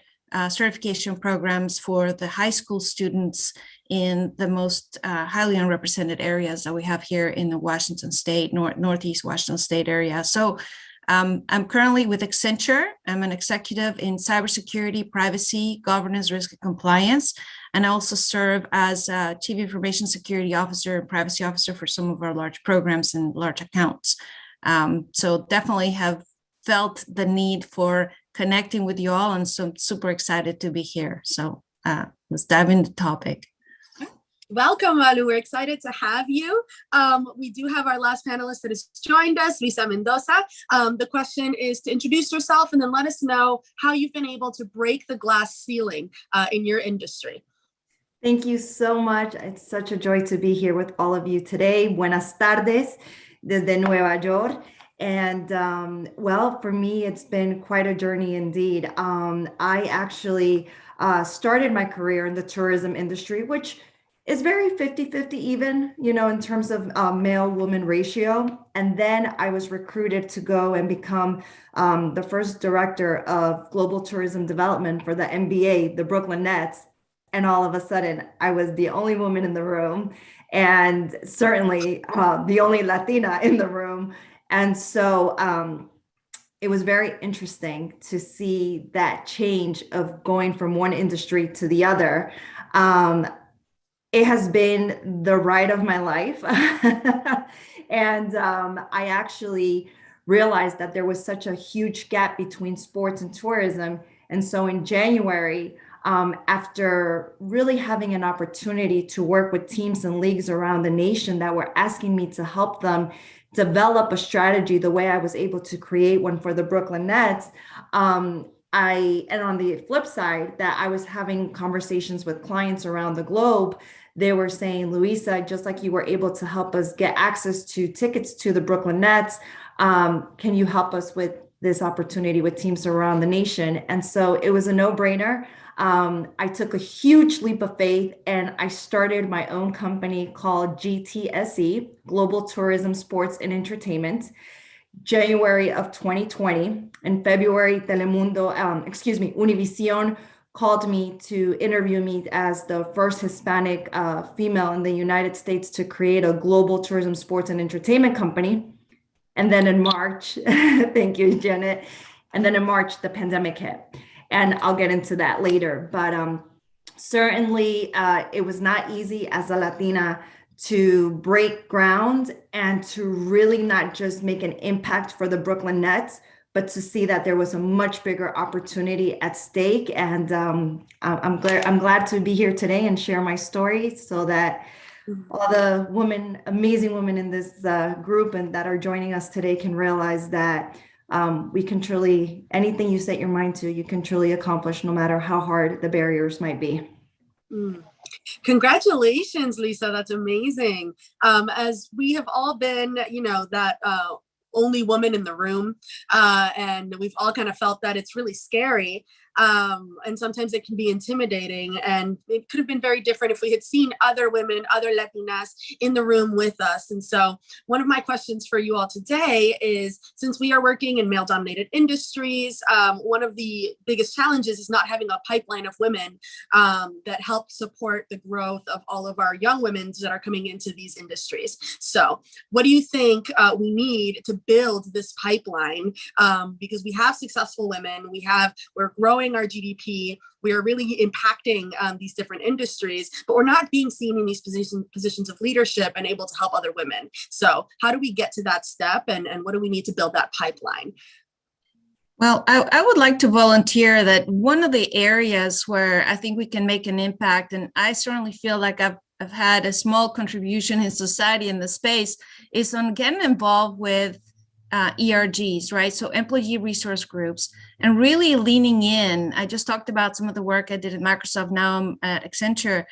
certification programs for the high school students in the most highly unrepresented areas that we have here in the Washington State, Northeast Washington State area. So I'm currently with Accenture. I'm an executive in cybersecurity, privacy, governance, risk, and compliance. And I also serve as Chief Information Security Officer and Privacy Officer for some of our large programs and large accounts. So definitely have felt the need for connecting with you all, and so I'm super excited to be here. So let's dive into the topic. Welcome, Malu. We're excited to have you. We do have our last panelist that has joined us, Luisa Mendoza. The question is to introduce yourself and then let us know how you've been able to break the glass ceiling in your industry. Thank you so much. It's such a joy to be here with all of you today. Buenas tardes desde Nueva York. And well, for me, it's been quite a journey indeed. I actually started my career in the tourism industry, which is very 50-50 even, in terms of male-woman ratio. And then I was recruited to go and become the first director of global tourism development for the NBA, the Brooklyn Nets. And all of a sudden, I was the only woman in the room, and certainly the only Latina in the room. And so it was very interesting to see that change of going from one industry to the other. it has been the ride of my life. And I actually realized that there was such a huge gap between sports and tourism. And so in January, after really having an opportunity to work with teams and leagues around the nation that were asking me to help them develop a strategy the way I was able to create one for the Brooklyn Nets, and on the flip side, that I was having conversations with clients around the globe. They were saying, Luisa, just like you were able to help us get access to tickets to the Brooklyn Nets, can you help us with this opportunity with teams around the nation? And so it was a no-brainer. I took a huge leap of faith and I started my own company called GTSE, Global Tourism, Sports and Entertainment, January of 2020. In February, Univision called me to interview me as the first Hispanic female in the United States to create a global tourism, sports, and entertainment company. And then in March, thank you, Janet. And then in March, the pandemic hit. And I'll get into that later. But certainly, it was not easy as a Latina to break ground and to really not just make an impact for the Brooklyn Nets, but to see that there was a much bigger opportunity at stake. And I'm glad to be here today and share my story so that all the women, amazing women in this group and that are joining us today can realize that we can truly, anything you set your mind to, you can truly accomplish no matter how hard the barriers might be. Congratulations, Lisa. That's amazing. As we have all been, that only woman in the room, and we've all kind of felt that it's really scary. And sometimes it can be intimidating, and it could have been very different if we had seen other women, other Latinas in the room with us. And so one of my questions for you all today is, since we are working in male-dominated industries, one of the biggest challenges is not having a pipeline of women that help support the growth of all of our young women that are coming into these industries. So what do you think we need to build this pipeline? Because we have successful women, we're growing our GDP, we are really impacting these different industries, but we're not being seen in these positions of leadership and able to help other women. So how do we get to that step, and what do we need to build that pipeline? Well, I would like to volunteer that one of the areas where I think we can make an impact, and I certainly feel like I've had a small contribution in society in the space, is on getting involved with ERGs, right? So employee resource groups, and really leaning in. I just talked about some of the work I did at Microsoft, now I'm at Accenture,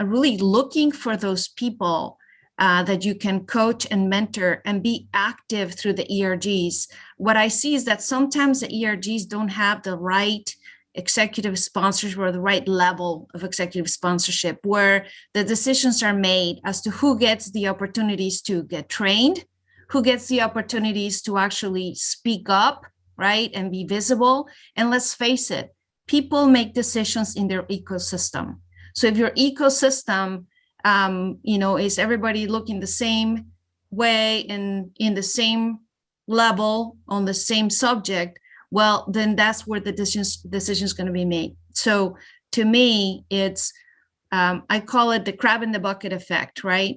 really looking for those people that you can coach and mentor and be active through the ERGs. What I see is that sometimes the ERGs don't have the right executive sponsorship or the right level of executive sponsorship, where the decisions are made as to who gets the opportunities to get trained, who gets the opportunities to actually speak up, right, and be visible. And let's face it, people make decisions in their ecosystem. So if your ecosystem, is everybody looking the same way and in the same level on the same subject, well, then that's where the decision's going to be made. So to me, it's, I call it the crab in the bucket effect, right?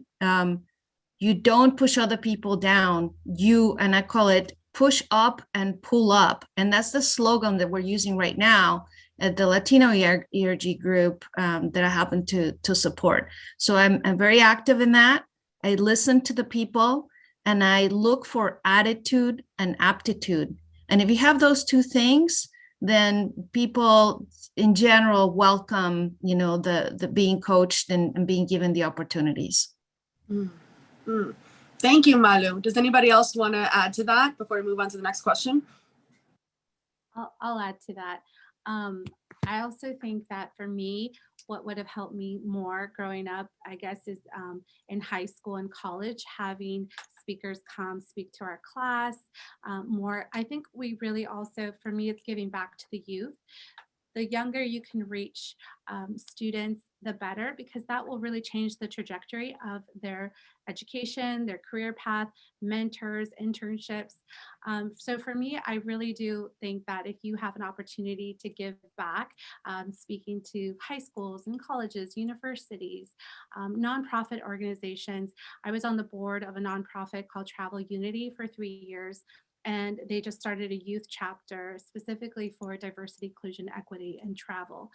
You don't push other people down, and I call it push up and pull up. And that's the slogan that we're using right now at the Latino ERG group that I happen to support. So I'm very active in that. I listen to the people and I look for attitude and aptitude. And if you have those two things, then people in general welcome, the being coached and being given the opportunities. Thank you, Malu. Does anybody else want to add to that before we move on to the next question? I'll add to that. I also think that for me, what would have helped me more growing up, I guess, is in high school and college, having speakers come speak to our class more. I think we really also, for me, it's giving back to the youth. The younger you can reach students the better, because that will really change the trajectory of their education, their career path, mentors, internships. So for me, I really do think that if you have an opportunity to give back, speaking to high schools and colleges, universities, nonprofit organizations. I was on the board of a nonprofit called Travel Unity for 3 years. And they just started a youth chapter specifically for diversity, inclusion, equity, and travel.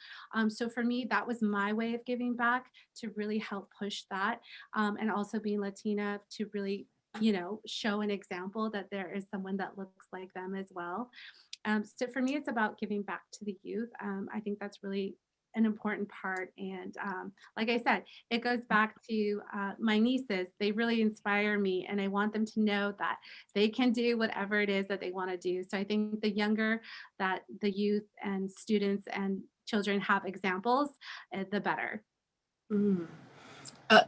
So for me, that was my way of giving back, to really help push that. And also being Latina, to really, show an example that there is someone that looks like them as well. So for me, it's about giving back to the youth. I think that's really an important part. And like I said, it goes back to my nieces. They really inspire me, and I want them to know that they can do whatever it is that they want to do. So I think the younger that the youth and students and children have examples, the better.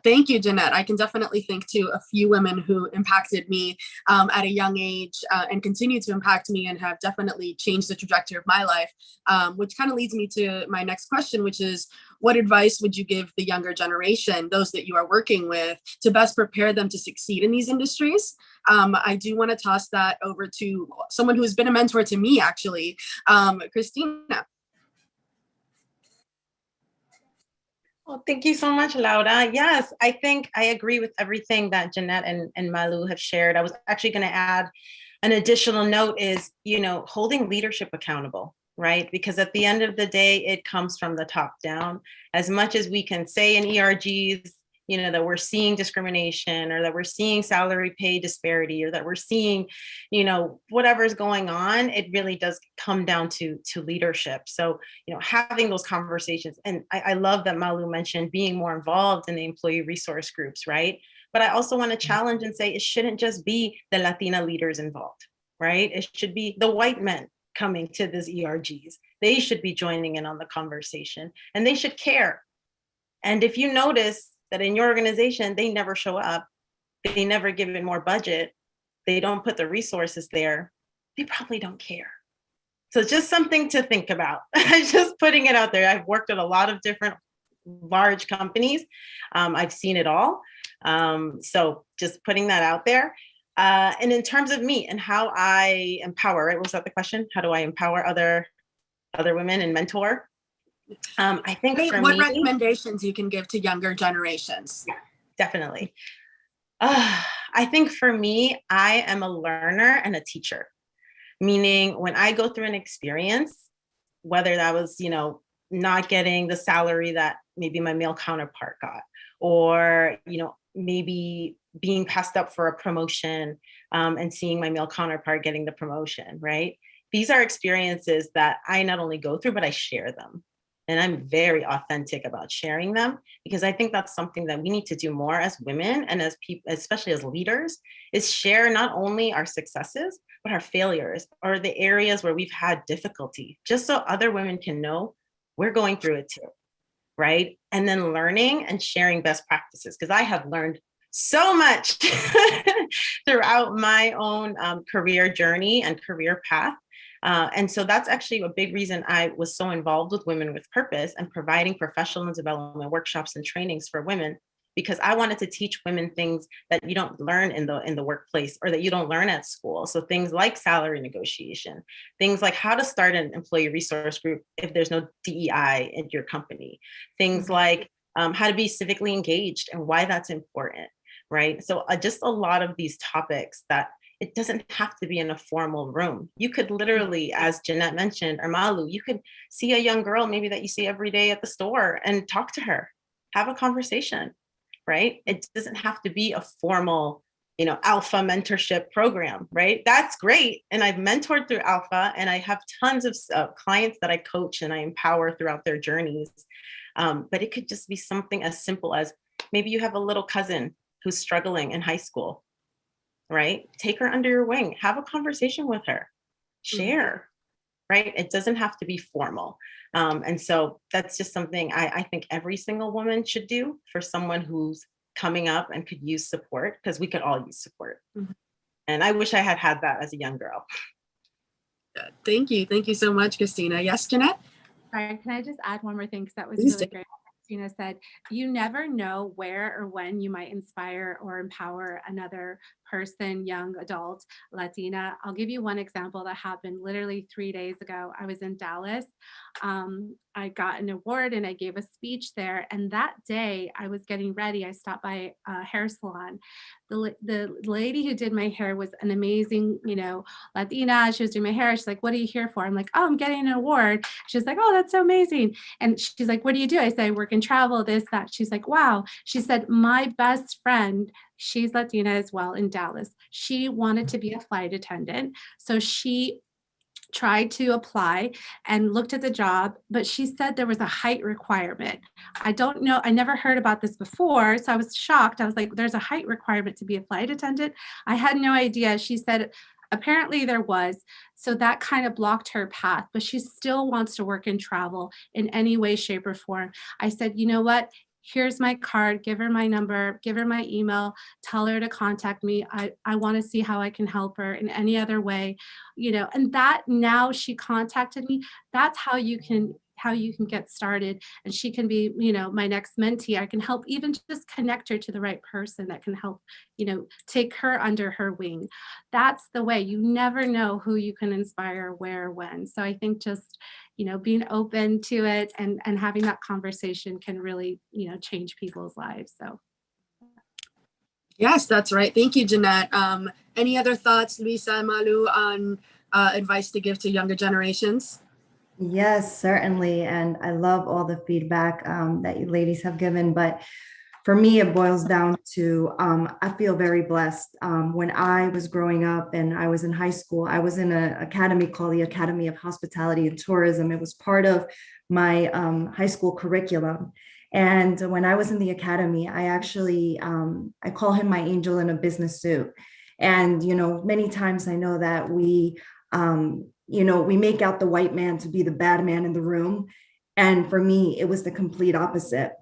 Thank you, Jeanette. I can definitely think to a few women who impacted me at a young age and continue to impact me and have definitely changed the trajectory of my life, which kind of leads me to my next question, which is, what advice would you give the younger generation, those that you are working with, to best prepare them to succeed in these industries? I do want to toss that over to someone who's been a mentor to me, actually, Christina. Well, thank you so much, Laura. Yes, I think I agree with everything that Jeanette and Malu have shared. I was actually going to add an additional note is, holding leadership accountable, right? Because at the end of the day, it comes from the top down. As much as we can say in ERGs, that we're seeing discrimination, or that we're seeing salary pay disparity, or that we're seeing, whatever's going on, it really does come down to leadership. So, having those conversations. And I love that Malu mentioned being more involved in the employee resource groups, right? But I also want to challenge and say it shouldn't just be the Latina leaders involved, right? It should be the white men coming to these ERGs. They should be joining in on the conversation, and they should care. And if you notice that in your organization, they never show up, they never give it more budget, they don't put the resources there, they probably don't care. So just something to think about. Just putting it out there. I've worked at a lot of different large companies. I've seen it all. So just putting that out there. And in terms of me and how I empower, right? Was that the question? How do I empower other women and mentor? I think what recommendations you can give to younger generations? Yeah, definitely. I think for me, I am a learner and a teacher, meaning when I go through an experience, whether that was, not getting the salary that maybe my male counterpart got, or, maybe being passed up for a promotion and seeing my male counterpart getting the promotion, right? These are experiences that I not only go through, but I share them. And I'm very authentic about sharing them, because I think that's something that we need to do more as women and as people, especially as leaders, is share not only our successes, but our failures, or the areas where we've had difficulty, just so other women can know we're going through it too, right? And then learning and sharing best practices, because I have learned so much throughout my own career journey and career path. And so that's actually a big reason I was so involved with Women with Purpose and providing professional development workshops and trainings for women, because I wanted to teach women things that you don't learn in the workplace, or that you don't learn at school. So things like salary negotiation, things like how to start an employee resource group if there's no DEI in your company, things like how to be civically engaged and why that's important, right? So just a lot of these topics that it doesn't have to be in a formal room. You could literally, as Jeanette mentioned, or Malu, you could see a young girl maybe that you see every day at the store and talk to her, have a conversation, right? It doesn't have to be a formal, alpha mentorship program, right? That's great. And I've mentored through alpha, and I have tons of clients that I coach and I empower throughout their journeys. But it could just be something as simple as maybe you have a little cousin who's struggling in high school, right? Take her under your wing, have a conversation with her, share, right? It doesn't have to be formal. And so that's just something I think every single woman should do for someone who's coming up and could use support, because we could all use support. And I wish I had had that as a young girl. Thank you. Thank you so much, Christina. Yes, Jeanette? Sorry, can I just add one more thing? Because that was really great. Christina said, you never know where or when you might inspire or empower another person, young adult, Latina. I'll give you one example that happened literally 3 days ago. I was in Dallas. I got an award and I gave a speech there. And that day I was getting ready. I stopped by a hair salon. The lady who did my hair was an amazing, Latina. She was doing my hair. She's like, what are you here for? I'm like, oh, I'm getting an award. She's like, oh, that's so amazing. And she's like, what do you do? I said, I work in travel, this, that. She's like, wow. She said, my best friend, she's Latina as well in Dallas. She wanted to be a flight attendant. So she tried to apply and looked at the job, but she said there was a height requirement. I don't know. I never heard about this before. So I was shocked. I was like, there's a height requirement to be a flight attendant. I had no idea. She said, apparently there was. So that kind of blocked her path, but she still wants to work in travel in any way, shape, or form. I said, you know what? Here's my card, give her my number, give her my email, tell her to contact me. I want to see how I can help her in any other way, and that now she contacted me. That's how you can get started. And she can be, my next mentee. I can help even just connect her to the right person that can help, take her under her wing. That's the way. You never know who you can inspire, where, when. So I think just, being open to it and having that conversation can really, change people's lives. So. Yes, that's right. Thank you, Jeanette. Any other thoughts, Luisa and Malu, on advice to give to younger generations? Yes, certainly. And I love all the feedback that you ladies have given. But for me, it boils down to I feel very blessed. When I was growing up and I was in high school, I was in an academy called the Academy of Hospitality and Tourism. It was part of my high school curriculum. And when I was in the academy, I actually, I call him my angel in a business suit. And, many times I know that we make out the white man to be the bad man in the room. And for me, it was the complete opposite.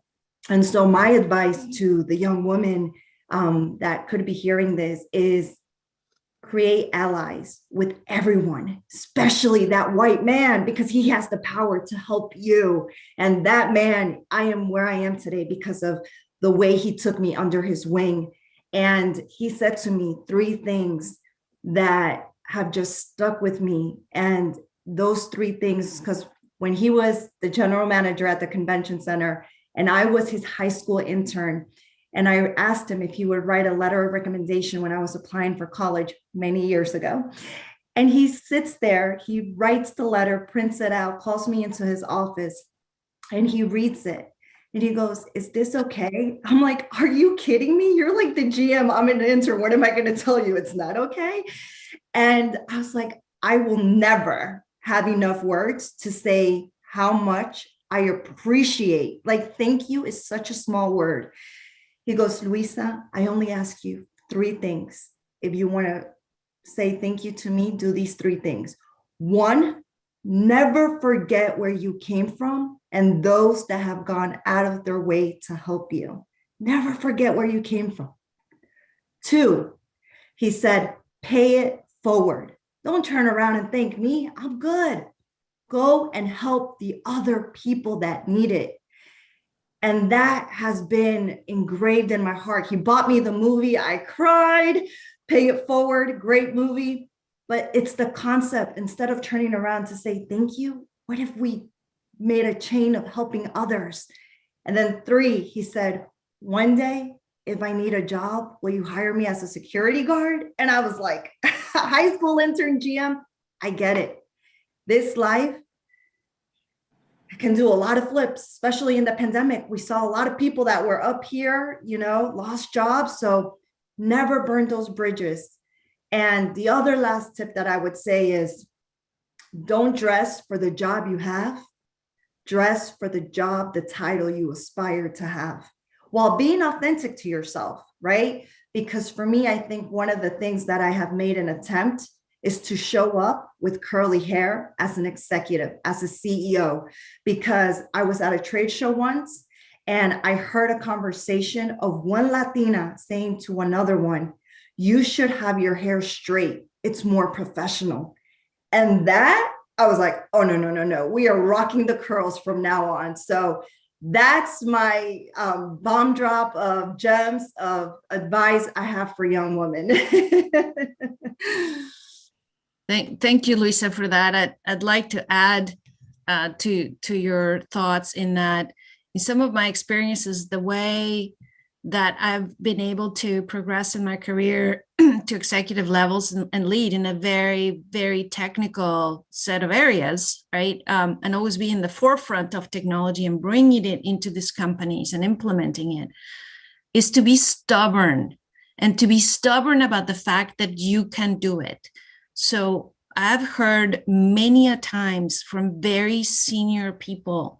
And so my advice to the young woman that could be hearing this is create allies with everyone, especially that white man, because he has the power to help you. And that man, I am where I am today because of the way he took me under his wing. And he said to me 3 things that have just stuck with me. And those 3 things, because when he was the general manager at the convention center and I was his high school intern, and I asked him if he would write a letter of recommendation when I was applying for college many years ago. And he sits there, he writes the letter, prints it out, calls me into his office, and he reads it. And he goes, is this okay? I'm like, are you kidding me? You're like the GM, I'm an intern. What am I going to tell you? It's not okay. And I was like, I will never have enough words to say how much I appreciate. Like, thank you is such a small word. He goes, Luisa, I only ask you 3 things. If you want to say thank you to me, do these 3 things. 1, never forget where you came from and those that have gone out of their way to help you. Never forget where you came from. 2, he said, pay it forward. Don't turn around and thank me. I'm good. Go and help the other people that need it. And that has been engraved in my heart. He bought me the movie. I cried. Pay it forward. Great movie. But it's the concept. Instead of turning around to say thank you, what if we made a chain of helping others? And then 3, he said, one day, if I need a job, will you hire me as a security guard? And I was like, high school intern GM, I get it. This life, I can do a lot of flips, especially in the pandemic. We saw a lot of people that were up here, lost jobs. So never burn those bridges. And the other last tip that I would say is don't dress for the job you have. Dress for the job, the title you aspire to have, while being authentic to yourself, right? Because for me, I think one of the things that I have made an attempt is to show up with curly hair as an executive, as a CEO, because I was at a trade show once and I heard a conversation of one Latina saying to another one, you should have your hair straight. It's more professional. And that, I was like, oh, no. We are rocking the curls from now on. So That's my bomb drop of gems of advice I have for young women. Thank you, Luisa, for that. I'd like to add to your thoughts in that in some of my experiences, the way that I've been able to progress in my career to executive levels and lead in a very, very technical set of areas, right? And always be in the forefront of technology and bringing it into these companies and implementing it, is to be stubborn, and to be stubborn about the fact that you can do it. So I've heard many a times from very senior people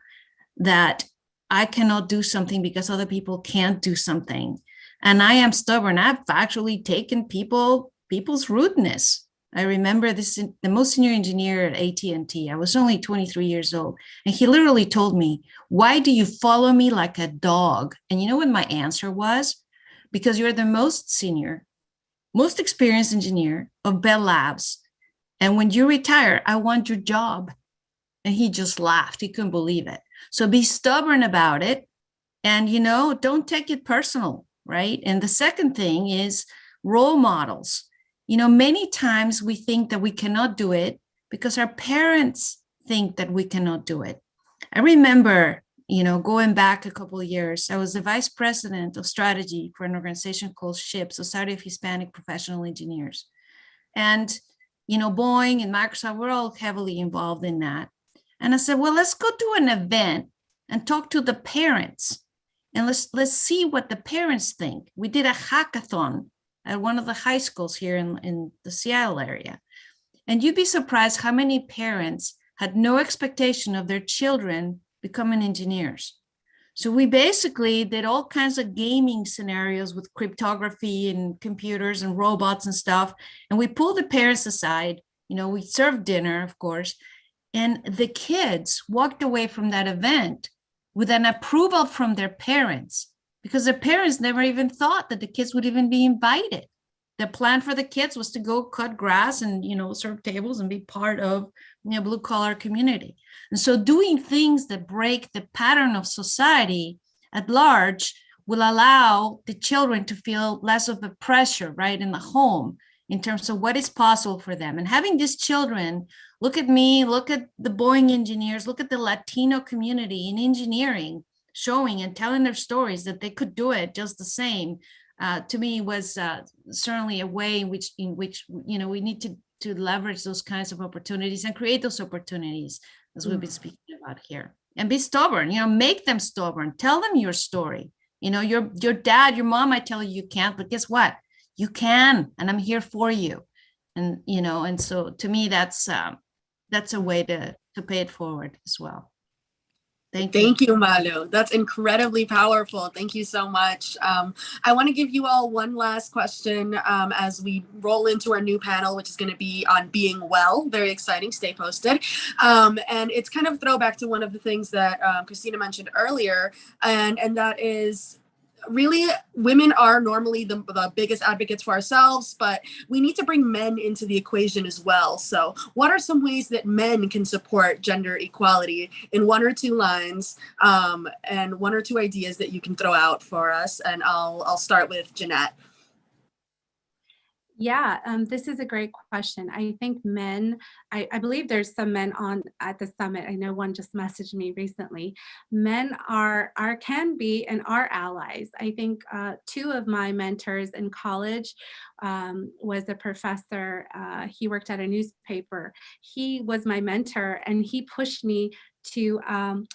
that I cannot do something because other people can't do something. And I am stubborn. I've actually taken people's rudeness. I remember this, the most senior engineer at AT&T. I was only 23 years old. And he literally told me, "Why do you follow me like a dog?" And you know what my answer was? Because you're the most senior, most experienced engineer of Bell Labs. And when you retire, I want your job. And he just laughed. He couldn't believe it. So be stubborn about it. And, don't take it personal, right? And the second thing is role models. Many times we think that we cannot do it because our parents think that we cannot do it. I remember, going back a couple of years, I was the vice president of strategy for an organization called SHIP, Society of Hispanic Professional Engineers. And, Boeing and Microsoft, we're all heavily involved in that. And I said, well, let's go to an event and talk to the parents. And let's see what the parents think. We did a hackathon at one of the high schools here in the Seattle area. And you'd be surprised how many parents had no expectation of their children becoming engineers. So we basically did all kinds of gaming scenarios with cryptography and computers and robots and stuff. And we pulled the parents aside. We served dinner, of course. And the kids walked away from that event with an approval from their parents, because their parents never even thought that the kids would even be invited. The plan for the kids was to go cut grass and, serve tables and be part of, blue collar community. And so doing things that break the pattern of society at large will allow the children to feel less of a pressure, right, in the home in terms of what is possible for them. And having these children look at me, look at the Boeing engineers, look at the Latino community in engineering, showing and telling their stories that they could do it just the same, to me was certainly a way in which we need to leverage those kinds of opportunities and create those opportunities, as we've been speaking about here. And be stubborn, make them stubborn. Tell them your story. Your dad, your mom might tell you can't, but guess what? You can, and I'm here for you. And, and so to me, that's a way to pay it forward as well. Thank you, Malu. That's incredibly powerful. Thank you so much. I want to give you all one last question as we roll into our new panel, which is going to be on being well. Very exciting. Stay posted. And it's kind of throwback to one of the things that Christina mentioned earlier, and that is really women are normally the biggest advocates for ourselves, but we need to bring men into the equation as well. So what are some ways that men can support gender equality in one or two lines, and one or two ideas that you can throw out for us? And I'll start with Jeanette. Yeah, this is a great question. I think men, I believe there's some men on at the summit. I know one just messaged me recently. Men can be and are allies. I think two of my mentors in college was a professor. He worked at a newspaper. He was my mentor, and he pushed me to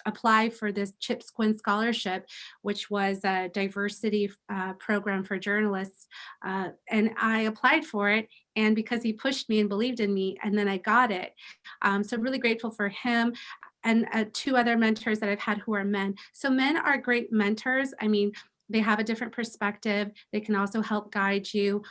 apply for this Chip Squin Scholarship, which was a diversity program for journalists. And I applied for it, and because he pushed me and believed in me, and then I got it. So I'm really grateful for him. And two other mentors that I've had who are men. So men are great mentors. I mean, they have a different perspective. They can also help guide you.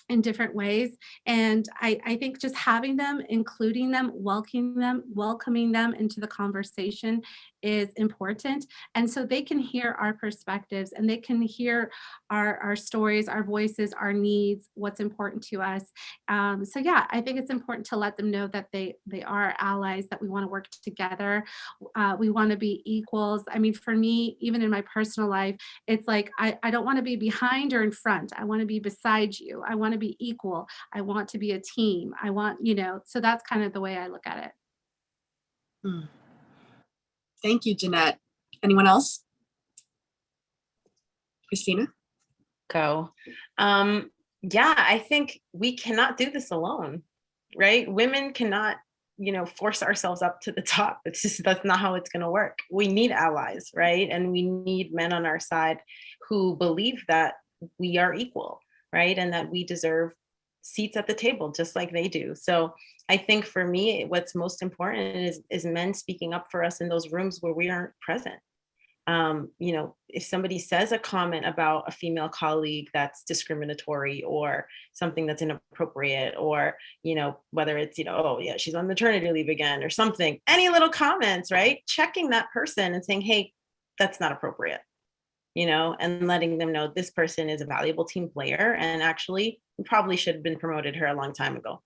in different ways. And I think just having them, including them, welcoming them into the conversation is important. And so they can hear our perspectives and they can hear our stories, our voices, our needs, what's important to us. So yeah, I think it's important to let them know that they are allies, that we want to work together. We want to be equals. I mean, for me, even in my personal life, it's like, I don't want to be behind or in front. I want to be beside you. I want to be equal. I want to be a team. I want, so that's kind of the way I look at it. Thank you, Jeanette. Anyone else? Christina? Go. Yeah, I think we cannot do this alone, right? Women cannot, force ourselves up to the top. That's not how it's going to work. We need allies, right? And we need men on our side who believe that we are equal, right? And that we deserve seats at the table just like they do. So I think for me, what's most important is men speaking up for us in those rooms where we aren't present. If somebody says a comment about a female colleague that's discriminatory or something that's inappropriate, or, whether it's, oh yeah, she's on maternity leave again or something, any little comments, right? Checking that person and saying, hey, that's not appropriate, and letting them know this person is a valuable team player. And actually, we probably should have been promoted her a long time ago.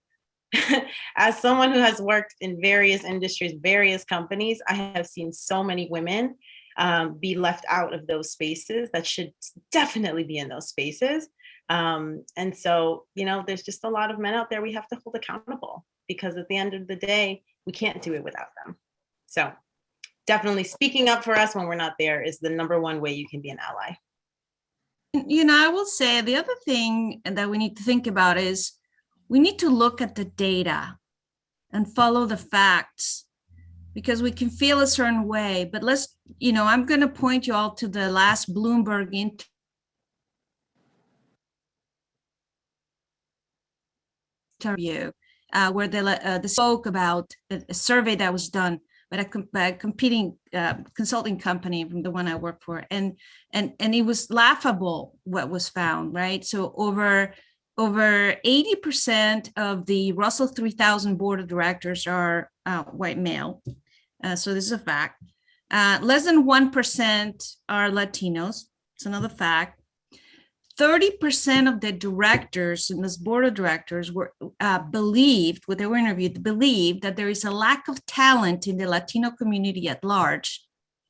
As someone who has worked in various industries, various companies, I have seen so many women be left out of those spaces that should definitely be in those spaces. And so, there's just a lot of men out there we have to hold accountable, because at the end of the day, we can't do it without them. So definitely speaking up for us when we're not there is the number one way you can be an ally. I will say the other thing that we need to think about is we need to look at the data and follow the facts, because we can feel a certain way. But I'm going to point you all to the last Bloomberg interview where they spoke about a survey that was done by a competing consulting company from the one I work for. And it was laughable what was found, right? So over 80% of the Russell 3000 board of directors are white male. So this is a fact. Less than 1% are Latinos. It's another fact. 30% of the directors in this board of directors were believed that there is a lack of talent in the Latino community at large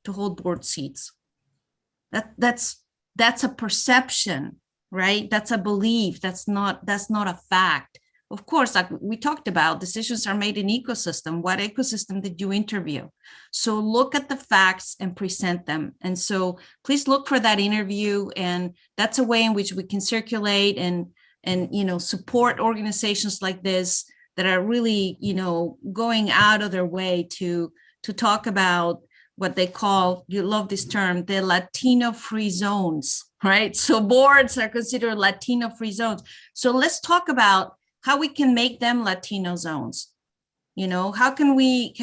to hold board seats. That's a perception, right? That's a belief. That's not a fact. Of course, like we talked about, decisions are made in ecosystem. What ecosystem did you interview? So look at the facts and present them. And so please look for that interview. And that's a way in which we can circulate and support organizations like this that are really, going out of their way to talk about what they call, you love this term, the Latino free zones, right? So boards are considered Latino free zones. So let's talk about how we can make them Latino zones. How can we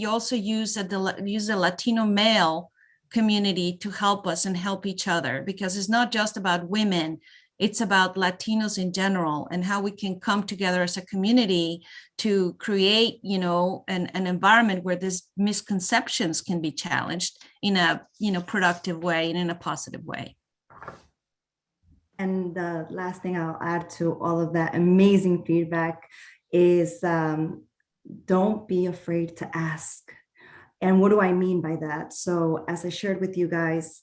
also use the Latino male community to help us and help each other? Because it's not just about women, it's about Latinos in general, and how we can come together as a community to create, an environment where these misconceptions can be challenged in a, productive way and in a positive way. And the last thing I'll add to all of that amazing feedback is don't be afraid to ask. And what do I mean by that? So as I shared with you guys,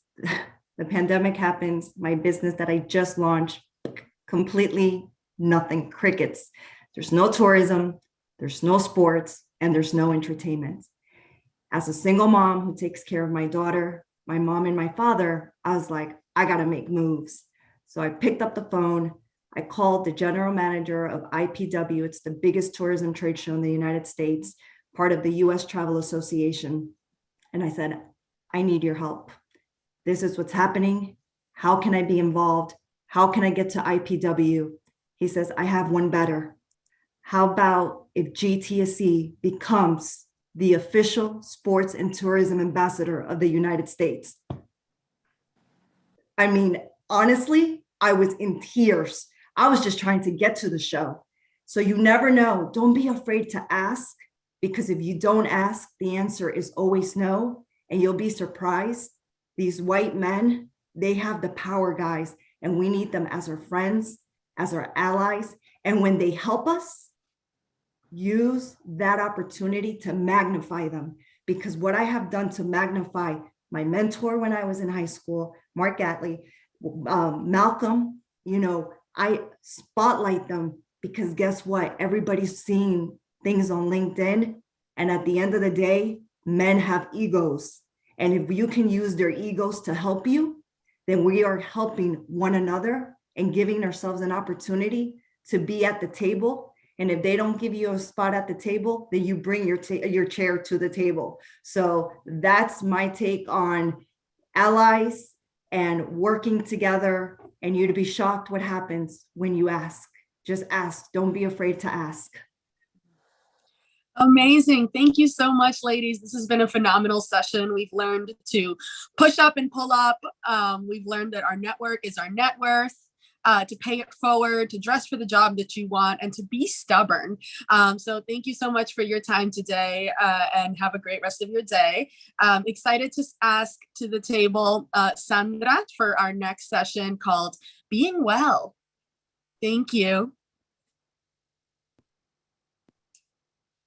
the pandemic happens, my business that I just launched, completely nothing, crickets. There's no tourism, there's no sports, and there's no entertainment. As a single mom who takes care of my daughter, my mom and my father, I was like, I gotta make moves. So I picked up the phone, I called the general manager of IPW. It's the biggest tourism trade show in the United States, part of the US Travel Association. And I said, I need your help. This is what's happening. How can I be involved? How can I get to IPW? He says, I have one better. How about if GTSC becomes the official sports and tourism ambassador of the United States? I mean, honestly, I was in tears. I was just trying to get to the show. So you never know. Don't be afraid to ask, because if you don't ask, the answer is always no. And you'll be surprised. These white men, they have the power, guys, and we need them as our friends, as our allies. And when they help us, use that opportunity to magnify them. Because what I have done to magnify my mentor when I was in high school, Mark Gatley, Malcolm, I spotlight them, because guess what? Everybody's seeing things on LinkedIn. And at the end of the day, men have egos. And if you can use their egos to help you, then we are helping one another and giving ourselves an opportunity to be at the table. And if they don't give you a spot at the table, then you bring your chair to the table. So that's my take on allies and working together. And you to be shocked what happens when you ask. Just ask. Don't be afraid to ask. Amazing. Thank you so much, ladies. This has been a phenomenal session. We've learned to push up and pull up. We've learned that our network is our net worth, to pay it forward, to dress for the job that you want, and to be stubborn. So thank you so much for your time today, and have a great rest of your day. Excited to ask to the table Sandra for our next session called Being Well. Thank you.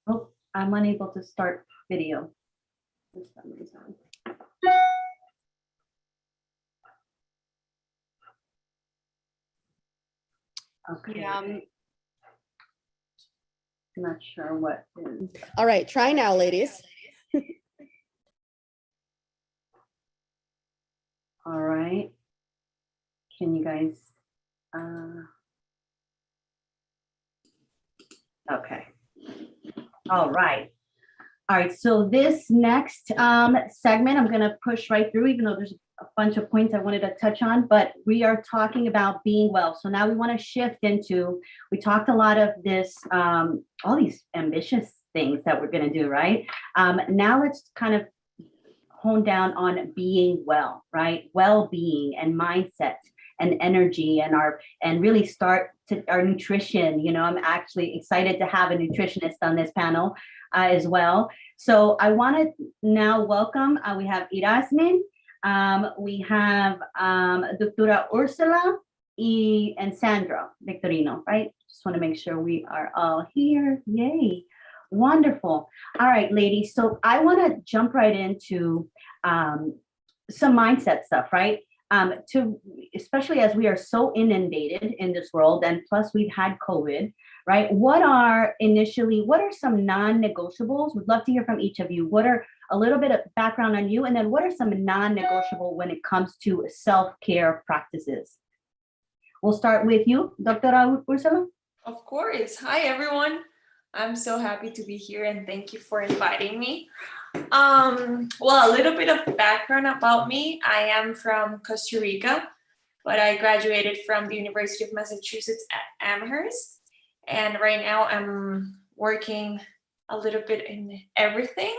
Oh, I'm unable to start video for some reason. Okay. Yeah. Not sure what is. All right, try now, ladies. All right. Can you guys? Okay. All right. All right. So this next segment, I'm going to push right through, even though there's a bunch of points I wanted to touch on, but we are talking about being well. So now we want to shift into, we talked a lot of this, all these ambitious things that we're going to do, right? Now let's kind of hone down on being well, right? Well-being and mindset and energy and really start to our nutrition. I'm actually excited to have a nutritionist on this panel as well. So I want to now welcome, we have Erasmin, we have Doctora Ursula and Sandra Victorino, right? Just want to make sure we are all here. Yay. Wonderful. All right, ladies. So I want to jump right into some mindset stuff, right? Especially as we are so inundated in this world, and plus we've had COVID, right? What are some non-negotiables? We'd love to hear from each of you. What are a little bit of background on you, and then what are some non-negotiable when it comes to self-care practices? We'll start with you, Dr. Ursula. Of course. Hi, everyone. I'm so happy to be here, and thank you for inviting me. Well, a little bit of background about me. I am from Costa Rica, but I graduated from the University of Massachusetts at Amherst. And right now I'm working a little bit in everything.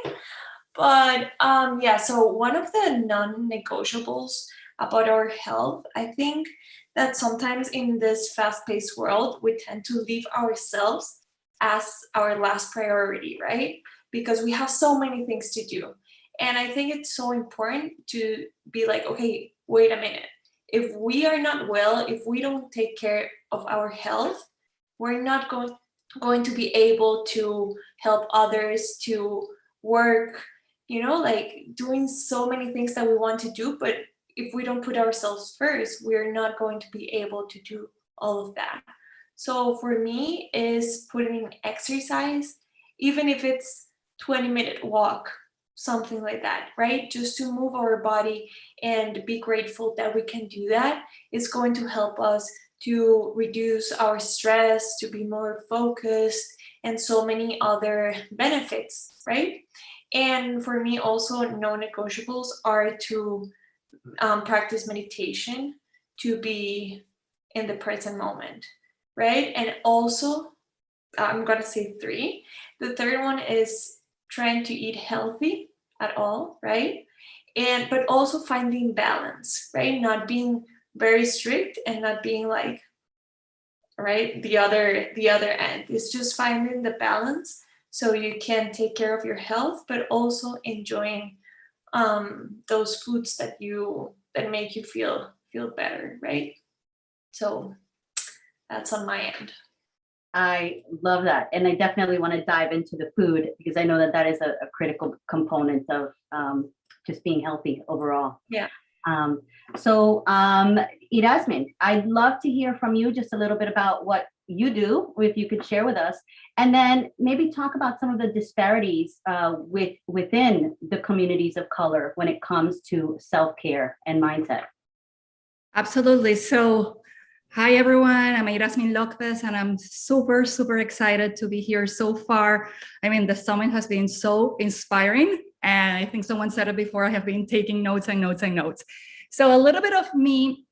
But yeah, so one of the non-negotiables about our health, I think that sometimes in this fast-paced world, we tend to leave ourselves as our last priority, right? Because we have so many things to do. And I think it's so important to be like, okay, wait a minute. If we are not well, if we don't take care of our health, we're not going to be able to help others, to work, like doing so many things that we want to do. But if we don't put ourselves first, we're not going to be able to do all of that. So for me is putting exercise, even if it's 20-minute walk, something like that, right? Just to move our body and be grateful that we can do that is going to help us to reduce our stress, to be more focused, and so many other benefits, right? And for me also, non-negotiables are to practice meditation, to be in the present moment, right? And also, I'm gonna say 3. The third one is trying to eat healthy at all, right? But also finding balance, right? Not being very strict and not being like right? The other end is just finding the balance so you can take care of your health, but also enjoying those foods that make you feel better, right? So that's on my end. I love that. And I definitely want to dive into the food because I know that is a critical component of just being healthy overall. Yeah. Erasmin, I'd love to hear from you just a little bit about what you do, if you could share with us, and then maybe talk about some of the disparities within the communities of color when it comes to self-care and mindset. Absolutely. So, hi everyone, I'm Erasmin Lopez, and I'm super, super excited to be here so far. I mean, the summit has been so inspiring, and I think someone said it before, I have been taking notes and notes and notes. So a little bit of me,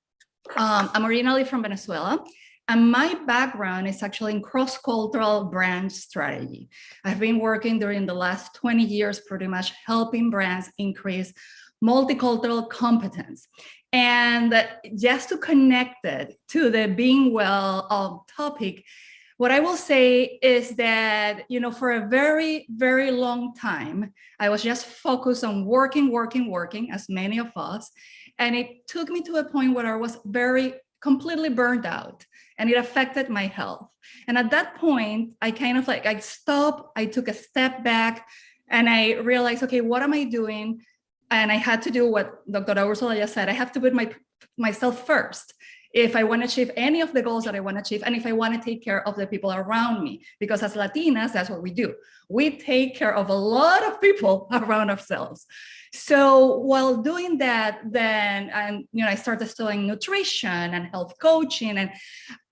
I'm originally from Venezuela, and my background is actually in cross-cultural brand strategy. I've been working during the last 20 years, pretty much helping brands increase multicultural competence. And just to connect it to the being well topic, what I will say is that, you know, for a very, very long time, I was just focused on working, as many of us. And it took me to a point where I was completely burned out, and it affected my health. And at that point, I kind of I stopped, I took a step back, and I realized, okay, what am I doing? And I had to do what Dr. Ursula just said. I have to put myself first if I want to achieve any of the goals that I want to achieve, and if I want to take care of the people around me. Because as Latinas, that's what we do. We take care of a lot of people around ourselves. So while doing that, then I started studying nutrition and health coaching, and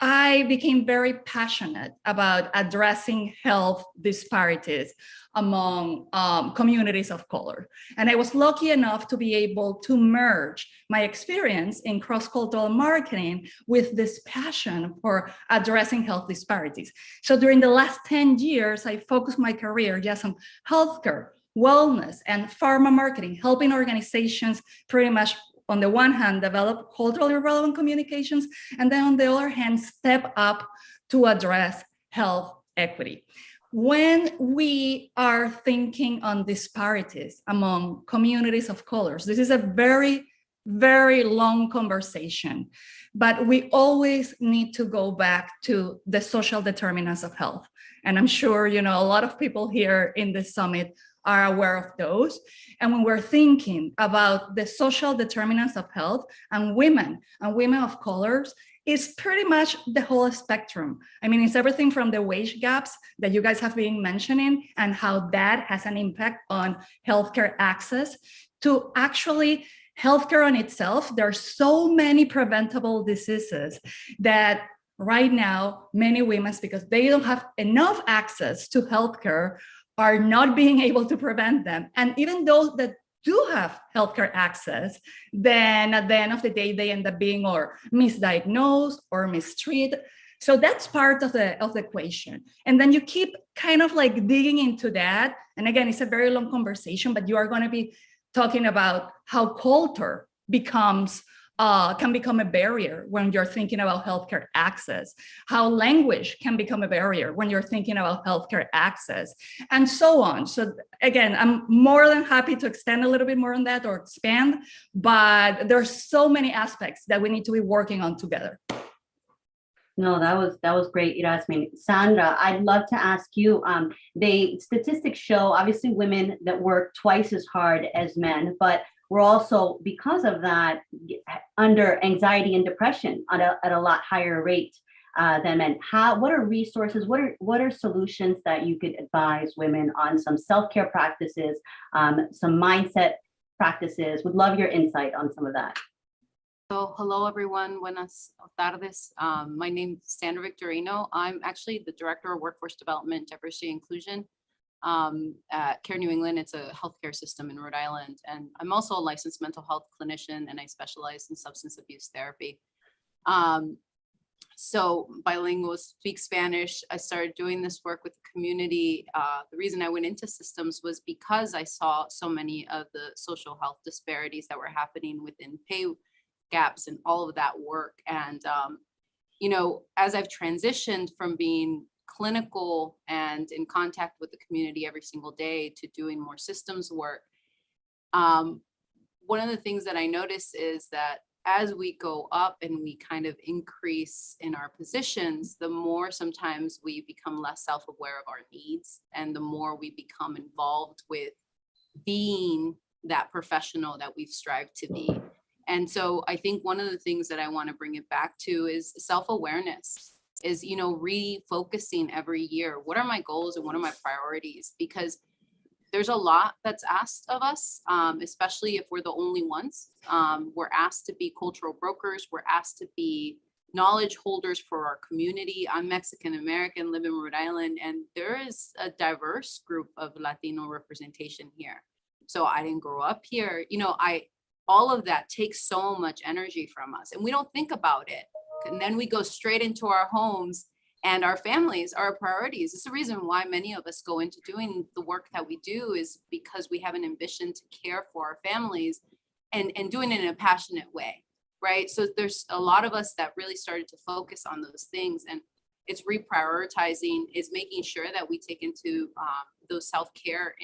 I became very passionate about addressing health disparities among communities of color. And I was lucky enough to be able to merge my experience in cross-cultural marketing with this passion for addressing health disparities. So during the last 10 years, I focused my career just on healthcare, wellness, and pharma marketing, helping organizations pretty much on the one hand, develop culturally relevant communications, and then on the other hand, step up to address health equity. When we are thinking on disparities among communities of colors, this is a very, very long conversation, but we always need to go back to the social determinants of health. And I'm sure, a lot of people here in this summit are aware of those. And when we're thinking about the social determinants of health and women of colors, it's pretty much the whole spectrum. I mean, it's everything from the wage gaps that you guys have been mentioning and how that has an impact on healthcare access to actually healthcare on itself. There are so many preventable diseases that right now, many women, because they don't have enough access to healthcare, are not being able to prevent them. And even those that do have healthcare access, then at the end of the day, they end up being or misdiagnosed or mistreated. So that's part of the equation. And then you keep kind of like digging into that. And again, it's a very long conversation, but you are going to be talking about how culture can become a barrier when you're thinking about healthcare access, how language can become a barrier when you're thinking about healthcare access, and so on. So again, I'm more than happy to extend a little bit more on that or expand, but there's so many aspects that we need to be working on together. No, that was great, Erasmin. Sandra, I'd love to ask you, the statistics show obviously women that work twice as hard as men, but we're also, because of that, under anxiety and depression at a lot higher rate than men. What are resources? What are solutions that you could advise women on? Some self-care practices, some mindset practices. Would love your insight on some of that. So hello everyone, buenas tardes. My name is Sandra Victorino. I'm actually the Director of Workforce Development, Diversity, and Inclusion at Care New England. It's a healthcare system in Rhode Island. And I'm also a licensed mental health clinician, and I specialize in substance abuse therapy. So bilingual, speak Spanish. I started doing this work with the community. The reason I went into systems was because I saw so many of the social health disparities that were happening within pay gaps and all of that work. And as I've transitioned from being clinical and in contact with the community every single day to doing more systems work, one of the things that I notice is that as we go up and we kind of increase in our positions, the more sometimes we become less self-aware of our needs, and the more we become involved with being that professional that we've strived to be. And so I think one of the things that I want to bring it back to is self-awareness, is, refocusing every year. What are my goals and what are my priorities? Because there's a lot that's asked of us, especially if we're the only ones. We're asked to be cultural brokers. We're asked to be knowledge holders for our community. I'm Mexican American, live in Rhode Island, and there is a diverse group of Latino representation here. So I didn't grow up here. All of that takes so much energy from us, and we don't think about it. And then we go straight into our homes, and our families are our priorities. It's the reason why many of us go into doing the work that we do, is because we have an ambition to care for our families and doing it in a passionate way, right? So there's a lot of us that really started to focus on those things, and it's reprioritizing, is making sure that we take into those self-care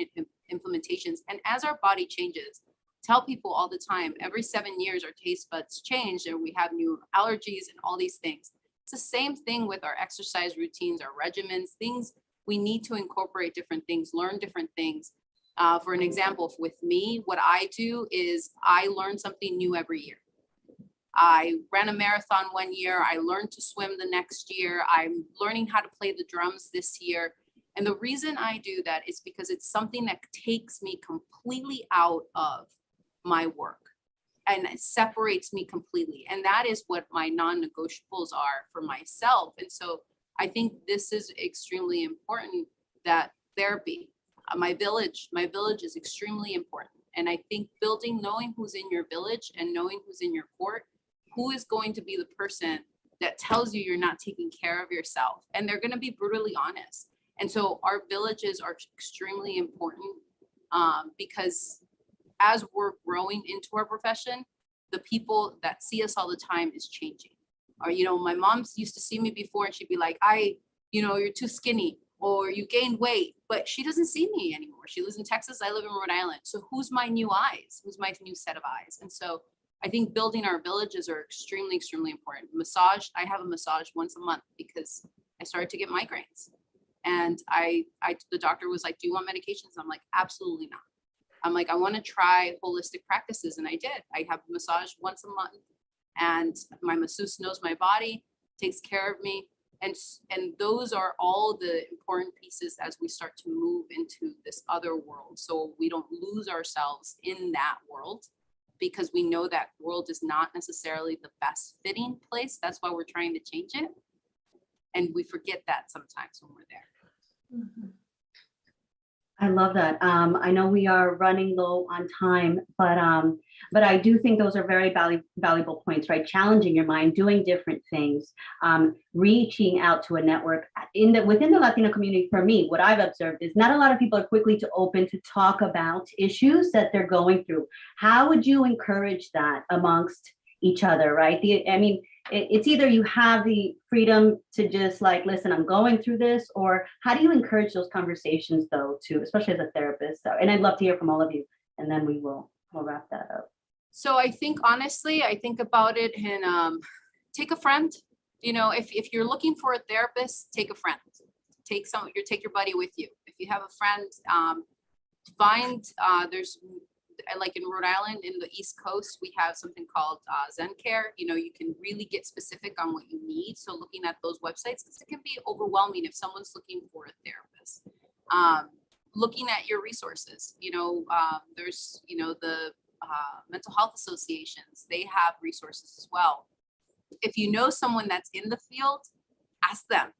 implementations. And as our body changes, tell people all the time, every 7 years our taste buds change and we have new allergies and all these things. It's the same thing with our exercise routines, our regimens, things we need to incorporate different things, learn different things. For an example, with me, what I do is I learn something new every year. I ran a marathon one year. I learned to swim the next year. I'm learning how to play the drums this year. And the reason I do that is because it's something that takes me completely out of my work and it separates me completely. And that is what my non-negotiables are for myself. And so I think this is extremely important, that therapy, my village is extremely important. And I think knowing who's in your village and knowing who's in your court, who is going to be the person that tells you you're not taking care of yourself. And they're going to be brutally honest. And so our villages are extremely important because as we're growing into our profession, the people that see us all the time is changing. Or, my mom used to see me before and she'd be like, you're too skinny or you gained weight, but she doesn't see me anymore. She lives in Texas, I live in Rhode Island. So who's my new eyes? Who's my new set of eyes? And so I think building our villages are extremely, extremely important. Massage, I have a massage once a month because I started to get migraines. And the doctor was like, do you want medications? I'm like, absolutely not. I'm like, I want to try holistic practices. And I did. I have a massage once a month and my masseuse knows my body, takes care of me. And those are all the important pieces as we start to move into this other world. So we don't lose ourselves in that world, because we know that world is not necessarily the best fitting place. That's why we're trying to change it. And we forget that sometimes when we're there. Mm-hmm. I love that. I know we are running low on time, but I do think those are very valuable points, right? Challenging your mind, doing different things, reaching out to a network within the Latino community. For me, what I've observed is not a lot of people are quickly open to talk about issues that they're going through. How would you encourage that amongst each other, right? It's either you have the freedom to just like, listen, I'm going through this, or how do you encourage those conversations though, too, especially as a therapist? So, and I'd love to hear from all of you, and then we'll wrap that up. So I think, honestly, I think about it and take a friend. If you're looking for a therapist, take a friend. Take your buddy with you. If you have a friend, there's like in Rhode Island, in the East Coast, we have something called Zen Care. You can really get specific on what you need. So looking at those websites, because it can be overwhelming if someone's looking for a therapist. Looking at your resources, there's, the mental health associations, they have resources as well. If you know someone that's in the field, ask them,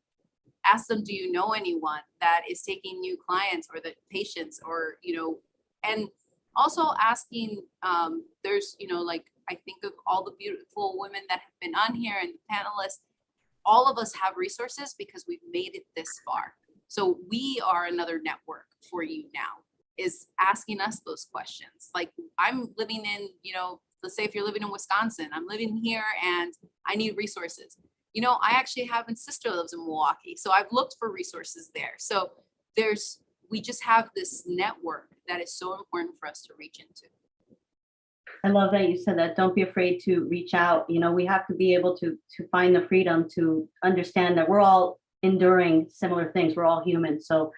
do you know anyone that is taking new clients or the patients, or, and also asking, there's, I think of all the beautiful women that have been on here and the panelists, all of us have resources because we've made it this far. So we are another network for you now, is asking us those questions. Like, I'm living in, let's say if you're living in Wisconsin, I'm living here and I need resources. I actually have a sister that lives in Milwaukee. So I've looked for resources there. So we just have this network that is so important for us to reach into. I love that you said that. Don't be afraid to reach out. We have to be able to find the freedom to understand that we're all enduring similar things. We're all human. So,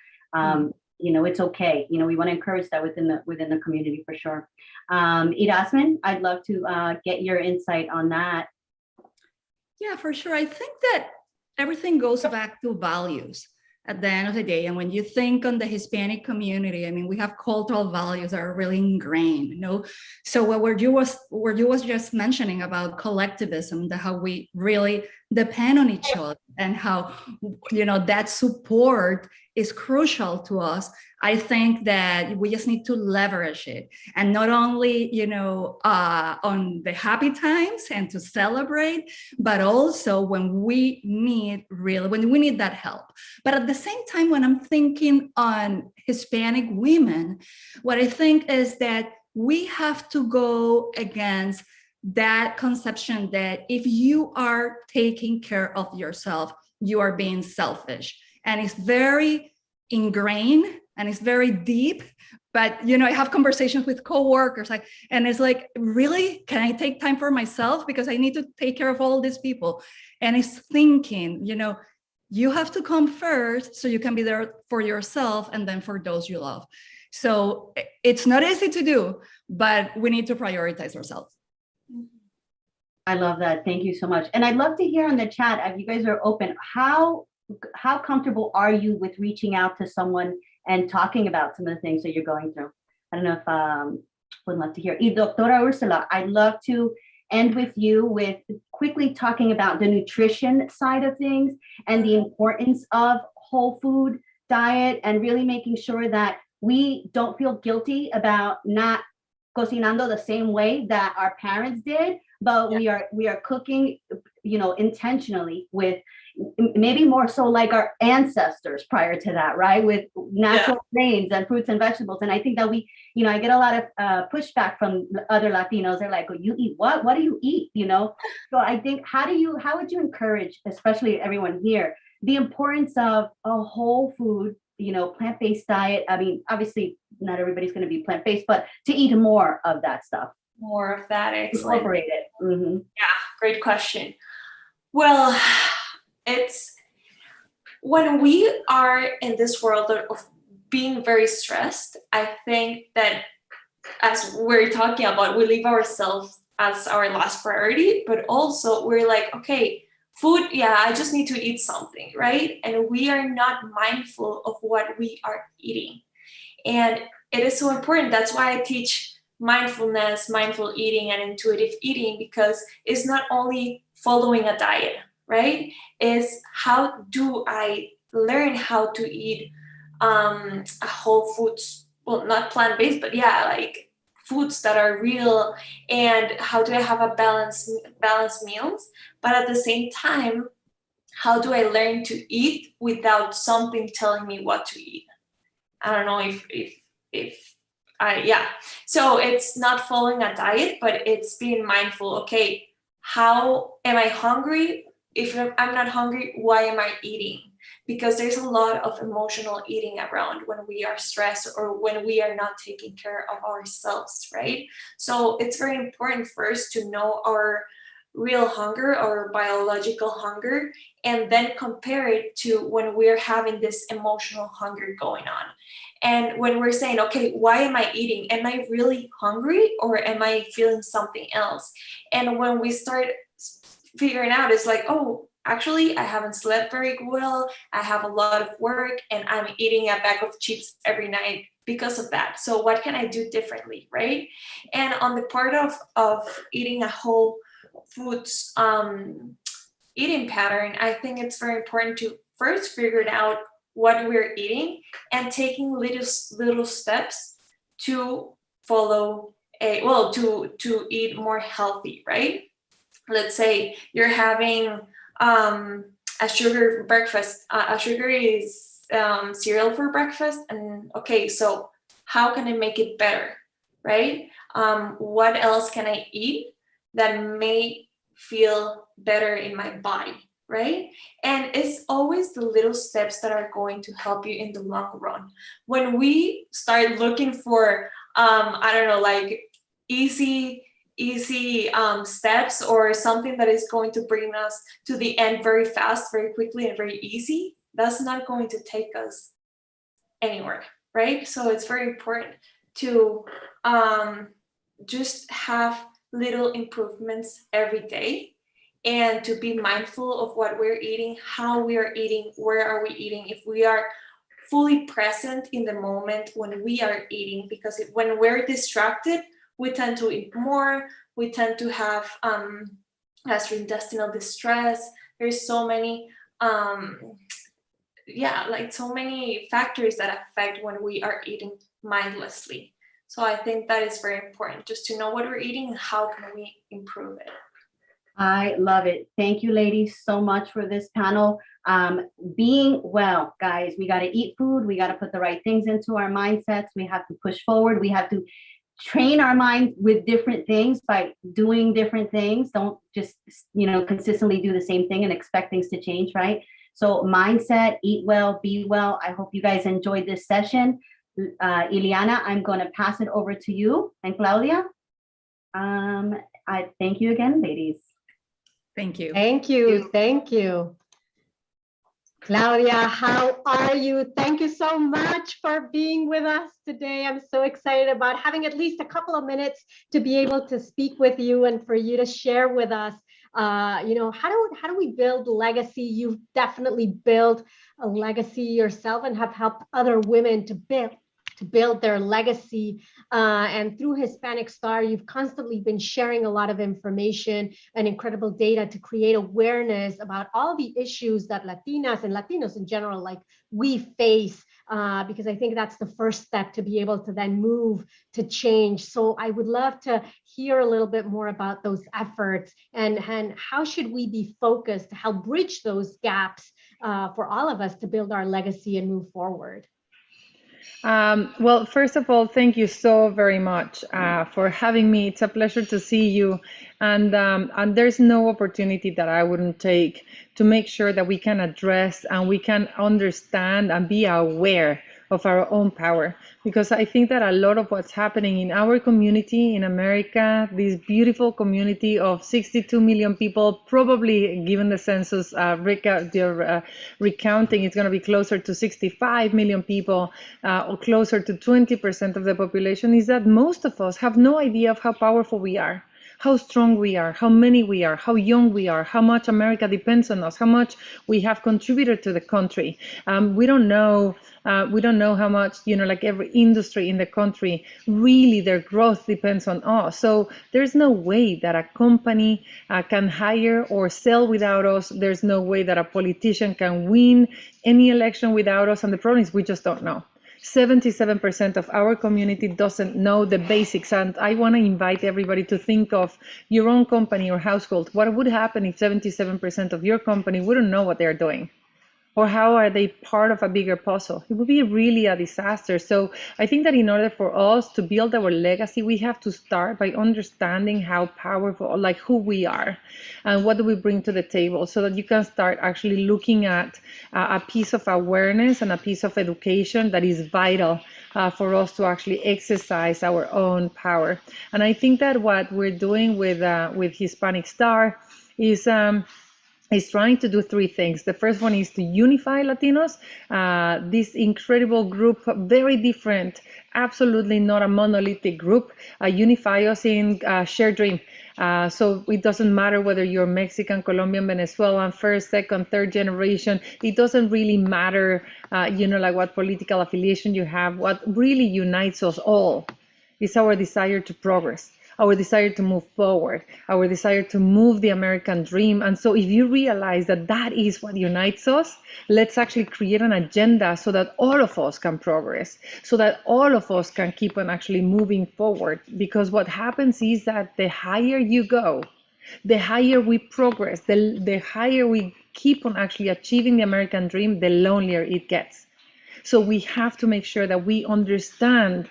it's okay. We want to encourage that within the community for sure. Erasmin, I'd love to get your insight on that. Yeah, for sure. I think that everything goes back to values at the end of the day. And when you think on the Hispanic community, I mean, we have cultural values that are really ingrained, So what you was just mentioning about collectivism, how we really depend on each other and how, that support is crucial to us. I think that we just need to leverage it, and not only, on the happy times and to celebrate, but also when we need that help. But at the same time, when I'm thinking on Hispanic women, what I think is that we have to go against that conception that if you are taking care of yourself, you are being selfish. And it's very ingrained and it's very deep. But, I have conversations with coworkers, and it's like, really, can I take time for myself? Because I need to take care of all these people. And it's thinking, you have to come first so you can be there for yourself and then for those you love. So it's not easy to do, but we need to prioritize ourselves. I love that. Thank you so much. And I'd love to hear in the chat, if you guys are open, how comfortable are you with reaching out to someone and talking about some of the things that you're going through? I don't know if would love to hear. Doctora Ursula, I'd love to end with you with quickly talking about the nutrition side of things and the importance of whole food diet, and really making sure that we don't feel guilty about not cocinando the same way that our parents did, but we are cooking, intentionally with maybe more so like our ancestors prior to that, right? With natural grains and fruits and vegetables. And I think that I get a lot of pushback from other Latinos. They're like, oh, you eat what? What do you eat? So I think, how would you encourage, especially everyone here, the importance of a whole food, plant-based diet? I mean, obviously not everybody's going to be plant-based, but to eat more of that stuff. More of that, excellent. Incorporate it. Mm-hmm. Yeah, great question. Well, it's when we are in this world of being very stressed, I think that, as we're talking about, we leave ourselves as our last priority, but also we're like, okay, food, I just need to eat something, right? And we are not mindful of what we are eating. And it is so important. That's why I teach mindfulness, mindful eating, and intuitive eating, because it's not only following a diet, right? Is how do I learn how to eat a whole foods, well, not plant-based, but like foods that are real, and how do I have a balanced meals? But at the same time, how do I learn to eat without something telling me what to eat? I don't know so it's not following a diet, but it's being mindful. Okay, how am I hungry? If I'm not hungry, why am I eating? Because there's a lot of emotional eating around when we are stressed or when we are not taking care of ourselves, right? So it's very important first to know our real hunger or biological hunger, and then compare it to when we're having this emotional hunger going on. And when we're saying, okay, why am I eating? Am I really hungry, or am I feeling something else? And when we start figuring out, it's like, oh, actually, I haven't slept very well. I have a lot of work, and I'm eating a bag of chips every night because of that. So what can I do differently, right? And on the part of eating a whole foods eating pattern, I think it's very important to first figure out what we're eating and taking little steps to follow to eat more healthy, right? Let's say you're having a sugar breakfast, a sugary cereal for breakfast, and okay, so how can I make it better, right? What else can I eat that may feel better in my body? right? And it's always the little steps that are going to help you in the long run. When we start looking for, I don't know, like easy steps or something that is going to bring us to the end very fast, very quickly, and very easy, that's not going to take us anywhere, right? So it's very important to just have little improvements every day, and to be mindful of what we're eating, how we are eating, where are we eating, if we are fully present in the moment when we are eating, because when we're distracted, we tend to eat more, we tend to have gastrointestinal distress. There's so many so many factors that affect when we are eating mindlessly. So I think that is very important, just to know what we're eating and how can we improve it. I love it. Thank you, ladies, so much for this panel. Being well, guys, we got to eat food. We got to put the right things into our mindsets. We have to push forward. We have to train our mind with different things by doing different things. Don't just, consistently do the same thing and expect things to change, right? So mindset, eat well, be well. I hope you guys enjoyed this session. Ileana, I'm going to pass it over to you, and Claudia. I thank you again, ladies. Thank you. Thank you. Thank you. Claudia, how are you? Thank you so much for being with us today. I'm so excited about having at least a couple of minutes to be able to speak with you and for you to share with us, how do we build legacy? You've definitely built a legacy yourself and have helped other women to build their legacy. And through Hispanic Star, you've constantly been sharing a lot of information and incredible data to create awareness about all the issues that Latinas and Latinos in general, like we face, because I think that's the first step to be able to then move to change. So I would love to hear a little bit more about those efforts and how should we be focused to help bridge those gaps for all of us to build our legacy and move forward. Well, first of all, thank you so very much for having me. It's a pleasure to see you. And there's no opportunity that I wouldn't take to make sure that we can address and we can understand and be aware of our own power. Because I think that a lot of what's happening in our community in America, this beautiful community of 62 million people, probably given the census recounting, it's going to be closer to 65 million people, or closer to 20% of the population, is that most of us have no idea of how powerful we are, how strong we are, how many we are, how young we are, how much America depends on us, how much we have contributed to the country. We don't know how much, like every industry in the country, really their growth depends on us. So there's no way that a company can hire or sell without us. There's no way that a politician can win any election without us. And the problem is we just don't know. 77% of our community doesn't know the basics. And I want to invite everybody to think of your own company or household. What would happen if 77% of your company wouldn't know what they're doing? Or how are they part of a bigger puzzle? It would be really a disaster. So I think that in order for us to build our legacy, we have to start by understanding how powerful, like who we are and what do we bring to the table, so that you can start actually looking at a piece of awareness and a piece of education that is vital for us to actually exercise our own power. And I think that what we're doing with Hispanic Star is trying to do three things. The first one is to unify Latinos, this incredible group, very different, absolutely not a monolithic group, unify us in shared dream. So it doesn't matter whether you're Mexican, Colombian, Venezuelan, first, second, third generation. It doesn't really matter, like what political affiliation you have. What really unites us all is our desire to progress, our desire to move forward, our desire to move the American dream. And so if you realize that that is what unites us, let's actually create an agenda so that all of us can progress, so that all of us can keep on actually moving forward. Because what happens is that the higher you go, the higher we progress, the higher we keep on actually achieving the American dream, the lonelier it gets. So we have to make sure that we understand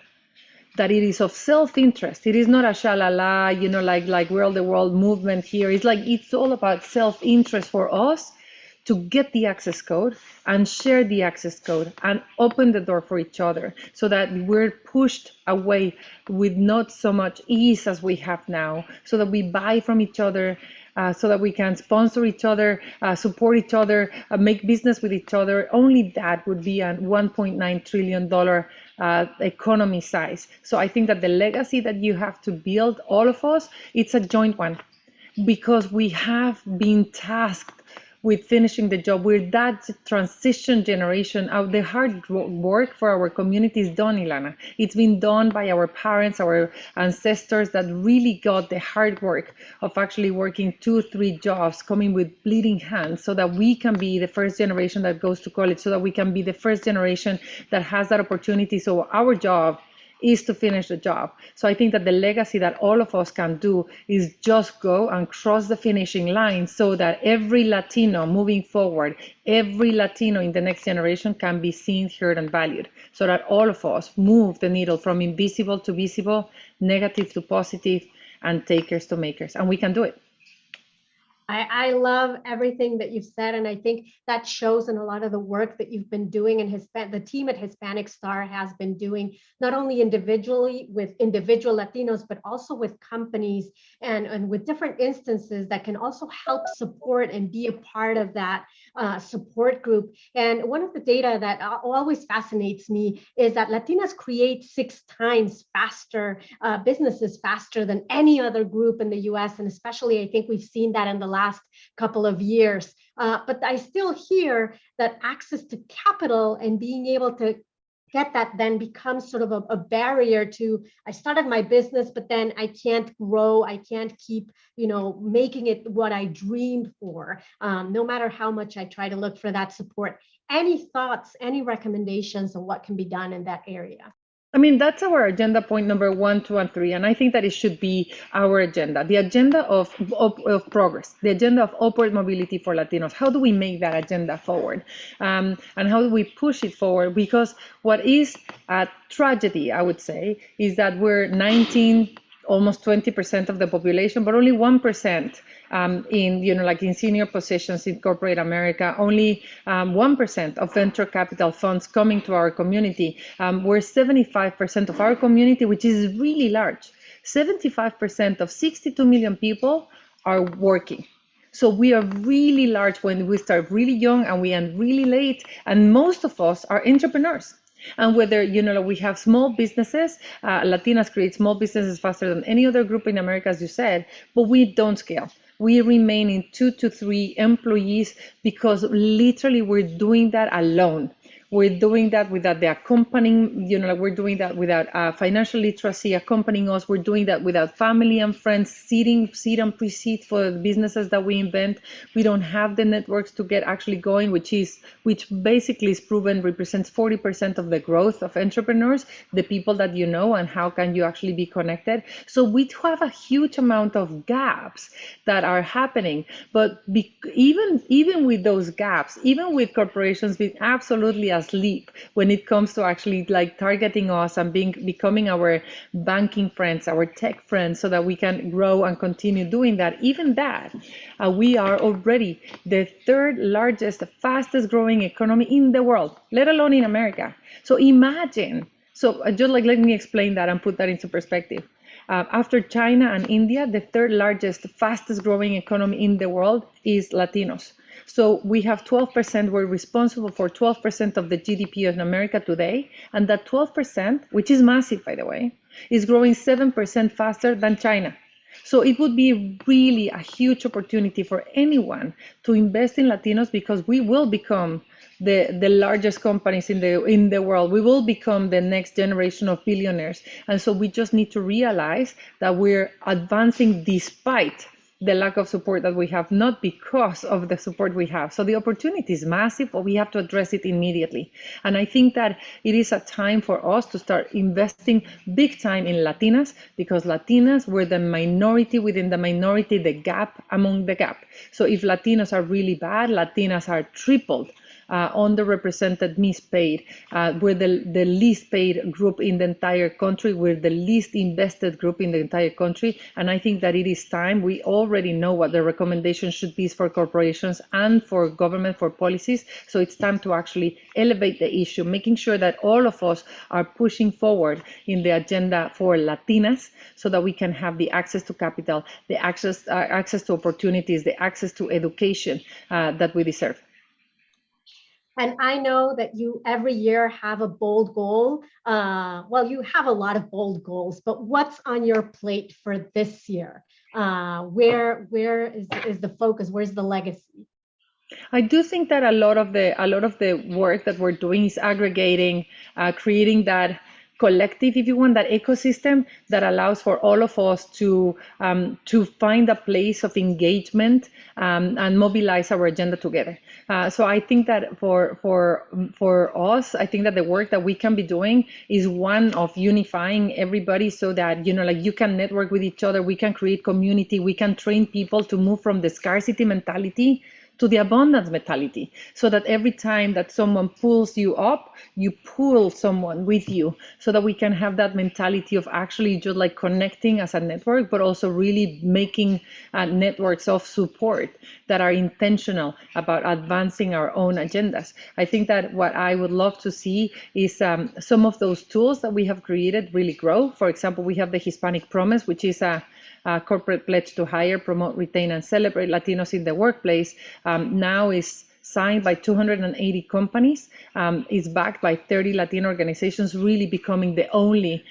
that it is of self-interest. It is not a shalala, like we're all the world movement here. It's all about self-interest for us to get the access code and share the access code and open the door for each other, so that we're pushed away with not so much ease as we have now, so that we buy from each other, so that we can sponsor each other, support each other, make business with each other. Only that would be a $1.9 trillion economy size. So I think that the legacy that you have to build, all of us, it's a joint one, because we have been tasked with finishing the job. We're that transition generation. The hard work for our community is done, Ilana. It's been done by our parents, our ancestors that really got the hard work of actually working 2-3 jobs, coming with bleeding hands, so that we can be the first generation that goes to college, so that we can be the first generation that has that opportunity. So our job is to finish the job. So I think that the legacy that all of us can do is just go and cross the finishing line, so that every Latino moving forward, every Latino in the next generation can be seen, heard, and valued, so that all of us move the needle from invisible to visible, negative to positive, and takers to makers. And we can do it. I love everything that you've said, and I think that shows in a lot of the work that you've been doing, and the team at Hispanic Star has been doing, not only individually with individual Latinos, but also with companies and with different instances that can also help support and be a part of that support group. And one of the data that always fascinates me is that Latinas create 6 times faster businesses faster than any other group in the US, and especially I think we've seen that in the last couple of years. But I still hear that access to capital and being able to get that then becomes sort of a barrier to, I started my business, but then I can't grow, I can't keep, making it what I dreamed for, no matter how much I try to look for that support. Any thoughts, any recommendations on what can be done in that area? I mean, that's our agenda point number 1, 2, and 3. And I think that it should be our agenda, the agenda of progress, the agenda of upward mobility for Latinos. How do we make that agenda forward? And how do we push it forward? Because what is a tragedy, I would say, is that we're 19, almost 20% of the population, but only 1% in senior positions in corporate America, only 1% of venture capital funds coming to our community. We're 75% of our community, which is really large. 75% of 62 million people are working. So we are really large when we start really young and we end really late. And most of us are entrepreneurs. And whether, we have small businesses, Latinas create small businesses faster than any other group in America, as you said, but we don't scale. We remain in 2 to 3 employees because literally we're doing that alone. We're doing that without the accompanying, we're doing that without financial literacy accompanying us. We're doing that without family and friends seed and pre-seed for the businesses that we invent. We don't have the networks to get actually going, which basically is proven represents 40% of the growth of entrepreneurs, the people that you know, and how can you actually be connected. So we have a huge amount of gaps that are happening. But even with those gaps, even with corporations being absolutely asleep when it comes to actually targeting us and becoming our banking friends, our tech friends, so that we can grow and continue doing that. Even that, we are already the 3rd largest, fastest growing economy in the world, let alone in America. So imagine, just let me explain that and put that into perspective. After China and India, the 3rd largest, fastest growing economy in the world is Latinos. So we have 12%, we're responsible for 12% of the GDP of America today. And that 12%, which is massive, by the way, is growing 7% faster than China. So it would be really a huge opportunity for anyone to invest in Latinos, because we will become the largest companies in the world. We will become the next generation of billionaires. And so we just need to realize that we're advancing despite the lack of support that we have, not because of the support we have. So the opportunity is massive, but we have to address it immediately. And I think that it is a time for us to start investing big time in Latinas, because Latinas were the minority within the minority, the gap among the gap. So if Latinos are really bad, Latinas are tripled underrepresented, mispaid. We're the least paid group in the entire country. We're the least invested group in the entire country. And I think that it is time. We already know what the recommendation should be for corporations and for government, for policies. So it's time to actually elevate the issue, making sure that all of us are pushing forward in the agenda for Latinas so that we can have the access to capital, the access to opportunities, the access to education that we deserve. And I know that you every year have a bold goal. Well, you have a lot of bold goals, but what's on your plate for this year? Where is the focus? Where's the legacy? I do think that a lot of the work that we're doing is aggregating, creating that collective, if you want, that ecosystem that allows for all of us to find a place of engagement and mobilize our agenda together. So I think that for us, I think that the work that we can be doing is one of unifying everybody so that, like you can network with each other, we can create community, we can train people to move from the scarcity mentality to the abundance mentality, so that every time that someone pulls you up, you pull someone with you, so that we can have that mentality of actually just like connecting as a network, but also really making networks of support that are intentional about advancing our own agendas. I think that what I would love to see is some of those tools that we have created really grow. For example, we have the Hispanic Promise, which is a corporate pledge to hire, promote, retain, and celebrate Latinos in the workplace. Now is signed by 280 companies, is backed by 30 Latino organizations, really becoming the only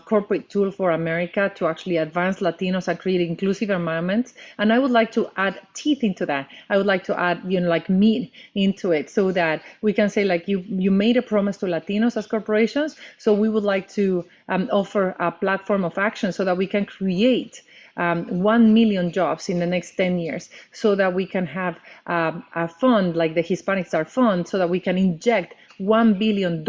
corporate tool for America to actually advance Latinos and create inclusive environments. And I would like to add teeth into that. I would like to add, like meat into it, so that we can say, like, you made a promise to Latinos as corporations, so we would like to offer a platform of action so that we can create 1 million jobs in the next 10 years, so that we can have a fund like the Hispanic Star Fund, so that we can inject $1 billion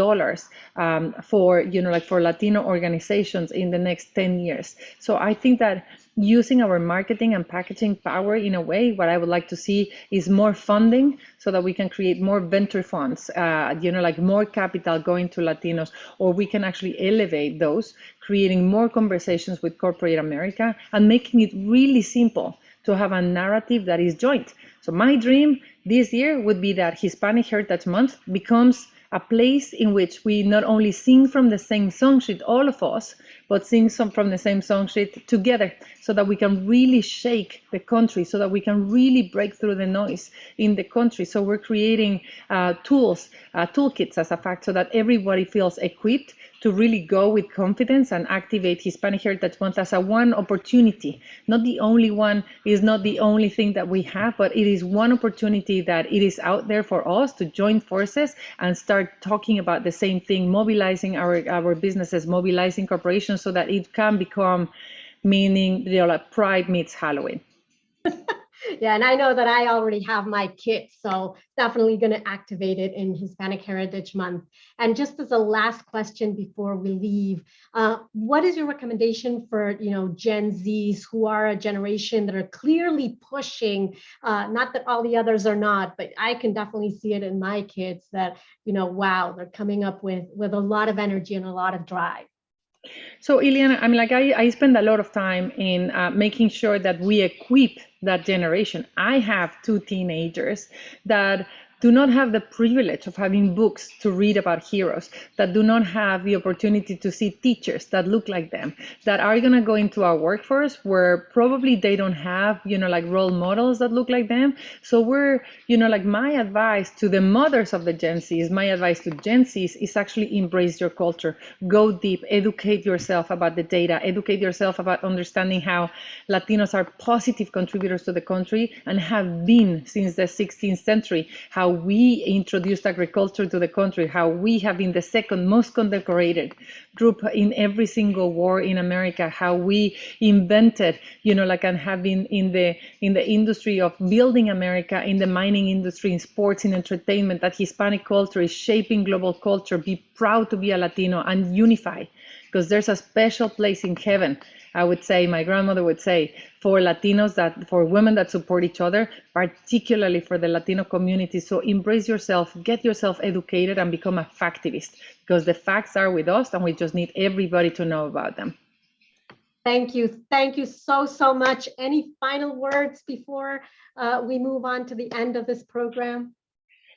for, for Latino organizations in the next 10 years. So I think that using our marketing and packaging power in a way, what I would like to see is more funding so that we can create more venture funds, like more capital going to Latinos, or we can actually elevate those, creating more conversations with corporate America and making it really simple to have a narrative that is joint. So my dream this year would be that Hispanic Heritage Month becomes a place in which we not only sing from the same song sheet, all of us, but sing from the same song sheet together, so that we can really shake the country, so that we can really break through the noise in the country. So we're creating tools, toolkits as a fact, so that everybody feels equipped to really go with confidence and activate Hispanic Heritage Month as a one opportunity. Not the only one, is not the only thing that we have, but it is one opportunity that it is out there for us to join forces and start talking about the same thing, mobilizing our businesses, mobilizing corporations, so that it can become meaning, like Pride meets Halloween. Yeah, and I know that I already have my kit, so definitely going to activate it in Hispanic Heritage Month. And just as a last question before we leave, what is your recommendation for Gen Zs, who are a generation that are clearly pushing? Not that all the others are not, but I can definitely see it in my kids that wow, they're coming up with a lot of energy and a lot of drive. So Ileana, I spend a lot of time in making sure that we equip that generation. I have 2 teenagers that do not have the privilege of having books to read about heroes, that do not have the opportunity to see teachers that look like them, that are going to go into our workforce where probably they don't have, role models that look like them. So we're, my advice to the mothers of the Gen Zs, my advice to Gen Zs is actually embrace your culture, go deep, educate yourself about the data, educate yourself about understanding how Latinos are positive contributors to the country and have been since the 16th century, how we introduced agriculture to the country, how we have been the second most condecorated group in every single war in America, how we invented, and have been in the industry of building America, in the mining industry, in sports, in entertainment, that Hispanic culture is shaping global culture. Be proud to be a Latino and unify. because there's a special place in heaven, I would say, my grandmother would say, for Latinos, for women that support each other, particularly for the Latino community. So embrace yourself, get yourself educated, and become a factivist, because the facts are with us and we just need everybody to know about them. Thank you. Thank you so, so much. Any final words before we move on to the end of this program?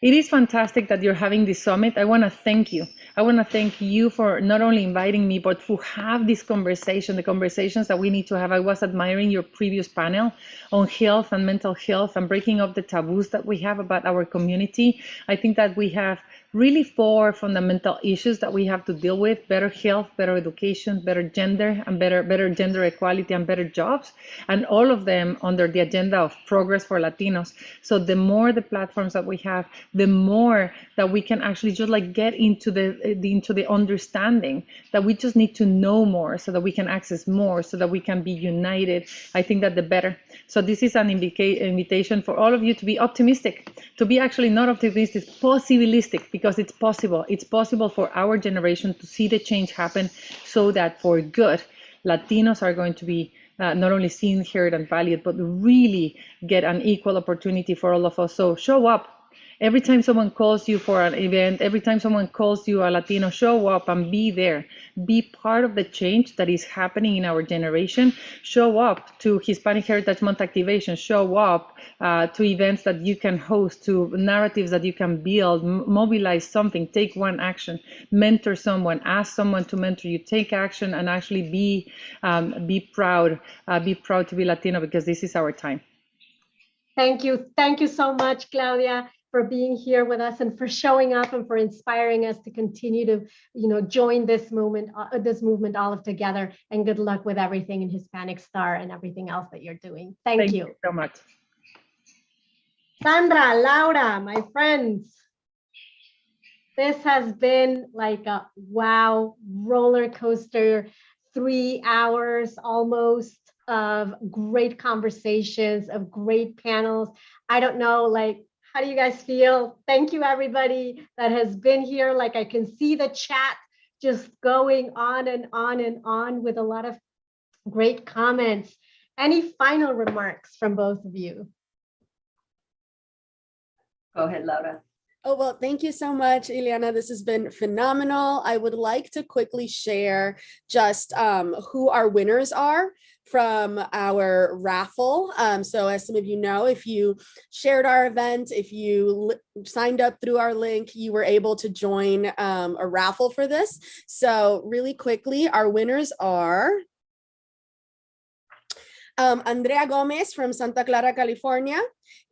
It is fantastic that you're having this summit. I want to thank you. I want to thank you for not only inviting me, but to have this conversation, the conversations that we need to have. I was admiring your previous panel on health and mental health and breaking up the taboos that we have about our community. I think that we have really 4 fundamental issues that we have to deal with: better health, better education, better gender, and better gender equality, and better jobs, and all of them under the agenda of progress for Latinos. So the more the platforms that we have, the more that we can actually just like get into the understanding that we just need to know more so that we can access more, so that we can be united. I think that the better. So this is an invitation for all of you to be optimistic, to be actually not optimistic, possibilistic, because it's possible. It's possible for our generation to see the change happen, so that for good, Latinos are going to be not only seen, heard, and valued, but really get an equal opportunity for all of us. So show up. Every time someone calls you for an event, every time someone calls you a Latino, show up and be there. Be part of the change that is happening in our generation. Show up to Hispanic Heritage Month activation. Show up to events that you can host, to narratives that you can build, mobilize something, take one action, mentor someone, ask someone to mentor you, take action, and actually be proud to be Latino, because this is our time. Thank you. Thank you so much, Claudia, for being here with us and for showing up and for inspiring us to continue to, join this movement all of together. And good luck with everything in Hispanic Star and everything else that you're doing. Thank you so much. Sandra, Laura, my friends, this has been like a wow roller coaster, 3 hours almost of great conversations, of great panels. I don't know, how do you guys feel? Thank you, everybody that has been here. I can see the chat just going on and on and on with a lot of great comments. Any final remarks from both of you? Go ahead, Laura. Oh, well, thank you so much, Ileana. This has been phenomenal. I would like to quickly share just who our winners are from our raffle. So as some of you know, if you shared our event, if you signed up through our link, you were able to join a raffle for this. So really quickly, our winners are Andrea Gomez from Santa Clara, California,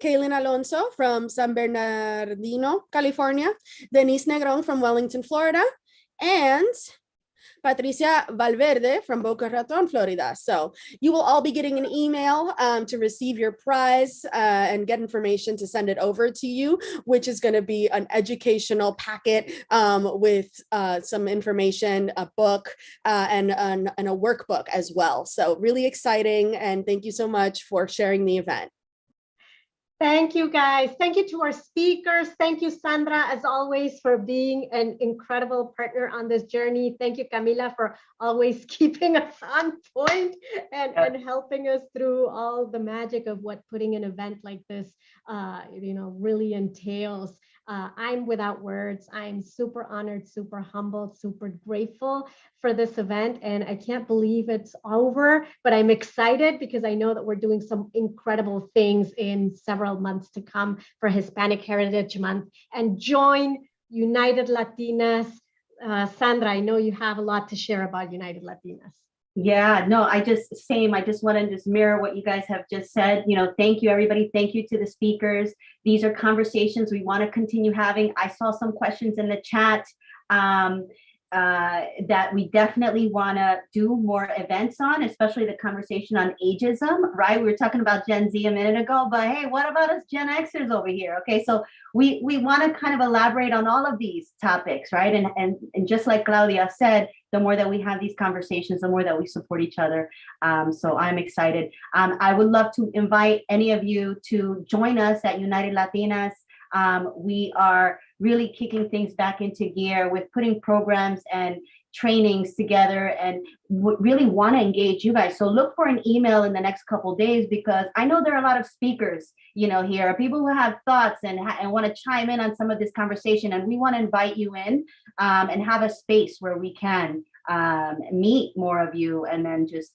Kaylin Alonso from San Bernardino, California, Denise Negron from Wellington, Florida, and Patricia Valverde from Boca Raton, Florida. So you will all be getting an email to receive your prize and get information to send it over to you, which is going to be an educational packet with some information, a book, and a workbook as well. So really exciting. And thank you so much for sharing the event. Thank you, guys. Thank you to our speakers. Thank you, Sandra, as always, for being an incredible partner on this journey. Thank you, Camila, for always keeping us on point and helping us through all the magic of what putting an event like this, really entails. I'm without words. I'm super honored, super humbled, super grateful for this event. And I can't believe it's over, but I'm excited because I know that we're doing some incredible things in several months to come for Hispanic Heritage Month. And join United Latinas. Sandra, I know you have a lot to share about United Latinas. Yeah, no, I just want to just mirror what you guys have just said. Thank you, everybody. Thank you to the speakers. These are conversations we want to continue having. I saw some questions in the chat that we definitely want to do more events on, especially the conversation on ageism, right? We were talking about Gen Z a minute ago, but hey, what about us Gen Xers over here? Okay, so we want to kind of elaborate on all of these topics, right? And just like Claudia said, the more that we have these conversations, the more that we support each other. So I'm excited. I would love to invite any of you to join us at United Latinas. We are really kicking things back into gear with putting programs and trainings together and really want to engage you guys. So look for an email in the next couple days, because I know there are a lot of speakers, here, people who have thoughts and want to chime in on some of this conversation. And we want to invite you in and have a space where we can meet more of you and then just,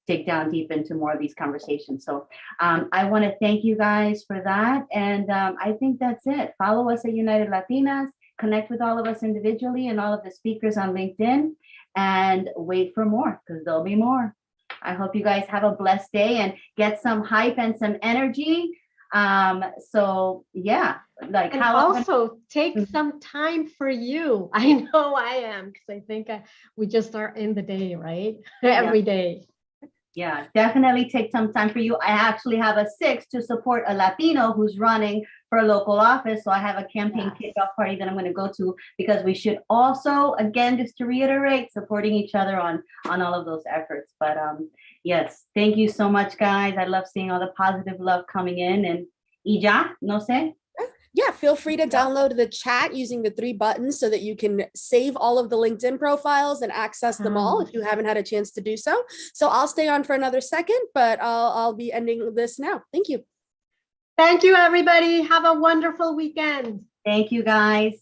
dig down deep into more of these conversations. So I want to thank you guys for that. And I think that's it. Follow us at United Latinas, connect with all of us individually and all of the speakers on LinkedIn, and wait for more, because there'll be more. I hope you guys have a blessed day and get some hype and some energy. So yeah, like and how also take some time for you. I know I am, because I think we just are in the day, right? Every day. Yeah, definitely take some time for you. I actually have a 6 to support a Latino who's running for a local office. So I have a campaign kickoff party that I'm going to go to, because we should also, again, just to reiterate, supporting each other on all of those efforts. But yes, thank you so much, guys. I love seeing all the positive love coming in. And ya, no sé. Yeah, feel free to download the chat using the 3 buttons so that you can save all of the LinkedIn profiles and access them all if you haven't had a chance to do so. So I'll stay on for another second, but I'll be ending this now. Thank you. Thank you, everybody. Have a wonderful weekend. Thank you, guys.